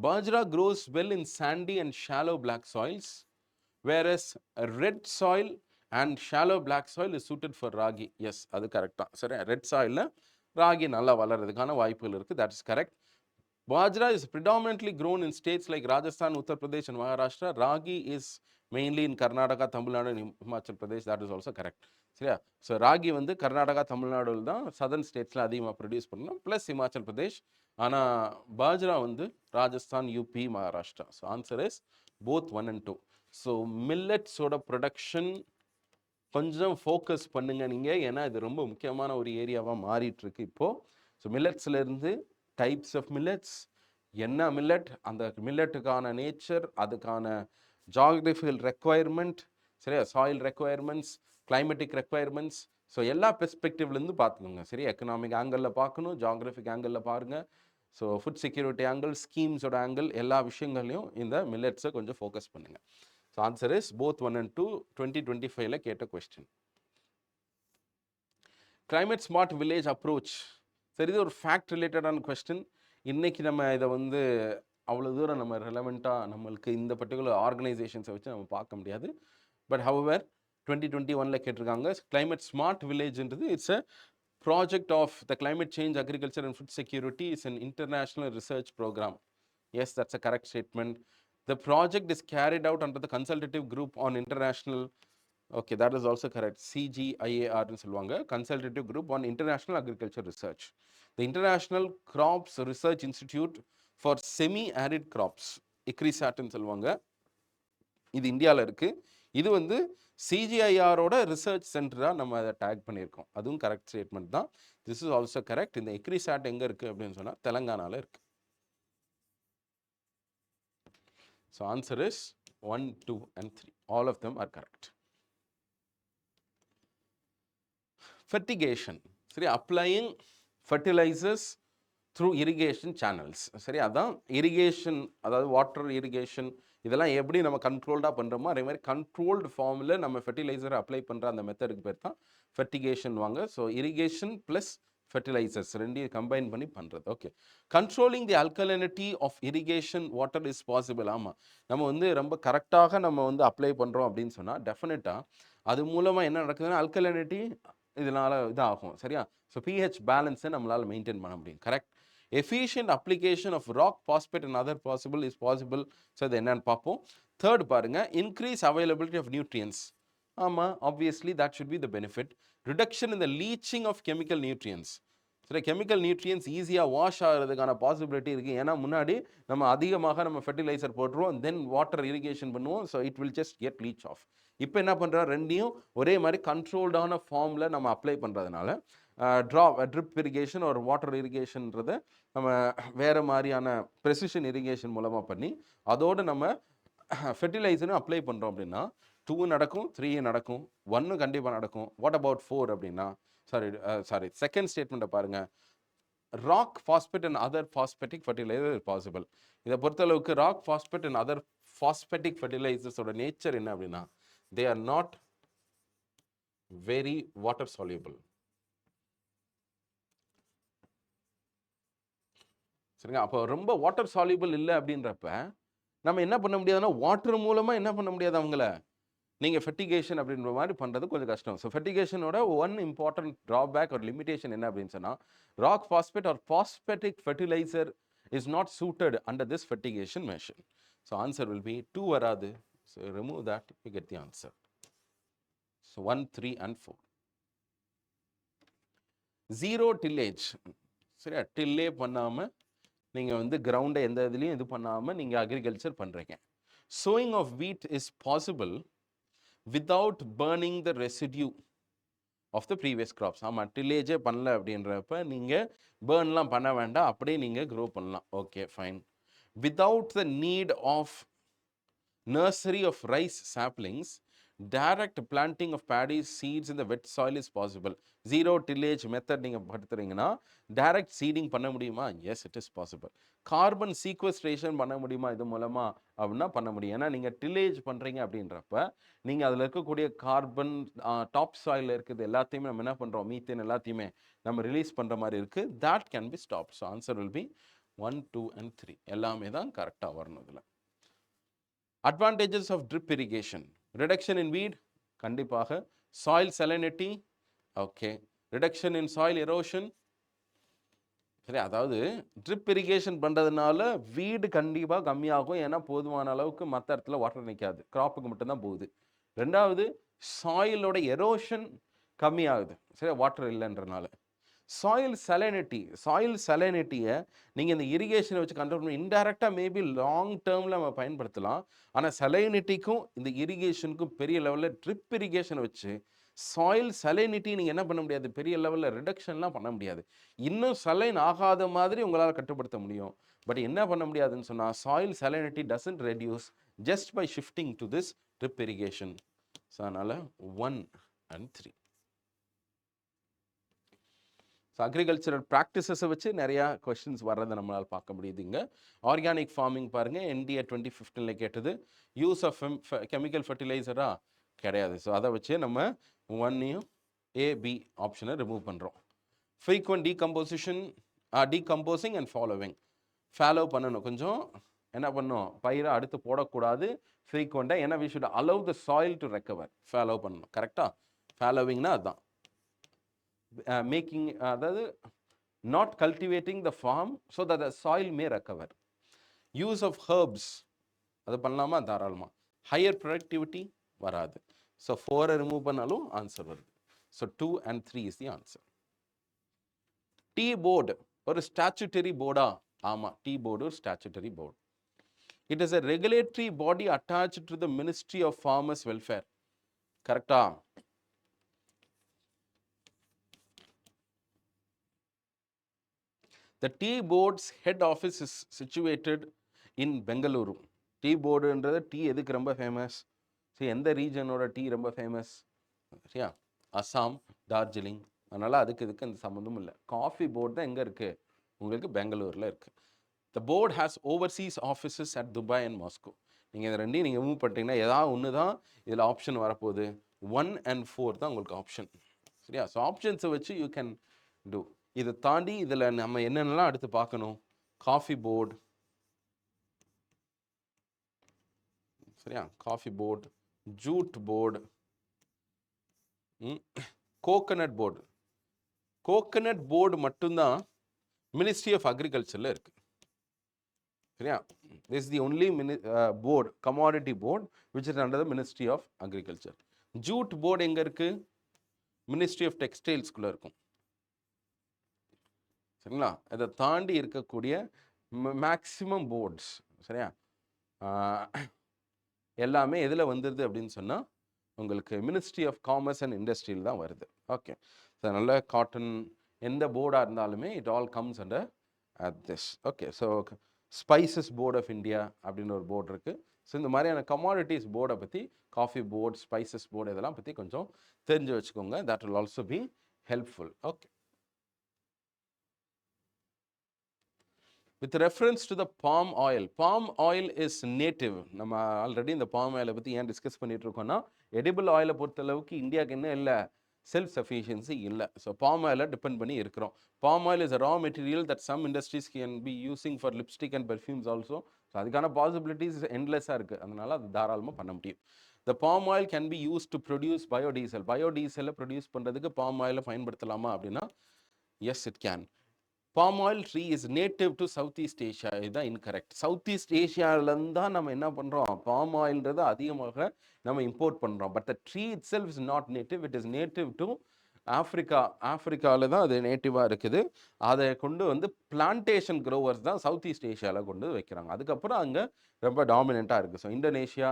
Bajra grows well in sandy and shallow black soils, whereas a red soil and shallow black soil is suited for ragi. Yes, அது கரெக்டாக. சரி, ரெட் சாயிலில் ராகி நல்லா வளர்கிறதுக்கான வாய்ப்புகள் இருக்குது. that is correct. Bajra is predominantly grown in states like Rajasthan, Uttar Pradesh, and Maharashtra. Ragi is mainly in Karnataka, Tamil Nadu, and Himachal Pradesh. That is also correct. சரியா? So ragi வந்து கர்நாடகா, தமிழ்நாடுல தான் southern ஸ்டேட்ஸில் அதிகமாக produce பண்ணணும், plus Himachal Pradesh. ஆனால் பாஜ்ரா வந்து Rajasthan, UP, Maharashtra. So answer is both 1 and 2. ஸோ மில்லட்ஸோட ப்ரொடக்ஷன் கொஞ்சம் ஃபோக்கஸ் பண்ணுங்க நீங்கள், ஏன்னா இது ரொம்ப முக்கியமான ஒரு ஏரியாவாக மாறிட்டு இருக்கு இப்போது. ஸோ மில்லட்ஸ்லேருந்து டைப்ஸ் ஆஃப் மில்லட்ஸ், என்ன மில்லட், அந்த மில்லட்டுக்கான நேச்சர், அதுக்கான ஜாகிரபிக்கல் ரெக்குவயர்மெண்ட், சரியா, soil requirements, climatic requirements, so எல்லா பெர்ஸ்பெக்டிவ்லேருந்து பார்த்துக்கோங்க. சரி, எக்கனாமிக் ஆங்கிளில் பார்க்கணும், ஜாகிரபிக் ஆங்கிளில் பாருங்கள். ஸோ ஃபுட் செக்யூரிட்டி ஆங்கிள், ஸ்கீம்ஸோட ஆங்கிள், எல்லா விஷயங்கள்லையும் இந்த மில்லட்ஸை கொஞ்சம் ஃபோக்கஸ் பண்ணுங்கள். So answer is both 1 and 2. 2025ல கேட்ட question. Climate smart village approach. சரி, இது ஒரு ஃபேக்ட் ரிலேட்டடான கொஸ்டின். இன்றைக்கி நம்ம இதை வந்து அவ்வளோ தூரம் நம்ம ரெலவெண்ட்டாக நம்மளுக்கு இந்த பர்டிகுலர் ஆர்கனைசேஷன்ஸை வச்சு நம்ம பார்க்க முடியாது. பட் ஹவவர் 2021ல கேட்டிருக்காங்க. கிளைமேட் ஸ்மார்ட் வில்லேஜ்ன்றது it's a project of the climate change agriculture and food security. Is an international research programme. Yes, that's a correct statement. The project is carried out under the consultative group on international, okay, that is also correct, CGIAR னு சொல்லுவாங்க, consultative group on international agriculture research. The International Crops Research Institute for Semi-Arid Crops, ICRISAT னு சொல்லுவாங்க, இது இந்தியாவில் இருக்குது. இது வந்து சிஜிஐஆரோட research சென்டராக நம்ம அதை டேக் பண்ணியிருக்கோம். அதுவும் கரெக்ட் ஸ்டேட்மெண்ட் தான். This is also correct. இந்த ICRISAT எங்கே இருக்குது அப்படின்னு சொன்னால் தெலங்கானாவில் இருக்குது. So answer is 1, 2 and 3. All of them are correct. Fertigation. சரி, applying fertilizers through irrigation channels. சரி, அதான் இரிகேஷன், அதாவது வாட்டர் இரிகேஷன், இதெல்லாம் எப்படி நம்ம கண்ட்ரோல்டாக பண்ணுறோமோ அதே மாதிரி கண்ட்ரோல்டு ஃபார்மில் நம்ம ஃபெர்டிலைசரை அப்ளை பண்ணுற அந்த மெத்தடுக்கு பேர் தான் ஃபெர்டிகேஷன் வாங்க. ஸோ இரிகேஷன் ப்ளஸ் ஃபெர்டிலைசர்ஸ் ரெண்டையும் கம்பைன் பண்ணி பண்ணுறது. Okay. Controlling the alkalinity of irrigation water is possible. ஆமாம், நம்ம வந்து ரொம்ப கரெக்டாக நம்ம வந்து அப்ளை பண்ணுறோம் அப்படின்னு சொன்னால் டெஃபினட்டாக அது மூலமாக என்ன நடக்குதுன்னா அல்கலினிட்டி இதனால் இதாகும். சரியா? ஸோ பிஹெச் பேலன்ஸை நம்மளால் மெயின்டைன் பண்ண முடியும். Correct. Efficient application of rock, phosphate and other possible is possible. So இது என்னன்னு பார்ப்போம். தேர்ட் பாருங்க, increase availability of nutrients. ஆமாம், obviously that should be the benefit. Reduction in the leaching of chemical nutrients. சரி, chemical nutrients ஈஸியாக wash ஆகிறதுக்கான possibility இருக்குது. ஏன்னா முன்னாடி நம்ம அதிகமாக நம்ம ஃபெர்டிலைசர் போட்டுருவோம், தென் வாட்டர் இரிகேஷன் பண்ணுவோம், so it will just get leach off. இப்போ என்ன பண்ணுறோம், ரெண்டையும் ஒரே மாதிரி கண்ட்ரோல்டான ஃபார்மில் நம்ம அப்ளை பண்ணுறதுனால ட்ரிப் இரிகேஷன் ஒரு வாட்டர் இரிகேஷன்றதை நம்ம வேறு மாதிரியான ப்ரெசிஷன் இரிகேஷன் மூலமாக பண்ணி அதோடு நம்ம ஃபெர்டிலைசரும் அப்ளை பண்ணுறோம் அப்படின்னா 2 நடக்கும், 3 நடக்கும், 1 கண்டிப்பாக நடக்கும். வாட் அபவுட் 4 அப்படின்னா, சாரி செகண்ட் ஸ்டேட்மெண்ட்டை பாருங்கள். Rock phosphate and other phosphatic fertiliser is possible. இதை பொறுத்தளவுக்கு rock phosphate and other phosphatic ஃபர்டிலைசர்ஸோட நேச்சர் என்ன அப்படின்னா, they are not very water soluble. சரிங்க, அப்போ ரொம்ப வாட்டர் சால்யூபிள் இல்லை அப்படின்றப்ப நம்ம என்ன பண்ண முடியாதுன்னா வாட்டர் மூலமாக என்ன பண்ண முடியாது அவங்கள, நீங்கள் ஃபெர்டிகேஷன் அப்படின்ற மாதிரி பண்ணுறது கொஞ்சம் கஷ்டம். ஸோ ஃபெர்டிகேஷனோட ஒன் இம்பார்ட்டன்ட் ட்ராபேக் ஒரு லிமிடேஷன் என்ன அப்படின்னு சொன்னால், rock phosphate or phosphatic fertiliser is not suited under this fertigation machine. So answer will be 2 வராது. So remove that, you get the answer. So 1, 3 and 4. Zero tillage. சரியா, tillage பண்ணாமல் நீங்கள் வந்து கிரவுண்டை எந்த இதுலேயும் இது பண்ணாமல் நீங்கள் அக்ரிகல்ச்சர் பண்ணுறீங்க. Sowing of wheat is possible without burning the residue of the previous crops. ஆமாம், டில்லேஜே பண்ணல அப்படின்றப்ப நீங்கள் பேர்ன்லாம் பண்ண வேண்டாம், அப்படியே நீங்கள் க்ரோ பண்ணலாம். Okay, fine. Without the need of nursery of rice saplings, direct planting of paddy seeds in the wet soil is possible. Zero tillage method நீங்கள் படுத்துறீங்கன்னா டைரக்ட் சீடிங் பண்ண முடியுமா? Yes, it is possible. Carbon sequestration பண்ண முடியுமா இது மூலமா அப்படின்னா பண்ண முடியும். ஏன்னா நீங்கள் டில்லேஜ் பண்ணுறீங்க அப்படின்றப்ப நீங்கள் அதில் இருக்கக்கூடிய கார்பன் டாப் சாயிலில் இருக்குது எல்லாத்தையுமே நம்ம என்ன பண்ணுறோம், மீத்தேன் எல்லாத்தையுமே நம்ம ரிலீஸ் பண்ணுற மாதிரி இருக்குது. that can be stopped. So answer will be 1, 2 and 3 எல்லாமே தான் கரெக்டாக வரணும் இதில். Advantages of drip irrigation: reduction in weed, கண்டிப்பாக. Soil salinity, okay. Reduction in soil erosion. சரி, அதாவது ட்ரிப் இரிகேஷன் பண்ணுறதுனால வீடு கண்டிப்பாக கம்மியாகும். ஏன்னா போதுமான அளவுக்கு மற்ற இடத்துல வாட்டர் நிற்காது, கிராப்புக்கு மட்டும்தான் போகுது. ரெண்டாவது, சாயிலோட எரோஷன் கம்மியாகுது, சரி, வாட்டர் இல்லைன்றனால. சாயில் சலைனிட்டியை நீங்கள் இந்த இரிகேஷனை வச்சு கண்ட்ரோல் பண்ணி இன்டைரக்டாக மேபி லாங் டேர்மில் நம்ம பயன்படுத்தலாம். ஆனால் சலைனிட்டிக்கும் இந்த இரிகேஷனுக்கும் பெரிய லெவலில் ட்ரிப் இரிகேஷனை வச்சு சாயில் சலைனிட்டி நீங்கள் என்ன பண்ண முடியாது, பெரிய லெவலில் ரிடக்ஷன்லாம் பண்ண முடியாது. இன்னும் சலைன் ஆகாத மாதிரி உங்களால் கட்டுப்படுத்த முடியும். பட் என்ன பண்ண முடியாதுன்னு சொன்னால் soil salinity doesn't reduce just by shifting to this drip irrigation. So அதனால் 1 and 3. ஸோ அக்ரிகல்ச்சரல் ப்ராக்டிசஸை வச்சு நிறையா கொஷின்ஸ் வர்றதை நம்மளால் பார்க்க முடியுது. இங்கே ஆர்கானிக் ஃபார்மிங் பாருங்கள், NDA 2015 கேட்டது. யூஸ் ஆஃப் கெமிக்கல் ஃபர்டிலைசராக கிடையாது. ஸோ அதை வச்சு நம்ம 1 AB ஆப்ஷனை ரிமூவ் பண்ணுறோம். ஃப்ரீக்வெண்ட் டீகம்போசிங் அண்ட் ஃபாலோ பண்ணணும். கொஞ்சம் என்ன பண்ணணும், பயிரை அடுத்து போடக்கூடாது ஃப்ரீக்வெண்ட்டாக. ஏன்னா we should allow the soil to recover. Follow பண்ணணும், கரெக்டாக. ஃபாலோவிங்னா அதுதான். மேக்கிங், அதாவது not cultivating the farm so that the soil may recover. Use of herbs, அது பண்ணலாமா? தாராளமாக. ஹையர் ப்ரொடக்டிவிட்டி வராது. ஸோ 4 ரிமூவ் பண்ணாலும் ஆன்சர் வருது. So 2 and 3 is the answer. Tea board ஒரு ஸ்டாச்சுட்டரி போர்டா? ஆமாம், டீ போர்டு ஒரு statutory board. It is a regulatory body attached to the Ministry of Farmers Welfare. கரெக்டா? The tea board's head office is situated in Bengaluru. Tea போர்டுன்றது tea எதுக்கு ரொம்ப famous? சரி, எந்த ரீஜனோட டீ ரொம்ப ஃபேமஸ்? சரியா, அசாம், டார்ஜிலிங். அதனால் அதுக்கு இதுக்கு அந்த சம்மந்தமும் இல்லை. காஃபி போர்டு தான் எங்கே இருக்குது உங்களுக்கு? பெங்களூரில் இருக்குது. The board has overseas offices at Dubai and Moscow. நீங்கள் இதை ரெண்டையும் நீங்கள் மூவ் பண்ணிட்டீங்கன்னா ஏதாவது ஒன்று தான் இதில் ஆப்ஷன் வரப்போகுது. 1 and 4 தான் உங்களுக்கு ஆப்ஷன். சரியா, ஸோ ஆப்ஷன்ஸை வச்சு யூ கேன் டூ. இதை தாண்டி இதில் நம்ம என்னென்னலாம் அடுத்து பார்க்கணும்? காஃபி போர்டு, சரியா, coffee board, jute board, coconut board. Coconut board மட்டும்தான் மினிஸ்ட்ரி ஆஃப் அக்ரிகல்ச்சரில் இருக்குது. சரியா, this is the only board, commodity board which is under the ministry of agriculture. Jute board எங்கே இருக்குது? மினிஸ்ட்ரி ஆஃப் டெக்ஸ்டைல்ஸ்குள்ளே இருக்கும். சரிங்களா, இதை தாண்டி இருக்கக்கூடிய மேக்ஸிமம் போர்ட்ஸ், சரியா, எல்லாமே எதில் வந்துடுது அப்படின்னு சொன்னால் உங்களுக்கு மினிஸ்ட்ரி ஆஃப் காமர்ஸ் அண்ட் இண்டஸ்ட்ரியில் தான் வருது. ஓகே, ஸோ நல்ல காட்டன் எந்த போர்டாக இருந்தாலுமே it all comes under this. Okay, so spices board of India அப்படின்னு ஒரு போர்டு இருக்குது. ஸோ இந்த மாதிரியான கமாடிட்டிஸ் போர்டை பற்றி, காஃபி போர்டு, ஸ்பைசஸ் போர்டு, இதெல்லாம் பற்றி கொஞ்சம் தெரிஞ்சு வச்சுக்கோங்க. That will also be helpful. Okay, with reference to the palm oil is native. நம்ம ஆல்ரெடி இந்த பாம் ஆயிலை பற்றி ஏன் டிஸ்கஸ் பண்ணிட்டு இருக்கோம்னா, எடிபிள் ஆயிலை பொறுத்தளவுக்கு இந்தியாவுக்கு என்ன இல்லை, செல்ஃப் சஃபிஷியன்சி இல்லை. ஸோ பாம் ஆயிலை டிபெண்ட் பண்ணி இருக்கிறோம். Palm oil is a raw material that some industries can be using for lipstick and perfumes also. So அதுக்கான பாசிபிலிட்டிஸ் எண்ட்லெஸ்ஸாக இருக்குது. அதனால் அது தாராளமாக பண்ண முடியும். The palm oil can be used to produce biodiesel. பயோடீசலை ப்ரொடியூஸ் பண்ணுறதுக்கு பாம் ஆயிலை பயன்படுத்தலாமா அப்படின்னா yes, it can. Palm oil tree is native to south east Asia. இதுதான் இன்கரெக்ட். சவுத் ஈஸ்ட் ஏஷியாவிலேருந்து தான் நம்ம என்ன பண்ணுறோம், பாம் ஆயில்ன்றது அதிகமாக நம்ம இம்போர்ட் பண்ணுறோம். But the tree itself is not native. It is native to ஆஃப்ரிக்காவில் தான் அது நேட்டிவாக இருக்குது. அதை கொண்டு வந்து பிளான்டேஷன் க்ரோவர்ஸ் தான் சவுத் ஈஸ்ட் ஏஷியாவில் கொண்டு வைக்கிறாங்க. அதுக்கப்புறம் அங்கே ரொம்ப டாமினண்ட்டாக இருக்குது. ஸோ இந்தோனேஷியா,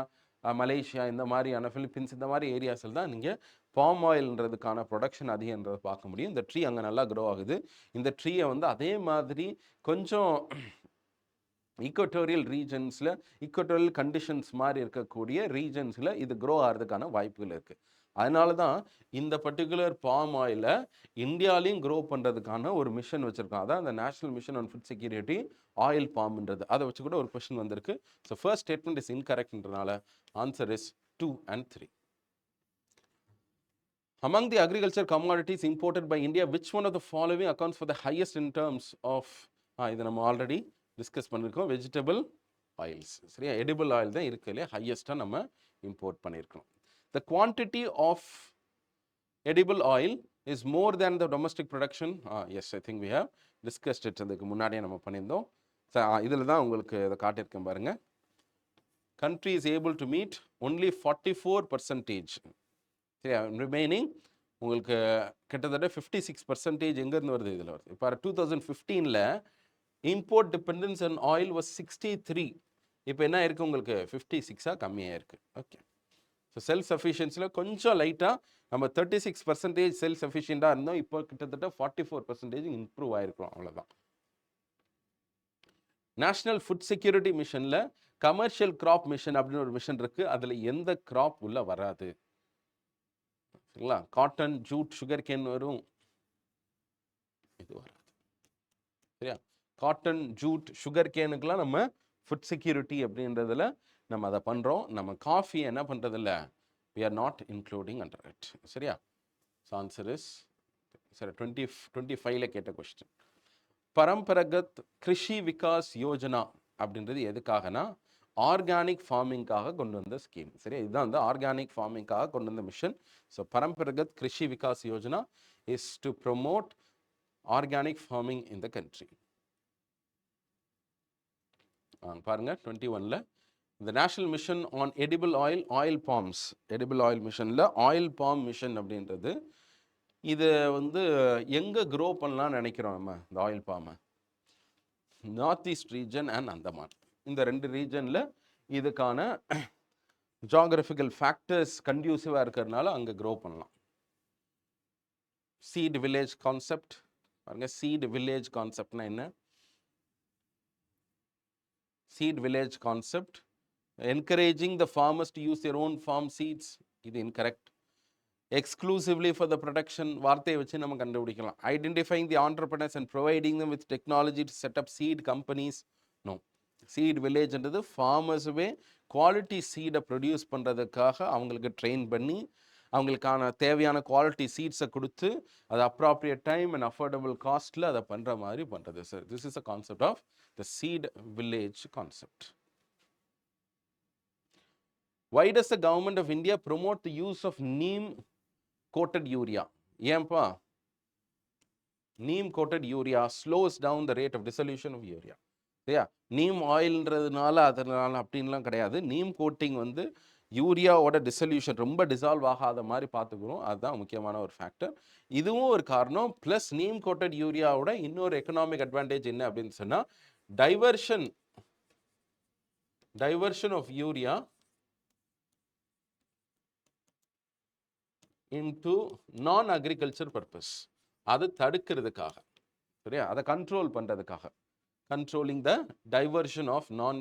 மலேசியா, இந்த மாதிரியான பிலிப்பீன்ஸ், இந்த மாதிரி ஏரியாஸில் தான் நீங்கள் பாம் ஆயில்ன்றதுக்கான ப்ரொடக்ஷன் அதிகன்றதை பார்க்க முடியும். இந்த ட்ரீ அங்கே நல்லா க்ரோ ஆகுது. இந்த ட்ரீயை வந்து அதே மாதிரி கொஞ்சம் ஈக்குவட்டோரியல் ரீஜன்ஸில், ஈக்குவட்டோரியல் கண்டிஷன்ஸ் மாதிரி இருக்கக்கூடிய ரீஜன்ஸில் இது க்ரோ ஆகிறதுக்கான வாய்ப்புகள் இருக்குது. அதனால தான் இந்த பர்டிகுலர் பாம் ஆயிலை இந்தியாலையும் க்ரோ பண்ணுறதுக்கான ஒரு மிஷன் வச்சுருக்கோம். அதான் அந்த national mission on food security oil பாம்ன்றது. அதை வச்சு கூட ஒரு கொஸ்டின் வந்திருக்கு. ஸோ ஃபர்ஸ்ட் ஸ்டேட்மெண்ட் இஸ் இன்கரெக்ட்ன்றனால answer is 2 and 3. Among the agriculture commodities imported by India, which one of the following accounts for the highest in terms of இது நம்ம already discuss பண்ணியிருக்கோம். வெஜிடபிள் ஆயில்ஸ், சரியா? Edible oil தான் இருக்கு இல்லையா, ஹையஸ்ட்டாக நம்ம import பண்ணியிருக்கோம். The quantity of edible oil is more than the domestic production. Yes, I think we have discussed it. அதுக்கு முன்னாடியே நம்ம பண்ணியிருந்தோம். இதில் தான் உங்களுக்கு இதை காட்டியிருக்கேன் பாருங்க. Country is able to meet only 44%. சரியா? ரிமைனிங் உங்களுக்கு கிட்டத்தட்ட 56% எங்கேருந்து வருது, இதில் வருது. இப்போ 2015 import dependence on oil was 63. இப்போ என்ன இருக்குது உங்களுக்கு, 56 கம்மியாக இருக்குது. ஓகே. ஸோ செல்ஃப் சஃபிஷியன்சியில் கொஞ்சம் லைட்டாக நம்ம 36% செல்ஃப் சஃபிஷியண்டாக இருந்தோம். இப்போ கிட்டத்தட்ட 44% இம்ப்ரூவ் ஆகிருக்கிறோம், அவ்வளோதான். நேஷ்னல் ஃபுட் செக்யூரிட்டி மிஷனில் கமர்ஷியல் கிராப் மிஷன் அப்படின்னு ஒரு மிஷன் இருக்குது. அதில் எந்த கிராப் உள்ள வராது, சரிங்களா? காட்டன், ஜூட், சுகர் கேன் வரும், இது வராது, சரியா? காட்டன், ஜூட், சுகர் கேனுக்கெலாம் நம்ம ஃபுட் செக்யூரிட்டி அப்படின்றதில் நம்ம அதை பண்ணுறோம். நம்ம காஃபி என்ன பண்ணுறதில்ல, we are not including under it, சரியா? ஸோ ஆன்சர் இஸ் சரி. 25 கேட்ட கொஸ்டின். பரம்பரகத் கிருஷி விகாஸ் யோஜனா அப்படின்றது எதுக்காகனா ஆர்கானிக் ஃபார்மிங்காக கொண்டு வந்த ஸ்கீம், சரியா? இதுதான் வந்து ஆர்கானிக் ஃபார்மிங்காக கொண்டு வந்த mission. So Paramparagat Krishi Vikas Yojana is to promote organic farming in the country. பாருங்க 21ல் இந்த national mission on edible oil, oil palms, edible oil மிஷனில் ஆயில் பாம் மிஷன் அப்படின்றது இது வந்து எங்கே க்ரோ பண்ணலான்னு நினைக்கிறோம் நம்ம இந்த ஆயில் பாமை? North east region and Andaman, இந்த 2 ரீஜனில் இதுக்கான ஜியாகிரபிக்கல் ஃபேக்டர்ஸ் கண்டியூசிவாக இருக்கிறதுனால அங்கே க்ரோ பண்ணலாம். சீட் வில்லேஜ் கான்செப்ட் பாருங்க. சீட் வில்லேஜ் கான்செப்ட்னா என்ன? Seed village concept encouraging the farmers to use their own farm seeds, இது incorrect. Exclusively for the production, வார்த்தையை வச்சு நம்ம கண்டுபிடிக்கலாம். Identifying the entrepreneurs and providing them with technology to set up seed companies, no. Seed வில்லேஜ்ன்றது ஃபார்மர்ஸுவே quality சீடை produce பண்ணுறதுக்காக அவங்களுக்கு ட்ரெயின் பண்ணி அவங்களுக்கான தேவையான குவாலிட்டி சீட்ஸை கொடுத்து அது அப்ராப்ரியேட் டைம் அண்ட் அஃபோர்டபுள் காஸ்ட்டில் அதை பண்ணுற மாதிரி பண்ணுறது. Sir, this is a concept of the seed village concept. Why does the government of India promote the use of neem coated urea? ஏன்பா? neem coated urea slows down the rate of dissolution of urea. சரியா? நீம் ஆயில்ன்றதுனால அதனால அப்படின்லாம் கிடையாது. Neem coating வந்து யூரியாவோட dissolution ரொம்ப dissolve ஆகாத மாதிரி பார்த்துக்கிறோம். அதுதான் முக்கியமான ஒரு ஃபேக்டர். இதுவும் ஒரு காரணம். ப்ளஸ் நீம் கோட்டட் யூரியாவோட இன்னொரு எக்கனாமிக் அட்வான்டேஜ் என்ன அப்படின்னு சொன்னால் diversion of urea into non-agriculture purpose, அது தடுக்கிறதுக்காக, சரியா? அதை கண்ட்ரோல் பண்ணுறதுக்காக, கண்ட்ரோலிங் த டைவர்ஷன் ஆஃப் நான்.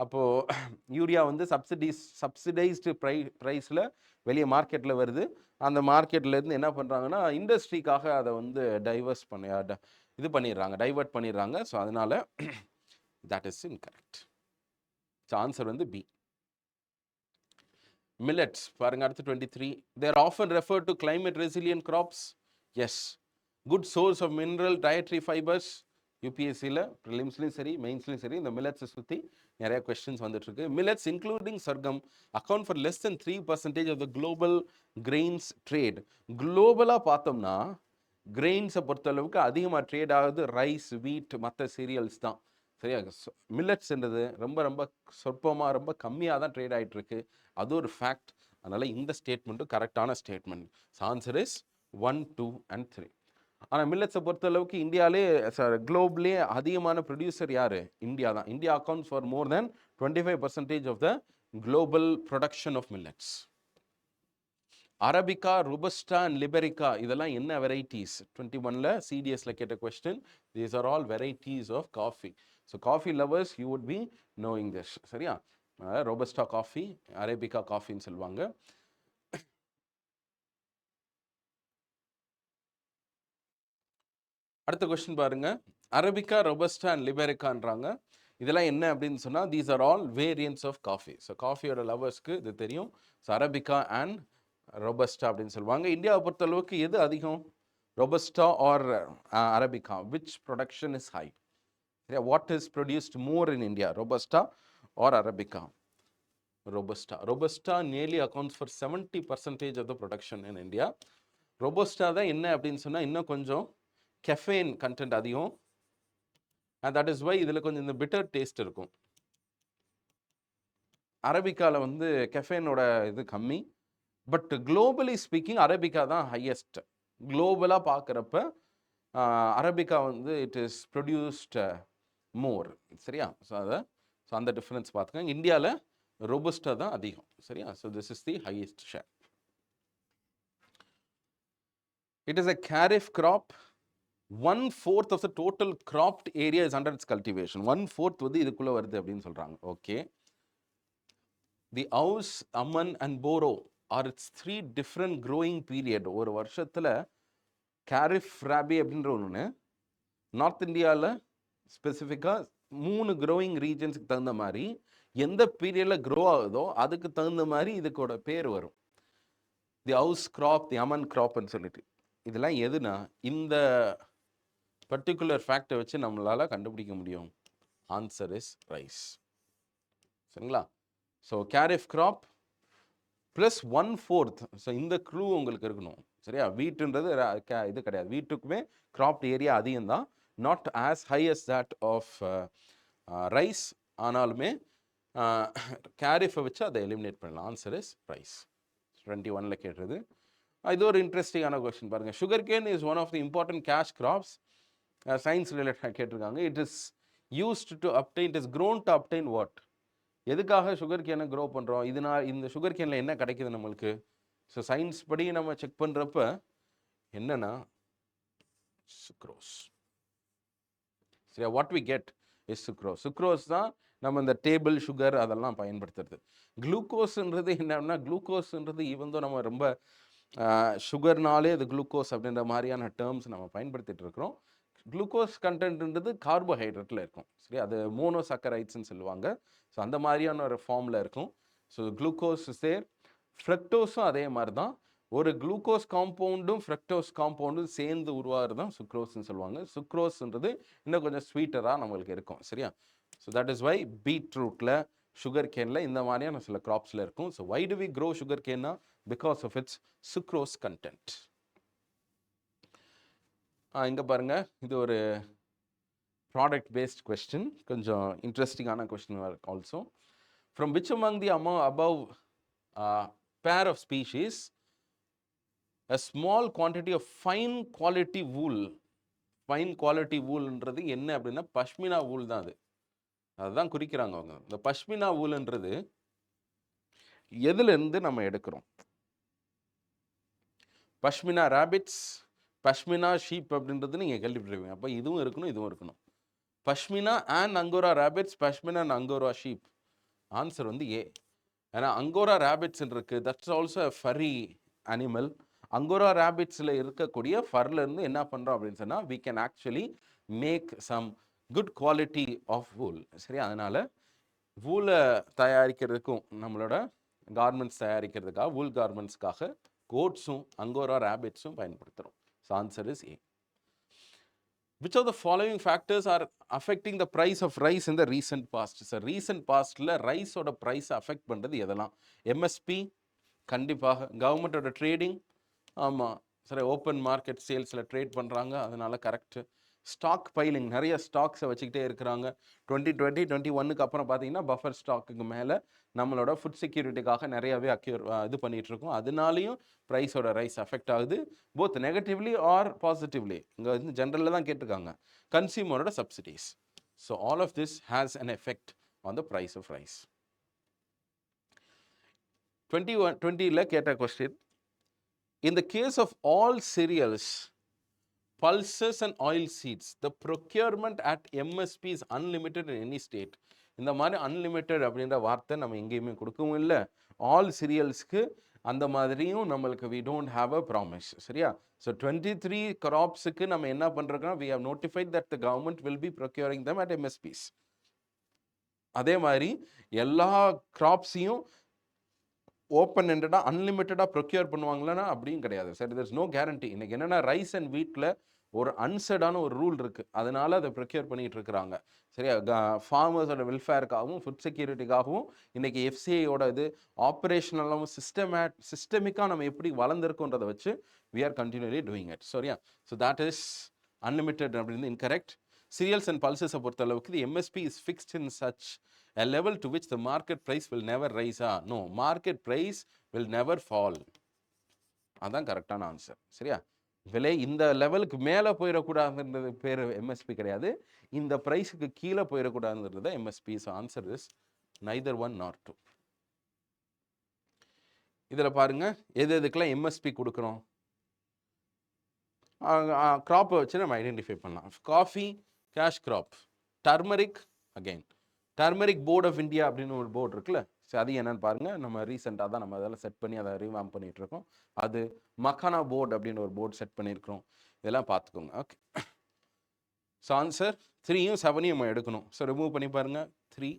அப்போது யூரியா வந்து சப்சிடைஸ்டு ப்ரைஸில் வெளியே மார்க்கெட்டில் வருது. அந்த மார்க்கெட்லேருந்து என்ன பண்ணுறாங்கன்னா இண்டஸ்ட்ரிக்காக அதை வந்து டைவர்ட் பண்ணிடுறாங்க. ஸோ அதனால் that is incorrect. So answer வந்து பி. Millets, பாருங்க அடுத்து 23. They are often referred to climate resilient crops. Yes. Good source of mineral dietary fibers. UPSCல ப்ரிலிம்ஸ்லையும் சரி மெயின்ஸ்லையும் சரி இந்த மில்லட்ஸை சுற்றி நிறைய கொஸ்டின்ஸ் வந்துட்டுருக்கு. Millets including Sargam account for less than 3% of the global grains trade. குளோபலாக பார்த்தோம்னா கிரெயின்ஸை பொறுத்தளவுக்கு அதிகமாக ட்ரேட் ஆகுது ரைஸ், வீட், மற்ற சீரியல்ஸ் தான், சரியா? மில்லட்ஸ்ன்றது ரொம்ப ரொம்ப சொற்பமாக ரொம்ப கம்மியாக தான் ட்ரேட் ஆகிட்டு இருக்கு. அது ஒரு ஃபேக்ட். அதனால் இந்த ஸ்டேட்மெண்ட்டும் கரெக்டான ஸ்டேட்மெண்ட். Answer is 1, 2 and 3. ஆனால் மில்லட்ஸை பொறுத்த அளவுக்கு இந்தியாவிலே குளோபலே அதிகமான ப்ரொடியூசர் யார்? இந்தியா தான். India accounts for more than 25% of the global production of millets. Arabica, robusta and liberica இதெல்லாம் என்ன வெரைட்டிஸ்? 21ல சிடிஎஸ்ல கேட்ட question. These are all varieties of coffee. So coffee lovers you would be knowing this. சரியா? Robusta coffee, arabica காஃபின்னு சொல்லுவாங்க. அடுத்த question பாருங்க. அரபிகா, ரொபஸ்டா அண்ட் லிபெரிக்கான்றாங்க. இதெல்லாம் என்ன அப்படின்னு சொன்னால் these are all variants of coffee. So காஃபியோட லவர்ஸ்க்கு இது தெரியும். ஸோ அரபிகா அண்ட் ரொபஸ்டா அப்படின்னு சொல்லுவாங்க. இந்தியாவை பொறுத்த அளவுக்கு எது அதிகம்? Robusta or arabica? Which production is high? What is produced more in India, robusta or arabica? Robusta. Robusta nearly accounts for 70% of the production in India. Robusta தான் என்ன அப்படின்னு சொன்னால் இன்னும் கொஞ்சம் கெஃபைன் கண்டென்ட் அதிகம். அண்ட் தட் இஸ் வை இதில் கொஞ்சம் இந்த பிட்டர் டேஸ்ட் இருக்கும். அரபிக்காவில் வந்து கெஃபைனோட இது கம்மி. பட் குளோபலி ஸ்பீக்கிங் அரபிக்கா தான் ஹையஸ்ட். குளோபலாக பார்க்குறப்ப அரபிக்கா வந்து இட் இஸ் ப்ரொடியூஸ்ட் மோர். சரியா? ஸோ அந்த டிஃப்ரென்ஸ் பார்த்துக்கோங்க. இந்தியாவில் ரோபஸ்டா தான் அதிகம். சரியா? So this is the highest share. It is a kharif crop. 1/4 of the total cropped area is under its cultivation. 1/4 வந்து இதுக்குள்ள வருது அப்படின்னு சொல்றாங்க. Okay. The aus, aman and boro are its 3 different growing period. ஒரு வருஷத்துல காரிஃப், ராபி அப்படின்ற ஒன்று நார்த் இந்தியாவில் ஸ்பெசிஃபிக்காக 3 க்ரோயிங் ரீஜன்ஸுக்கு தகுந்த மாதிரி எந்த பீரியடில் க்ரோ ஆகுதோ அதுக்கு தகுந்த மாதிரி இதுக்கோட பேர் வரும். தி ஹவுஸ் கிராப், தி அமன் கிராப்னு சொல்லிட்டு. இதெல்லாம் எதுனா இந்த பர்டிகுலர் ஃபேக்டை வச்சு நம்மளால் கண்டுபிடிக்க முடியும். Answer is rice. சரிங்களா? So kharif crop plus 1/4. So இந்த க்ளூ உங்களுக்கு இருக்கணும். சரியா? வீட்டுன்றது இது கிடையாது. வீட்டுக்குமே கிராப்ட் ஏரியா அதிகம் தான். Not as high as that of rice. ஆனாலுமே கேரிஃபை வச்சு அதை எலிமினேட் பண்ணலாம். Answer is rice. 21ல் கேட்டது. இது ஒரு இன்ட்ரெஸ்டிங்கான கொஸ்டின் பாருங்கள். Sugar cane is one of the important cash crops. Science ரிலேட்டடாக கேட்டிருக்காங்க. It is used to obtain, it is grown to obtain what? எதுக்காக சுகர் கேனை க்ரோ பண்ணுறோம்? இதனால் இந்த சுகர் கேனில் என்ன கிடைக்குது நம்மளுக்கு? ஸோ சயின்ஸ் படி நம்ம செக் பண்ணுறப்ப என்னன்னா சுக்ரோஸ். சரியா? What we get is sucrose. Sucrose தான் நம்ம இந்த டேபிள் சுகர் அதெல்லாம் பயன்படுத்துறது. குளுக்கோஸ்ன்றது என்னன்னா, குளுக்கோஸ்ன்றது ஈவன் நம்ம ரொம்ப சுகர்னாலே அது குளுக்கோஸ் அப்படின்ற மாதிரியான டேர்ம்ஸ் நம்ம பயன்படுத்திட்டு இருக்கிறோம். குளுக்கோஸ் கண்டென்ட்ன்றது கார்போஹைட்ரேட்டில் இருக்கும். சரி, அது மோனோசாக்கரைட்ஸ்ன்னு சொல்லுவாங்க. ஸோ அந்த மாதிரியான ஒரு ஃபார்மில் இருக்கும். So glucose is there. ஃப்ரக்டோஸும் அதே மாதிரி தான். ஒரு குளுக்கோஸ் காம்பவுண்டும் ஃப்ரக்டோஸ் காம்பவுண்டும் சேர்ந்து உருவாகிறது தான் சுக்ரோஸ்ன்னு சொல்லுவாங்க. சுக்ரோஸ்ன்றது இன்னும் கொஞ்சம் ஸ்வீட்டராக நம்மளுக்கு இருக்கும். சரியா? ஸோ தட் இஸ் வை பீட்ரூட்டில், சுகர் கேனில் இந்த மாதிரியான சில கிராப்ஸில் இருக்கும். So why do we grow sugar கேன்னா? Because of its sucrose content. இங்கே பாருங்கள், இது ஒரு ப்ராடக்ட் பேஸ்ட் கொஸ்டின். கொஞ்சம் இன்ட்ரெஸ்டிங்கான question also. From which among the above pair of species a small quantity of fine quality wool. Fine quality வூல்ன்றது என்ன அப்படின்னா பஷ்மினா வூல் தான். அதுதான் குறிக்கிறாங்க அவங்க. இந்த பஷ்மினா வூல்ன்றது எதுலேருந்து நம்ம எடுக்கிறோம்? பஷ்மினா ராபிட்ஸ், பஷ்மினா ஷீப் அப்படின்றது நீங்கள் கேள்விப்பட்டிருப்பீங்க. அப்போ இதுவும் இருக்கணும், இதுவும் இருக்கணும். Pashmina and angora rabbits, pashmina and angora sheep. Answer வந்து ஏ. ஏன்னா அங்கோரா ராபிட்ஸ் இருக்கு, that's also a furry animal. Angora ராபிட்ஸில் இருக்கக்கூடிய ஃபர்லேருந்து என்ன பண்ணுறோம் அப்படின்னு சொன்னால் we can actually make some good quality of wool. சரி, அதனால் வூலை தயாரிக்கிறதுக்கும் நம்மளோட கார்மெண்ட்ஸ் தயாரிக்கிறதுக்காக, வூல் கார்மெண்ட்ஸ்க்காக கோட்ஸும் அங்கோரா ராபிட்ஸும் பயன்படுத்துகிறோம். So answer is A. Which of the following factors are affecting the price of rice in the recent past? So recent pastல ரைஸோட price affect பண்ணுறது எதெல்லாம்? MSP கண்டிப்பாக. கவர்மெண்ட்டோட ட்ரேடிங், ஆமாம். சரி, ஓப்பன் மார்க்கெட் சேல்ஸில் ட்ரேட் பண்ணுறாங்க, அதனால் கரெக்டு. ஸ்டாக் பைலிங், நிறைய ஸ்டாக்ஸை வச்சுக்கிட்டே இருக்கிறாங்க. 2021 அப்புறம் பார்த்தீங்கன்னா பஃபர் ஸ்டாக்குக்கு மேலே நம்மளோட ஃபுட் செக்யூரிட்டிக்காக நிறையவே இது பண்ணிட்டு இருக்கோம். அதனாலையும் ப்ரைஸோட ரைஸ் அஃபெக்ட் ஆகுது, போத் நெகட்டிவ்லி ஆர் பாசிட்டிவ்லி. இங்கே வந்து ஜென்ரலில் தான் கேட்டிருக்காங்க, கன்சியூமரோட subsidies. So all of this has an effect on the price of rice. 2020 கேட்ட question, in the case of all cereals, pulses and oil seeds, the procurement at MSP is unlimited in any state. இந்த மாதிரி unlimited அப்படின்ற வார்த்தை நம்ம எங்கேயுமே கொடுக்கவும் இல்லை. All சீரியல்ஸ்க்கு அந்த மாதிரியும் நம்மளுக்கு we don't have a promise. சரியா? ஸோ 23 கிராப்ஸுக்கு நம்ம என்ன பண்ணுறோம்னா we have notified that the government will be procuring them at MSPs. அதே மாதிரி எல்லா கிராப்ஸையும் ஓப்பன் எண்டடாக அன்லிமிட்டடாக ப்ரொக்யூர் பண்ணுவாங்களா அப்படியும் கிடையாது. சரி, there's no guarantee. இன்னைக்கு என்னென்னா ரைஸ் அண்ட் வீட்டில் ஒரு அன்செடான ஒரு ரூல் இருக்குது, அதனால அதை ப்ரொக்யூர் பண்ணிகிட்டு இருக்கிறாங்க. சரியா? ஃபார்மர்ஸோட வெல்ஃபேருக்காகவும் ஃபுட் செக்யூரிட்டிக்காகவும் இன்றைக்கி எஃப்சிஐயோட இது ஆப்ரேஷனலாகவும் சிஸ்டமிக்காக நம்ம எப்படி வளர்ந்துருக்கோன்றதை வச்சு we are continually doing it. சரியா? ஸோ that is unlimited அப்படின்னு incorrect. Cereals and pulses பொறுத்த அளவுக்கு the MSP is fixed in such a level to which the market price will never rise. No, market price will never fall. அதான் கரெக்டான answer. சரியா? விலை இந்த லெவலுக்கு மேலே போயிடக்கூடாதுன்றது பேர் எம்எஸ்பி கிடையாது, இந்த ப்ரைஸுக்கு கீழே போயிடக்கூடாதுன்றது MSP. So answer is neither 1 nor 2. இதில் பாருங்கள் எதுக்கெல்லாம் எம்எஸ்பி கொடுக்குறோம், க்ராப்பை வச்சு நம்ம ஐடென்டிஃபை பண்ணலாம். Coffee cash crop, turmeric again turmeric board of India அப்படின்னு ஒரு போர்டு இருக்குல்ல, ஸோ அது என்னென்னு பாருங்கள். நம்ம ரீசெண்டாக தான் நம்ம அதெல்லாம் செட் பண்ணி அதை ரிவாம் பண்ணிகிட்ருக்கோம். அது மக்கானா போர்டு அப்படின்னு ஒரு போர்டு செட் பண்ணியிருக்கிறோம். இதெல்லாம் பார்த்துக்கோங்க. ஓகே, ஸோ ஆன்சர் 3யும் 7யும் நம்ம எடுக்கணும். ஸோ ரிமூவ் பண்ணி பாருங்கள். 3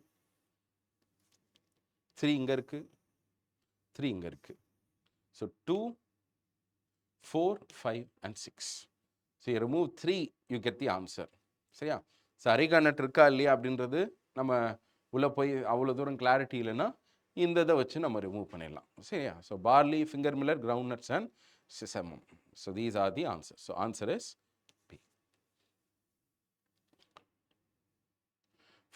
இங்கே இருக்குது, 3 இங்கே இருக்குது. So 2, 4, 5 and 6. So you remove 3, you get the answer. சரியா? ஸோ அரிகானட் இருக்கா இல்லையா அப்படின்றது நம்ம உள்ளே போய் அவ்வளோ தூரம் கிளாரிட்டி இல்லைன்னா இந்த இதை வச்சு நம்ம ரிமூவ் பண்ணிடலாம். சரியா? So barley, finger millet, ground nuts and sesamum. So these are the answer. So answer is B.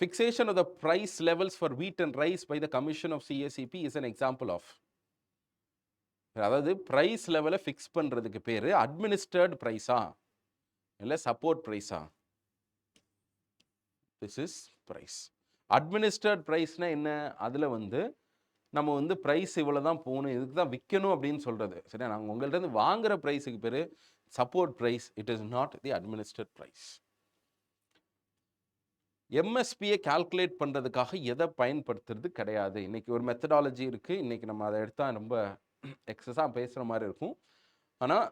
Fixation of the price levels for wheat and rice by the Commission of CSAP is an example of. அதாவது price லெவலை fix பண்ணுறதுக்கு பேர் administered ப்ரைஸா இல்லை support ப்ரைஸா? This is price. Administered ப்ரைஸ்னால் என்ன? அதில் வந்து நம்ம வந்து ப்ரைஸ் இவ்வளோ தான் போகணும், இதுக்கு தான் விற்கணும் அப்படின்னு சொல்கிறது. சரியா? நாங்கள் உங்கள்கிட்ட வாங்குகிற ப்ரைஸுக்கு பேர் support price. It is not the administered price. எம்எஸ்பியை கால்குலேட் பண்ணுறதுக்காக எதை பயன்படுத்துறது கிடையாது. இன்றைக்கி ஒரு மெத்தடாலஜி இருக்குது, இன்றைக்கி நம்ம அதை எடுத்தால் ரொம்ப எக்ஸஸாக பேசுகிற மாதிரி இருக்கும். ஆனால்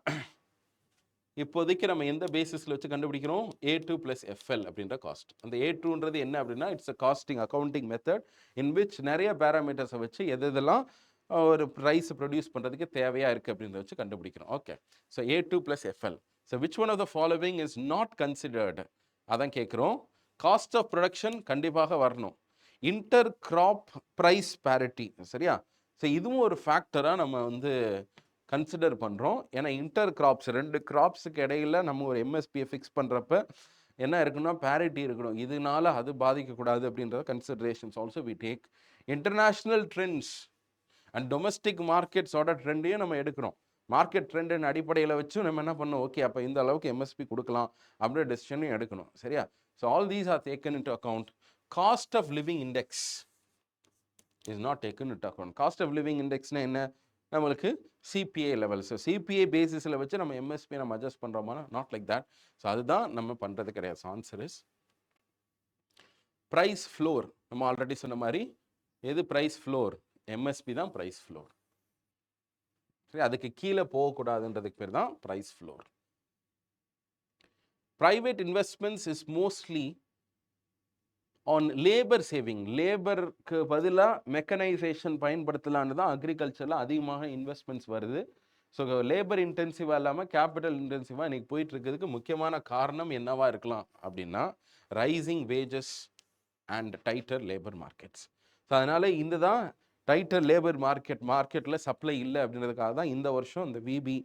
இப்போதைக்கு நம்ம எந்த பேசிஸில் வச்சு கண்டுபிடிக்கிறோம்? A2 + FL அப்படின்ற காஸ்ட். அந்த A2ன்றது என்ன அப்படின்னா, it's a costing accounting method in which நிறைய பேராமீட்டர்ஸை வச்சு எதெல்லாம் ஒரு ப்ரைஸ் ப்ரொடியூஸ் பண்ணுறதுக்கு தேவையாக இருக்குது அப்படின்றத வச்சு கண்டுபிடிக்கிறோம். Okay, so A2 + FL. So which one of the following is not considered? அதான் கேட்குறோம். காஸ்ட் ஆஃப் ப்ரொடக்ஷன் கண்டிப்பாக வரணும். Inter crop price parity. சரியா? ஸோ இதுவும் ஒரு ஃபேக்டராக நம்ம வந்து கன்சிடர் பண்ணுறோம். ஏன்னா இன்டர் கிராப்ஸ், 2 கிராப்ஸுக்கு இடையில நம்ம ஒரு எம்எஸ்பியை ஃபிக்ஸ் பண்ணுறப்ப என்ன இருக்குன்னா பேரிட்டி இருக்கணும், இதனால அது பாதிக்கக்கூடாது அப்படின்றத considerations also we take. International trends and domestic மார்க்கெட்ஸோட ட்ரெண்டையும் நம்ம எடுக்கிறோம். மார்க்கெட் ட்ரெண்டின் அடிப்படையில் வச்சு நம்ம என்ன பண்ணோம், ஓகே அப்போ இந்த அளவுக்கு எம்எஸ்பி கொடுக்கலாம் அப்படின்ற டெசிஷனையும் எடுக்கணும். சரியா? So all these are taken into account. Cost of living index is not taken into account. Cost of living இண்டெக்ஸ்னா என்ன? நம்மளுக்கு சிபிஐ லெவல். ஸோ சிபிஐ பேசிஸில் வச்சு நம்ம எம்எஸ்பி நம்ம அட்ஜஸ்ட் பண்ணுறோமா? Not like that. ஸோ அதுதான் நம்ம பண்ணுறது கிடையாது. So answer is price floor. நம்ம ஆல்ரெடி சொன்ன மாதிரி எது ப்ரைஸ் ஃப்ளோர்? எம்எஸ்பி தான் ப்ரைஸ் ஃப்ளோர். சரி, அதுக்கு கீழே போகக்கூடாதுன்றதுக்கு பேர் தான் price floor. Private investments is mostly on labour saving. லேபருக்கு பதிலாக மெக்கனைசேஷன் பயன்படுத்தலான்னு தான் அக்ரிகல்ச்சரில் அதிகமாக இன்வெஸ்ட்மெண்ட்ஸ் வருது. ஸோ லேபர் இன்டென்சிவாக இல்லாமல் கேபிட்டல் இன்டென்சிவாக இன்றைக்கி போயிட்டுருக்கிறதுக்கு முக்கியமான காரணம் என்னவாக இருக்கலாம் அப்படின்னா rising wages and tighter labour markets. So அதனால் இந்த தான் டைட்டர் லேபர் மார்க்கெட்டில் சப்ளை இல்லை அப்படின்றதுக்காக தான் இந்த வருஷம் இந்த விபி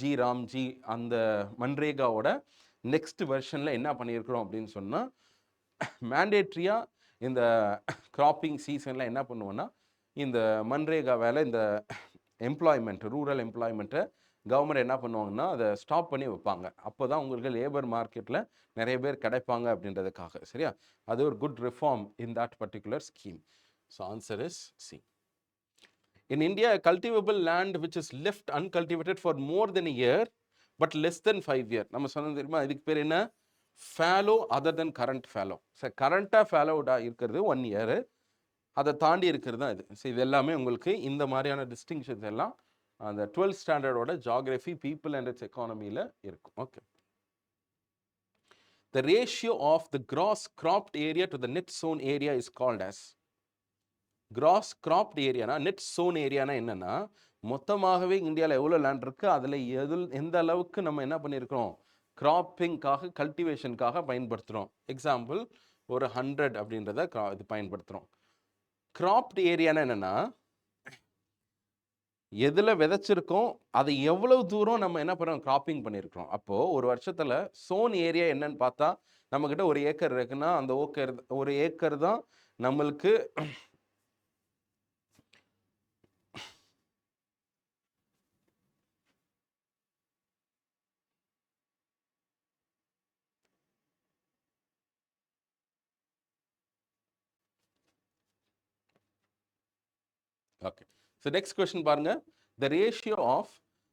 ஜி ராம்ஜி அந்த மன்ரேகாவோட நெக்ஸ்ட் வெர்ஷனில் என்ன பண்ணியிருக்கிறோம் அப்படின்னு சொன்னால், மேண்டேட்ரியாக இந்த கிராப்பிங் சீசனில் என்ன பண்ணுவோன்னா, இந்த மன்ரேகா வேலை, இந்த எம்ப்ளாய்மெண்ட், ரூரல் எம்ப்ளாய்மெண்ட்டை கவர்மெண்ட் என்ன பண்ணுவாங்கன்னா அதை ஸ்டாப் பண்ணி வைப்பாங்க. அப்போ தான் உங்களுக்கு லேபர் மார்க்கெட்டில் நிறைய பேர் கிடைப்பாங்க அப்படின்றதுக்காக. சரியா? அது ஒரு good reform in that particular scheme. So answer is C. In India, a cultivable land which is left uncultivated for more than a year but less than 5 years. நம்ம சொன்னது தெரியுமா, இதுக்கு பேர் என்ன? fallow other than current fallow. சரி, கரண்ட்டாக ஃபாலோடாக இருக்கிறது 1 year, அதை தாண்டி இருக்கிறது தான் இது. ஸோ இது எல்லாமே உங்களுக்கு இந்த மாதிரியான டிஸ்டிங்ஷன்ஸ் எல்லாம் அந்த 12th ஸ்டாண்டர்டோட ஜியாகிரஃபி, பீப்புள் அண்ட் இட்ஸ் எக்கானமியில் இருக்கும். Okay. The ratio of the gross cropped area to the net sown area is called as. Gross cropped ஏரியானா, நெட் சோன் ஏரியானா என்னென்னா, மொத்தமாகவே இந்தியாவில் எவ்வளோ லேண்ட் இருக்குது, அதில் எந்த அளவுக்கு நம்ம என்ன பண்ணியிருக்கிறோம், கிராப்பிங்காக, கல்டிவேஷனுக்காக பயன்படுத்துகிறோம். எக்ஸாம்பிள் ஒரு 100 அப்படின்றத இது பயன்படுத்துகிறோம். கிராப்ட் ஏரியானா என்னென்னா, எதில் விதைச்சிருக்கோம், அதை எவ்வளவு தூரம் நம்ம என்ன பண்ணுறோம், கிராப்பிங் பண்ணியிருக்கிறோம். அப்போது ஒரு வருஷத்தில் சோன் ஏரியா என்னன்னு பார்த்தா, நம்மக்கிட்ட 1 ஏக்கர் இருக்குன்னா, அந்த 1 ஏக்கர் தான் நம்மளுக்கு okay. So next question பாருங்க. The ratio of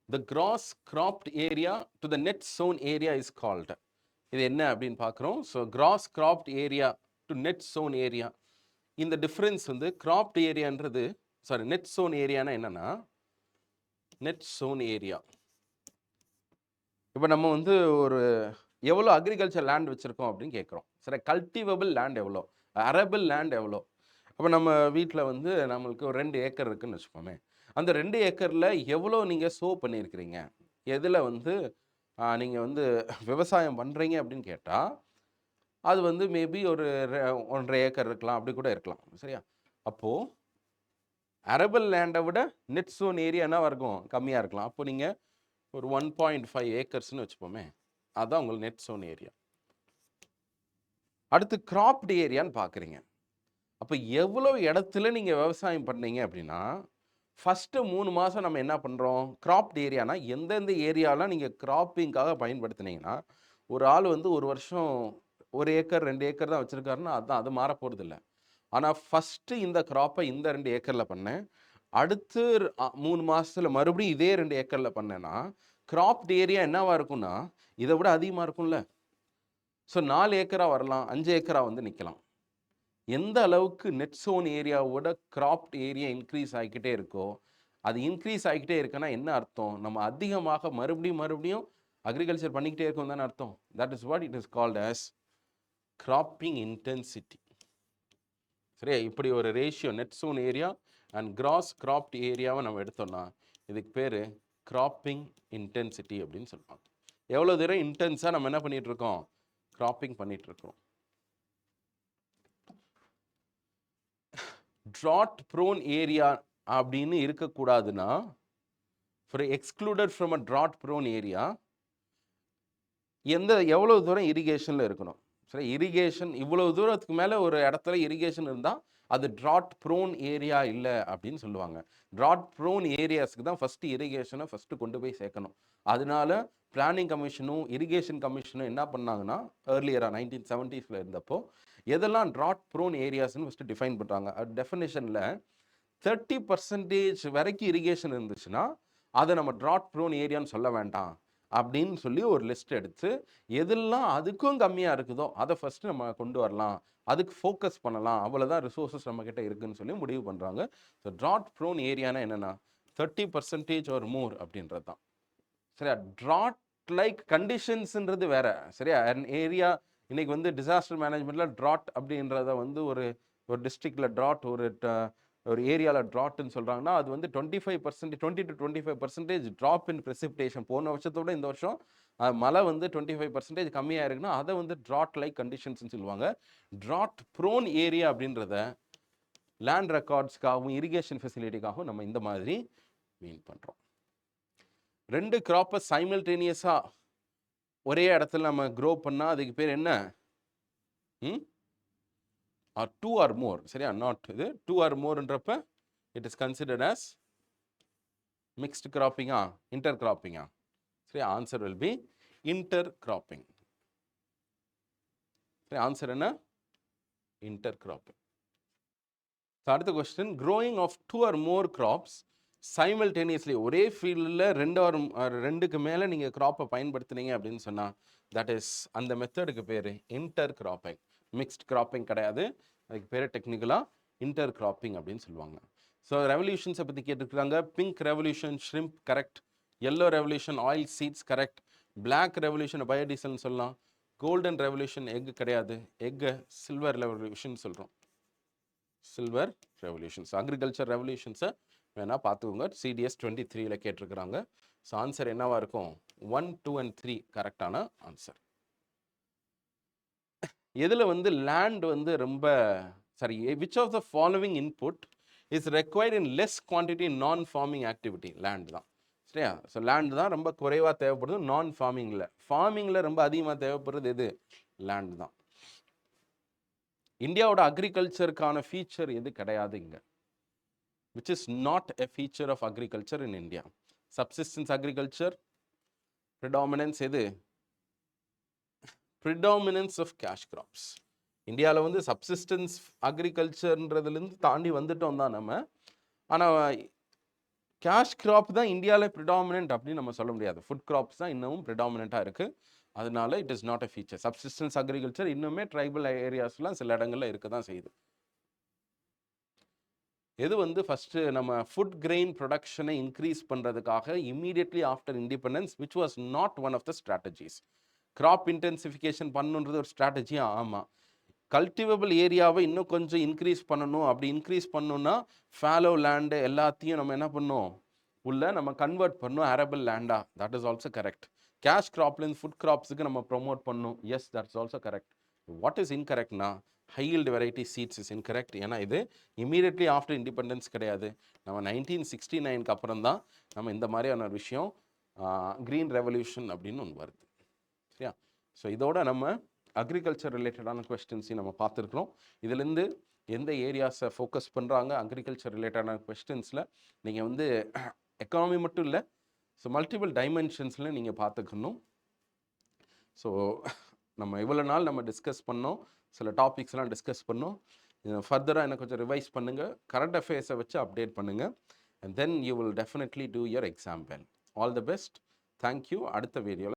the gross cropped area to the net sown area is called. இது என்ன அப்படின்னு பார்க்குறோம். So gross cropped area to net sown area, இந்த டிஃப்ரென்ஸ் வந்து cropped ஏரியான்றது, சாரி, net sown ஏரியானா என்னன்னா, net sown area, இப்போ நம்ம வந்து ஒரு எவ்வளோ அக்ரிகல்ச்சர் லேண்ட் வச்சுருக்கோம் அப்படின்னு கேட்குறோம். சரி, கல்டிவபிள் லேண்ட் எவ்வளோ, அரபிள் லேண்ட் எவ்வளோ. அப்போ நம்ம வீட்டில் வந்து நம்மளுக்கு ஒரு 2 ஏக்கர் இருக்குதுன்னு வச்சுக்கோமே. அந்த 2 ஏக்கரில் எவ்வளோ நீங்கள் சோ பண்ணியிருக்கிறீங்க, எதில் வந்து நீங்கள் வந்து விவசாயம் பண்ணுறீங்க அப்படின்னு கேட்டால், அது வந்து மேபி ஒரு 1.5 ஏக்கர் இருக்கலாம், அப்படி கூட இருக்கலாம். சரியா? அப்போது அரபிள் லேண்டை விட நெட் சோன் ஏரியா என்னவாக இருக்கும், கம்மியாக இருக்கலாம். அப்போ நீங்கள் ஒரு 1.5 ஏக்கர்ஸ்னு வச்சுப்போமே, அதுதான் உங்களுக்கு நெட் சோன் ஏரியா. அடுத்து கிராப்டு ஏரியான்னு பார்க்குறீங்க. அப்போ எவ்வளோ இடத்துல நீங்கள் விவசாயம் பண்ணீங்க அப்படின்னா, ஃபஸ்ட்டு 3 மாதம் நம்ம என்ன பண்ணுறோம், கிராப்டு ஏரியானா எந்தெந்த ஏரியாலாம் நீங்கள் கிராப்பிங்காக பயன்படுத்தினீங்கன்னா, ஒரு ஆள் வந்து ஒரு வருஷம் 1 ஏக்கர் 2 ஏக்கர் தான் வச்சுருக்காருன்னா, அதுதான், அது மாற போகிறதில்ல. ஆனால் ஃபஸ்ட்டு இந்த கிராப்பை இந்த 2 ஏக்கரில் பண்ணேன், அடுத்து 3 மாதத்தில் மறுபடியும் இதே 2 ஏக்கரில் பண்ணேன்னா, கிராப்டு ஏரியா என்னவாக இருக்கும்னா இதை விட அதிகமாக இருக்கும்ல. ஸோ 4 ஏக்கராக வரலாம், 5 ஏக்கராக வந்து நிற்கலாம். எந்த அளவுக்கு நெட் சோன் ஏரியாவோட கிராப்ட் ஏரியா இன்க்ரீஸ் ஆகிக்கிட்டே இருக்கோ, அது இன்க்ரீஸ் ஆகிக்கிட்டே இருக்குன்னா என்ன அர்த்தம், நம்ம அதிகமாக மறுபடியும் அக்ரிகல்ச்சர் பண்ணிக்கிட்டே இருக்கோம் தானே அர்த்தம். That is what it is called as cropping intensity. சரியா? இப்படி ஒரு ratio net sown area and gross cropped ஏரியாவை நம்ம எடுத்தோம்னா இதுக்கு பேர் கிராப்பிங் இன்டென்சிட்டி அப்படின்னு சொல்லுவாங்க. எவ்வளோ தூரம் இன்டென்ஸாக நம்ம என்ன பண்ணிகிட்டு இருக்கோம், கிராப்பிங் பண்ணிகிட்டு இருக்கோம். ட்ராட் ப்ரோன் ஏரியா அப்படின்னு இருக்கக்கூடாதுன்னா, for excluded from a drought prone area, எவ்வளோ தூரம் இரிகேஷனில் இருக்கணும். சரி, இரிகேஷன் இவ்வளோ தூரத்துக்கு மேலே ஒரு இடத்துல இரிகேஷன் இருந்தால் அது ட்ராட் ப்ரோன் ஏரியா இல்லை அப்படின்னு சொல்லுவாங்க. ட்ராட் ப்ரோன் ஏரியாஸுக்கு தான் ஃபஸ்ட்டு இரிகேஷனை ஃபஸ்ட்டு கொண்டு போய் சேர்க்கணும். அதனால பிளானிங் கமிஷனும் இரிகேஷன் கமிஷனும் என்ன பண்ணாங்கன்னா, ஏர்லியராக 1970s இருந்தப்போ எதெல்லாம் ட்ராட் ப்ரோன் ஏரியாஸ்ன்னு ஃபஸ்ட்டு டிஃபைன் பண்ணுறாங்க. டெஃபினேஷனில் 30% வரைக்கும் இரிகேஷன் இருந்துச்சுன்னா அதை நம்ம ட்ராட் ப்ரோன் ஏரியான்னு சொல்ல வேண்டாம் அப்படின்னு சொல்லி ஒரு லிஸ்ட் எடுத்து, எதெல்லாம் அதுக்கும் கம்மியாக இருக்குதோ அதை ஃபஸ்ட்டு நம்ம கொண்டு வரலாம், அதுக்கு ஃபோக்கஸ் பண்ணலாம், அவ்வளோதான் ரிசோர்ஸஸ் நம்மக்கிட்ட இருக்குதுன்னு சொல்லி முடிவு பண்ணுறாங்க. ஸோ ட்ராட் ப்ரோன் ஏரியானா என்னென்னா 30% or more அப்படின்றது தான். சரியா? ட்ராட் லைக் கண்டிஷன்ஸுன்றது வேறு. சரியா? அன் ஏரியா இன்றைக்கி வந்து டிசாஸ்டர் மேனேஜ்மெண்ட்டில் ட்ராட் அப்படின்றத வந்து ஒரு டிஸ்ட்ரிக்டில் ட்ராட், ஒரு ஏரியாவில் ட்ராட்டுன்னு சொல்கிறாங்கன்னா, அது வந்து 20 to 25% ட்ராப் இன் ப்ரெசிபிடேஷன். போன வருஷத்தோட இந்த வருஷம் மழை வந்து 25% கம்மியாக இருக்குன்னா அதை வந்து ட்ராட் லைக் கண்டிஷன்ஸ்னு சொல்லுவாங்க. ட்ராட் ப்ரோன் ஏரியா அப்படின்றத லேண்ட் ரெக்கார்ட்ஸ்க்காகவும் இரிகேஷன் ஃபெசிலிட்டிக்காகவும் நம்ம இந்த மாதிரி மீன் பண்ணுறோம். 2 கிராப்பை சைமல்டேனியஸாக ஒரே இடத்துல நம்ம க்ரோ பண்ணால் அதுக்கு பேர் என்ன? ஆர் டூ ஆர் மோர், சரியா? நாட் இது டூ ஆர் மோர்ன்றப்ப it is considered as mixed கிராப்பிங்கா, இன்டர் கிராப்பிங்கா? சரி, answer will be inter cropping. சரி, ஆன்சர் என்ன? Inter cropping. அடுத்த question, growing of two or more crops simultaneously, ஒரே ஃபீல்டில் ரெண்டுக்கு மேலே நீங்கள் கிராப்பை பயன்படுத்துனீங்க அப்படின்னு சொன்னால் தட் இஸ், அந்த மெத்தடுக்கு பேர் இன்டர் கிராப்பிங். மிக்ஸ்ட் கிராப்பிங் கிடையாது, அதுக்கு பேர் டெக்னிக்கலாக இன்டர் கிராப்பிங் அப்படின்னு சொல்லுவாங்க. ஸோ ரெவல்யூஷன்ஸை பற்றி கேட்டுருக்காங்க. Pink revolution shrimp correct, yellow revolution oil seeds correct, black revolution பயோடீசல்னு சொல்லலாம், கோல்டன் ரெவல்யூஷன் எக் கிடையாது, எக்கு சில்வர் ரெவல்யூஷன் சொல்கிறோம், சில்வர் ரெவல்யூஷன்ஸ். அக்ரிகல்ச்சர் ரெவல்யூஷன்ஸை வேணால் பார்த்துக்கோங்க, சிடிஎஸ் 23ல் கேட்டிருக்கிறாங்க. ஸோ ஆன்சர் என்னவாக இருக்கும்? 1, 2 and 3 கரெக்டான ஆன்சர். எதில் வந்து லேண்ட் வந்து ரொம்ப சரி, which of the following input is required in less quantity non farming activity? Land தான், சரியா? ஸோ லேண்ட் தான் ரொம்ப குறைவாக தேவைப்படுது நான் ஃபார்மிங்கில். ஃபார்மிங்கில் ரொம்ப அதிகமாக தேவைப்படுறது எது? லேண்ட் தான். இந்தியாவோட அக்ரிகல்ச்சருக்கான ஃபீச்சர் எது கிடையாது இங்கே? which is not a feature of agriculture in India. Subsistence agriculture, predominance எது? Predominance of cash crops. இந்தியாவில் வந்து சப்சிஸ்டன்ஸ் அக்ரிகல்ச்சர்ன்றதுலேருந்து தாண்டி வந்துட்டோம் தான் நம்ம. ஆனால் கேஷ் கிராப் தான் இந்தியாவில் ப்ரிடாமினன்ட் அப்படின்னு நம்ம சொல்ல முடியாது. ஃபுட் கிராப்ஸ் தான் இன்னமும் ப்ரிடாமினண்ட்டாக இருக்குது. அதனால it is not a feature. Subsistence agriculture இன்னுமே ட்ரைபல் ஏரியாஸ்லாம் சில இடங்களில் இருக்க தான் செய்யுது. எது வந்து ஃபஸ்ட்டு நம்ம ஃபுட் கிரெயின் ப்ரொடக்ஷனை இன்க்ரீஸ் பண்ணுறதுக்காக immediately after independence which was not one of the strategies. Crop intensification பண்ணணுன்றது ஒரு ஸ்ட்ராட்டஜியா? ஆமாம். கல்டிவபிள் ஏரியாவை இன்னும் கொஞ்சம் இன்க்ரீஸ் பண்ணணும். அப்படி இன்க்ரீஸ் பண்ணணும்னா ஃபேலோ லேண்டு எல்லாத்தையும் நம்ம என்ன பண்ணணும், உள்ள நம்ம கன்வெர்ட் பண்ணணும் அரபிள் லேண்டா. That is also correct. Cash கிராப்லேருந்து ஃபுட் கிராப்ஸுக்கு நம்ம ப்ரொமோட் பண்ணணும். Yes, that is also correct. What is இன்கரெக்ட்னா high yield variety seeds is incorrect. ஏன்னா இது இமீடியட்லி ஆஃப்டர் இண்டிபெண்டன்ஸ் கிடையாது. நம்ம 1969 அப்புறம் தான் நம்ம இந்த மாதிரியான ஒரு விஷயம் க்ரீன் ரெவல்யூஷன் அப்படின்னு ஒன்று வருது, சரியா? ஸோ இதோட நம்ம அக்ரிகல்ச்சர் ரிலேட்டடான கொஸ்டின்ஸையும் நம்ம பார்த்துருக்குறோம். இதுலேருந்து எந்த ஏரியாஸை ஃபோக்கஸ் பண்ணுறாங்க அக்ரிகல்ச்சர் ரிலேட்டடான கொஸ்டின்ஸில் நீங்கள் வந்து எக்கானமி மட்டும் இல்லை, ஸோ மல்டிபிள் டைமென்ஷன்ஸில் நீங்கள் பார்த்துக்கணும். ஸோ நம்ம இவ்வளோ நாள் நம்ம டிஸ்கஸ் பண்ணோம், சில டாபிக்ஸ்லாம் டிஸ்கஸ் பண்ணோம். ஃபர்தராக எனக்கு கொஞ்சம் ரிவைஸ் பண்ணுங்கள், கரண்ட் அஃபேர்ஸை வச்சு அப்டேட் பண்ணுங்கள், and then you will definitely do your exam well. All the best. Thank you. அடுத்த வீடியோவில்